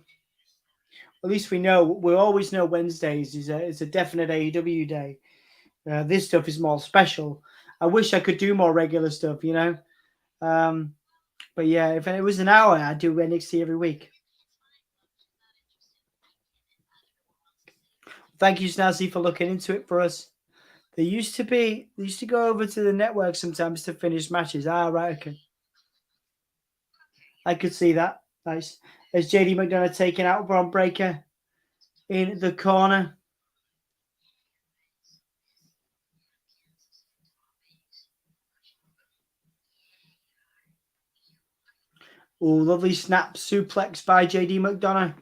least we always know Wednesdays is a definite AEW day. This stuff is more special. I wish I could do more regular stuff, But yeah, if it was an hour, I'd do NXT every week. Thank you, Snazzy, for looking into it for us. They used to go over to the network sometimes to finish matches. Right, okay. I could see that. Nice. As JD McDonagh taking out Bron Breaker in the corner. Oh, lovely snap suplex by JD McDonagh.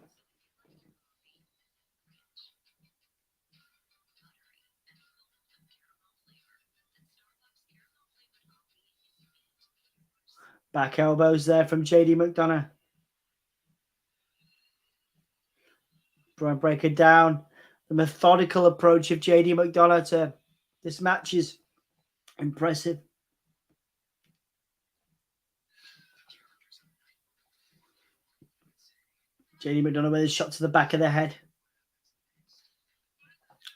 Back elbows there from JD McDonagh. Bron Breaker down. The methodical approach of JD McDonagh to this match is impressive. JD McDonagh with a shot to the back of the head.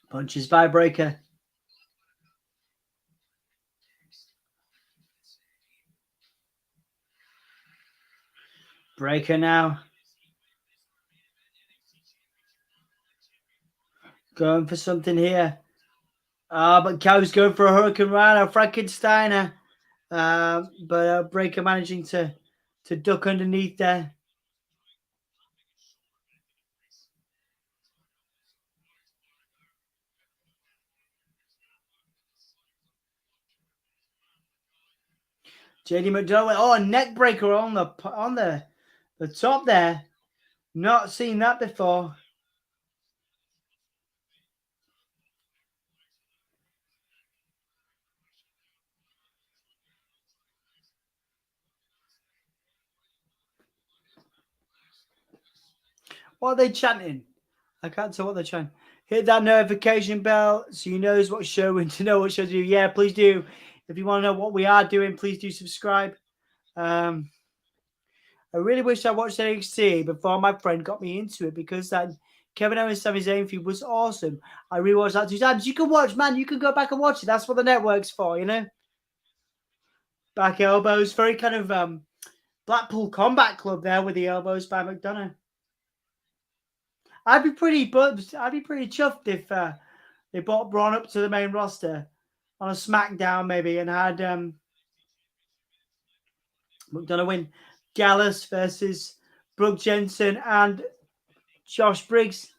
Punches by Breaker. Breaker now. Going for something here. But Cow's going for a Hurricane Rana, Frankensteiner. But Breaker managing to duck underneath there. JD McDonagh. Oh, a neck breaker on the top there. Not seen that before. What are they chanting? I can't tell what they're chanting. Hit that notification bell so you know what show and to know what show to do. Yeah, please do. If you want to know what we are doing, please do subscribe. I really wish I watched NXT before my friend got me into it, because that Kevin Owens Sami Zayn feud was awesome. I rewatched that 2 times. You can watch, man. You can go back and watch it. That's what the network's for, you know. Back elbows, very kind of Blackpool Combat Club there with the elbows by McDonagh. I'd be pretty chuffed if they brought Bron up to the main roster on a SmackDown maybe and had McDonagh win. Gallus versus Brooke Jensen and Josh Briggs.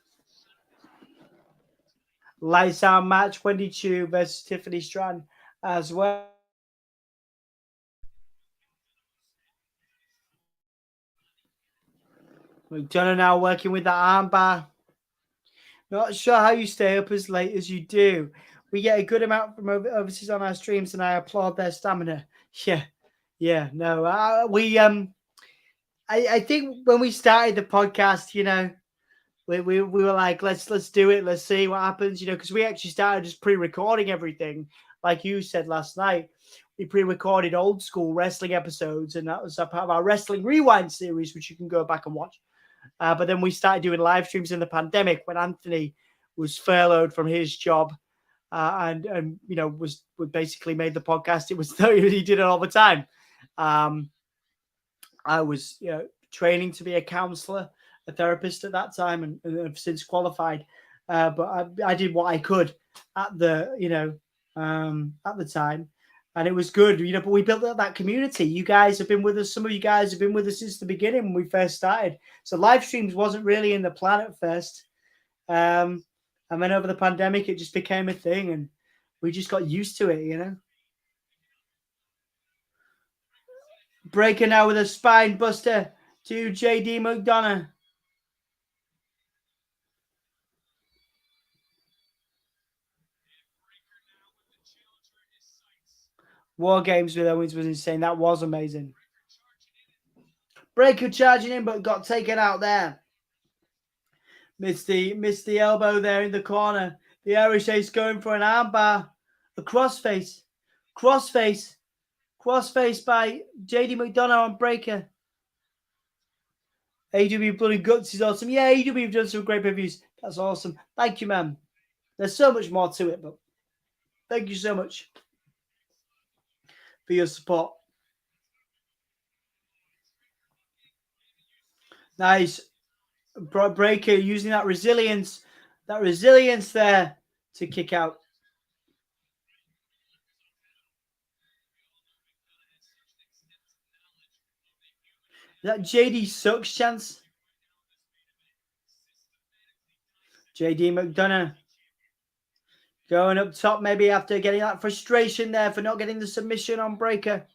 Lights out match. Wendy Chu versus Tiffany Stratton as well. McDonagh now working with the armbar. Not sure how you stay up as late as you do. We get a good amount from overseas on our streams, and I applaud their stamina. Yeah. No, I think when we started the podcast, you know, we were like, let's do it. Let's see what happens, you know, because we actually started just pre-recording everything, like you said last night. We pre-recorded old school wrestling episodes, and that was a part of our Wrestling Rewind series, which you can go back and watch. But then we started doing live streams in the pandemic when Anthony was furloughed from his job, and you know would basically made the podcast. It was he did it all the time. I was training to be a counselor, a therapist at that time, and have since qualified. But I did what I could at the at the time. And it was good, you know, but we built up that community. You guys have been with us. Some of you guys have been with us since the beginning when we first started. So live streams wasn't really in the plan at first. And then over the pandemic, it just became a thing. And we just got used to it, you know. Breaker now with a spine buster to JD McDonagh. War Games with Owens was insane. That was amazing. Breaker charging in, but got taken out there. Missed the elbow there in the corner. The Irish Ace going for an armbar. A crossface. Crossface by JD McDonagh on Breaker. AEW Blood and Guts is awesome. Yeah, AEW have done some great reviews. That's awesome. Thank you, man. There's so much more to it, but thank you so much for your support. Nice. Breaker using that resilience there to kick out. Is that JD sucks chance? JD McDonagh going up top, maybe after getting that frustration there for not getting the submission on Breaker.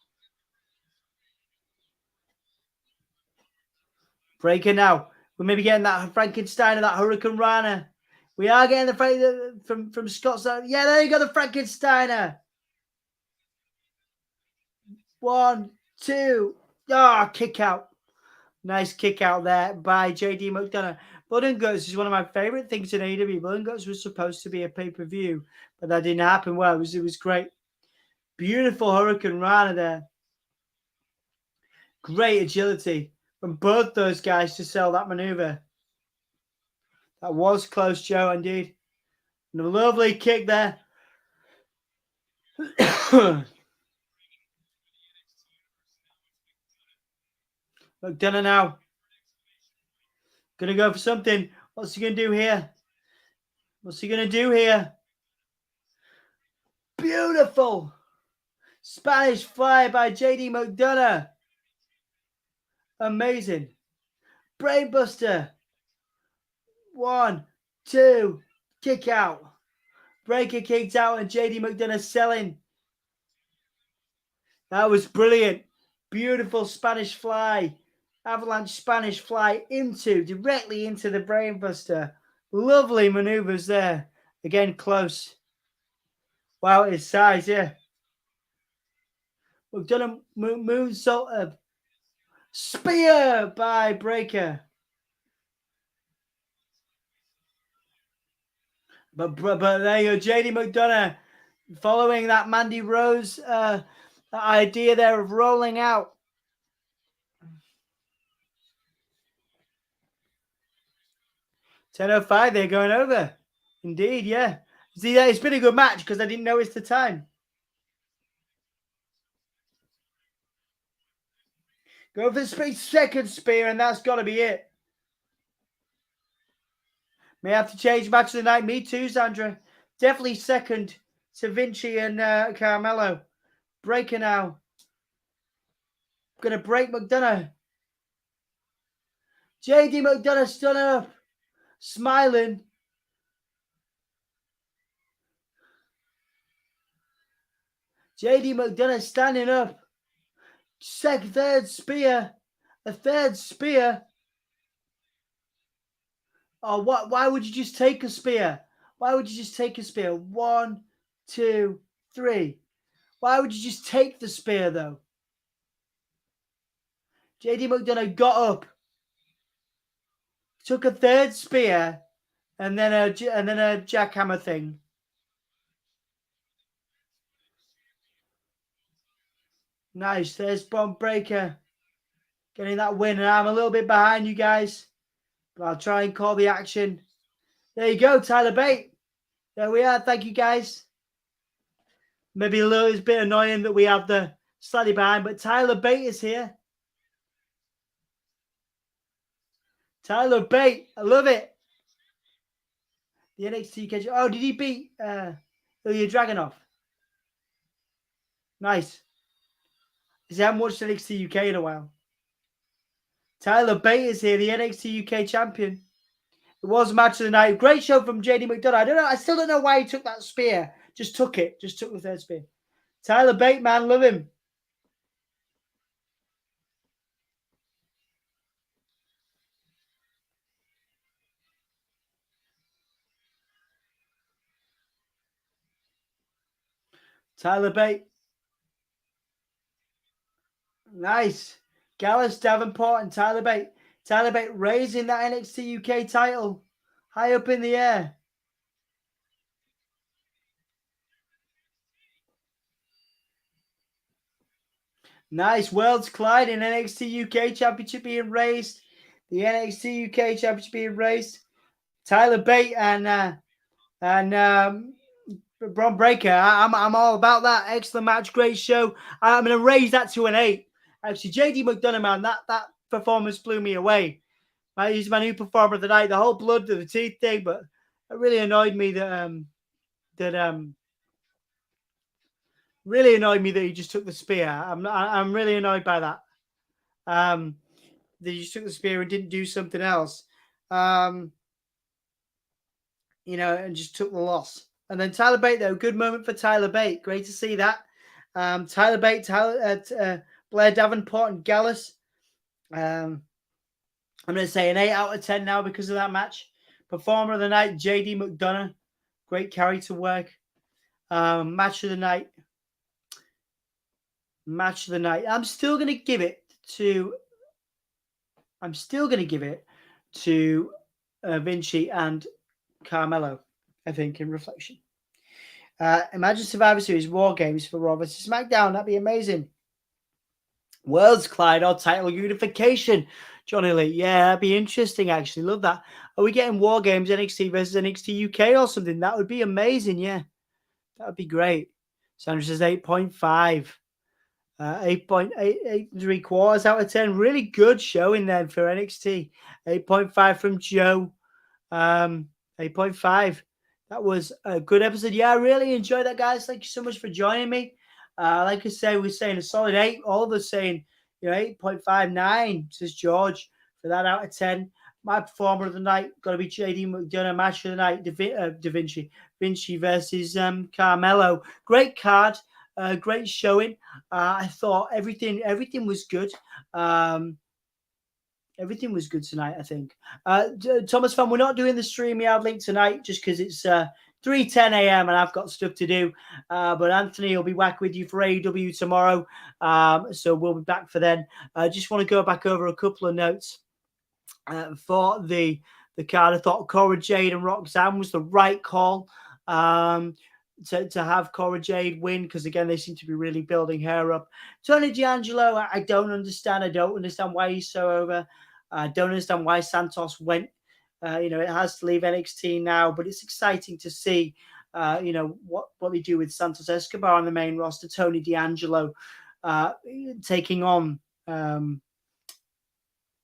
Breaker now. We're maybe getting that Frankenstein or that Hurricane Rana. We are getting the from Scott. Yeah, there you go, the Frankensteiner. 1, 2. Ah, kick out. Nice kick out there by JD McDonagh. Blood and Guts is one of my favorite things in AEW. Blood and Guts was supposed to be a pay-per-view, but that didn't happen. Well, it was great. Beautiful Hurricane Rana there. Great agility from both those guys to sell that maneuver. That was close, Joe, indeed. And a lovely kick there. McDonagh now. Gonna go for something. What's he gonna do here? What's he gonna do here? Beautiful Spanish fly by JD McDonagh. Amazing. Brainbuster. 1, 2, kick out. Breaker kicked out and JD McDonagh selling. That was brilliant. Beautiful Spanish fly. Avalanche Spanish fly directly into the Brainbuster. Lovely maneuvers there. Again, close. Wow, his size, yeah. McDonagh moonsault. Spear by Breaker. But there you go, JD McDonagh following that Mandy Rose idea there of rolling out. $10:05, they're going over. Indeed, yeah. See, it's been a good match because I didn't notice the time. Go for the second spear, and that's got to be it. May have to change match of the night. Me too, Sandra. Definitely second to Vinci and Carmelo. Breaker now. Going to break McDonagh. JD McDonagh stood up. Smiling. JD McDonagh standing up. Third spear. A third spear. Oh, what? Why would you just take a spear? Why would you just take a spear? 1, 2, 3. Why would you just take the spear, though? JD McDonagh got up, took a third spear, and then a jackhammer thing. Nice. There's Bron Breaker getting that win, and I'm a little bit behind you guys, but I'll try and call the action. There you go, Tyler Bate. There we are. Thank you, guys. Maybe a little bit annoying that we have the slightly behind, but Tyler Bate is here. Tyler Bate, I love it. The NXT UK. Oh, did he beat Ilya Dragunov? Nice. I haven't watched NXT UK in a while. Tyler Bate is here, the NXT UK champion. It was a match of the night. Great show from JD McDonagh. I don't know. I still don't know why he took that spear. Just took it. Just took the third spear. Tyler Bate, man, love him. Tyler Bate. Nice. Gallus, Davenport, and Tyler Bate. Tyler Bate raising that NXT UK title high up in the air. Nice. Worlds colliding. NXT UK Championship being raised. The NXT UK Championship being raised. Tyler Bate and Bron Breaker. I'm all about that. Excellent match. Great show. I'm going to raise that to an 8. Actually, JD McDonagh, man, that performance blew me away. He's my new performer of the night. The whole blood to the teeth thing, but it really annoyed me that he just took the spear. I'm really annoyed by that. That he just took the spear and didn't do something else. And just took the loss. And then Tyler Bate, though, good moment for Tyler Bate. Great to see that. Tyler Bate, Blair Davenport, and Gallus. I'm going to say an 8 out of 10 now because of that match. Performer of the night, JD McDonagh. Great character work. Match of the night. I'm still going to give it to Vinci and Carmelo, I think, in reflection. Imagine Survivor Series War Games for Raw vs. SmackDown. That'd be amazing. Worlds collide or title unification. Johnny Lee. Yeah, that'd be interesting, actually. Love that. Are we getting War Games NXT versus NXT UK or something? That would be amazing, yeah. That would be great. Sandra says 8.5. 8.8 out of 10. Really good showing then for NXT. 8.5 from Joe. 8.5. That was a good episode. Yeah, I really enjoyed that, guys. Thank you so much for joining me. Like I say, we're saying a solid 8. All of us saying, 8.59, says George, for that out of 10. My performer of the night got to be Jade McDonagh. Match of the night, Vinci versus Carmelo. Great card, great showing. I thought everything was good. Everything was good tonight, I think. Thomas fan, we're not doing the StreamYard link tonight just because it's 3:10 a.m. and I've got stuff to do. But Anthony will be back with you for AEW tomorrow. So we'll be back for then. I just want to go back over a couple of notes for the card. I thought Cora, Jade and Roxanne was the right call to have Cora Jade win, because again they seem to be really building her up. Tony D'Angelo, I don't understand. I don't understand why he's so over. I don't understand why Santos went. It has to leave NXT now, but it's exciting to see what they do with Santos Escobar on the main roster. Tony D'Angelo taking on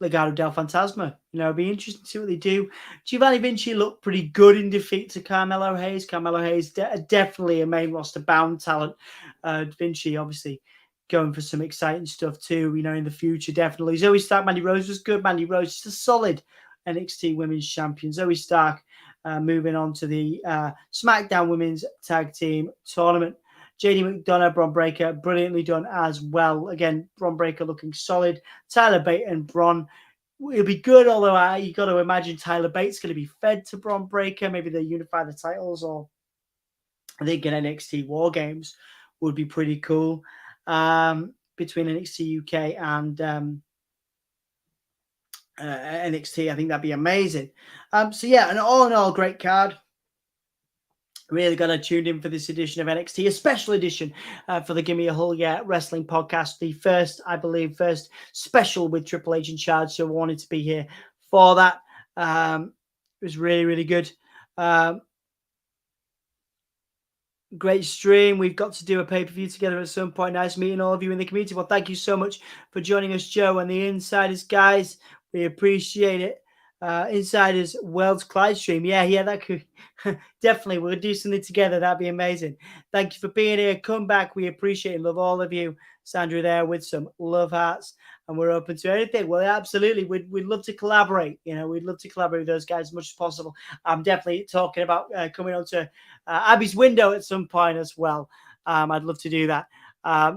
Legado del Fantasma. It'll be interesting to see what they do. Giovanni Vinci looked pretty good in defeat to Carmelo Hayes. Carmelo Hayes definitely a main roster bound talent. Vinci obviously going for some exciting stuff too, in the future, definitely. Zoey Stark, Mandy Rose was good. Mandy Rose is a solid NXT Women's Champion. Zoey Stark moving on to the SmackDown Women's Tag Team Tournament. JD McDonagh, Bron Breakker, brilliantly done as well. Again, Bron Breakker looking solid. Tyler Bate and Bron, it'll be good, although you got to imagine Tyler Bate's going to be fed to Bron Breakker. Maybe they unify the titles, or I think an NXT War Games would be pretty cool between NXT UK and NXT. I think that'd be amazing. So yeah, an all in all great card. Really got to tune in for this edition of NXT, a special edition for the Gimme a Whole Yeah Wrestling podcast. The first special with Triple H in charge. So I wanted to be here for that. It was really, really good. Great stream. We've got to do a pay-per-view together at some point. Nice meeting all of you in the community. Well, thank you so much for joining us, Joe and the Insiders, guys. We appreciate it. Insiders World's Clyde stream. Yeah, that could definitely. We'll do something together. That'd be amazing. Thank you for being here. Come back. We appreciate and love all of you. Sandra there with some love hearts, and we're open to anything. Well, absolutely. We'd love to collaborate. We'd love to collaborate with those guys as much as possible. I'm definitely talking about coming on to Abby's window at some point as well. I'd love to do that.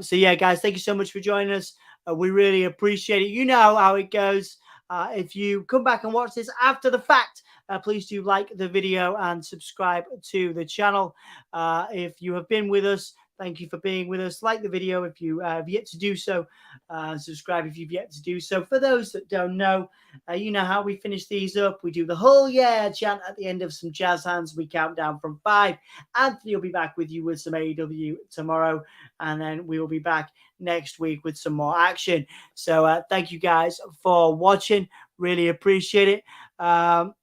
So yeah, guys, thank you so much for joining us. We really appreciate it. You know how it goes. If you come back and watch this after the fact, please do like the video and subscribe to the channel. If you have been with us, thank you for being with us. Like the video if you have yet to do so. Subscribe if you've yet to do so. For those that don't know, you know how we finish these up. We do the whole yeah chant at the end of some jazz hands. We count down from 5. Anthony will be back with you with some AEW tomorrow. And then we will be back next week with some more action. So thank you guys for watching. Really appreciate it. Hang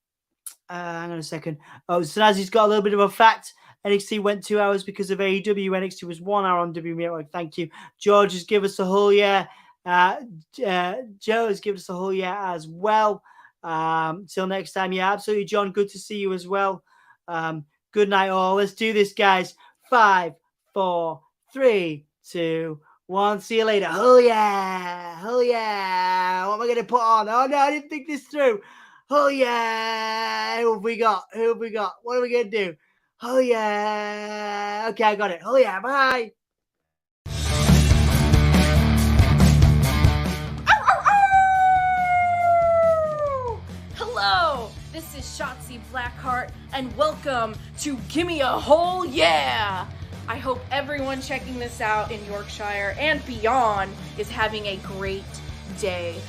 on a second. Oh, Snazzy's got a little bit of a fact. NXT went 2 hours because of AEW. NXT was 1 hour on WWE Network. Thank you. George has given us a whole yeah. Joe has given us a whole yeah as well. Till next time. Yeah, absolutely, John. Good to see you as well. Good night, all. Let's do this, guys. 5, 4, 3, 2, 1. See you later. Oh yeah. Oh yeah. What am I going to put on? Oh no, I didn't think this through. Oh yeah. Who have we got? What are we going to do? Oh yeah. Okay, I got it. Oh yeah. Bye. Hello, this is Shotzi Blackheart, and welcome to Gimme a Whole Yeah! I hope everyone checking this out in Yorkshire and beyond is having a great day.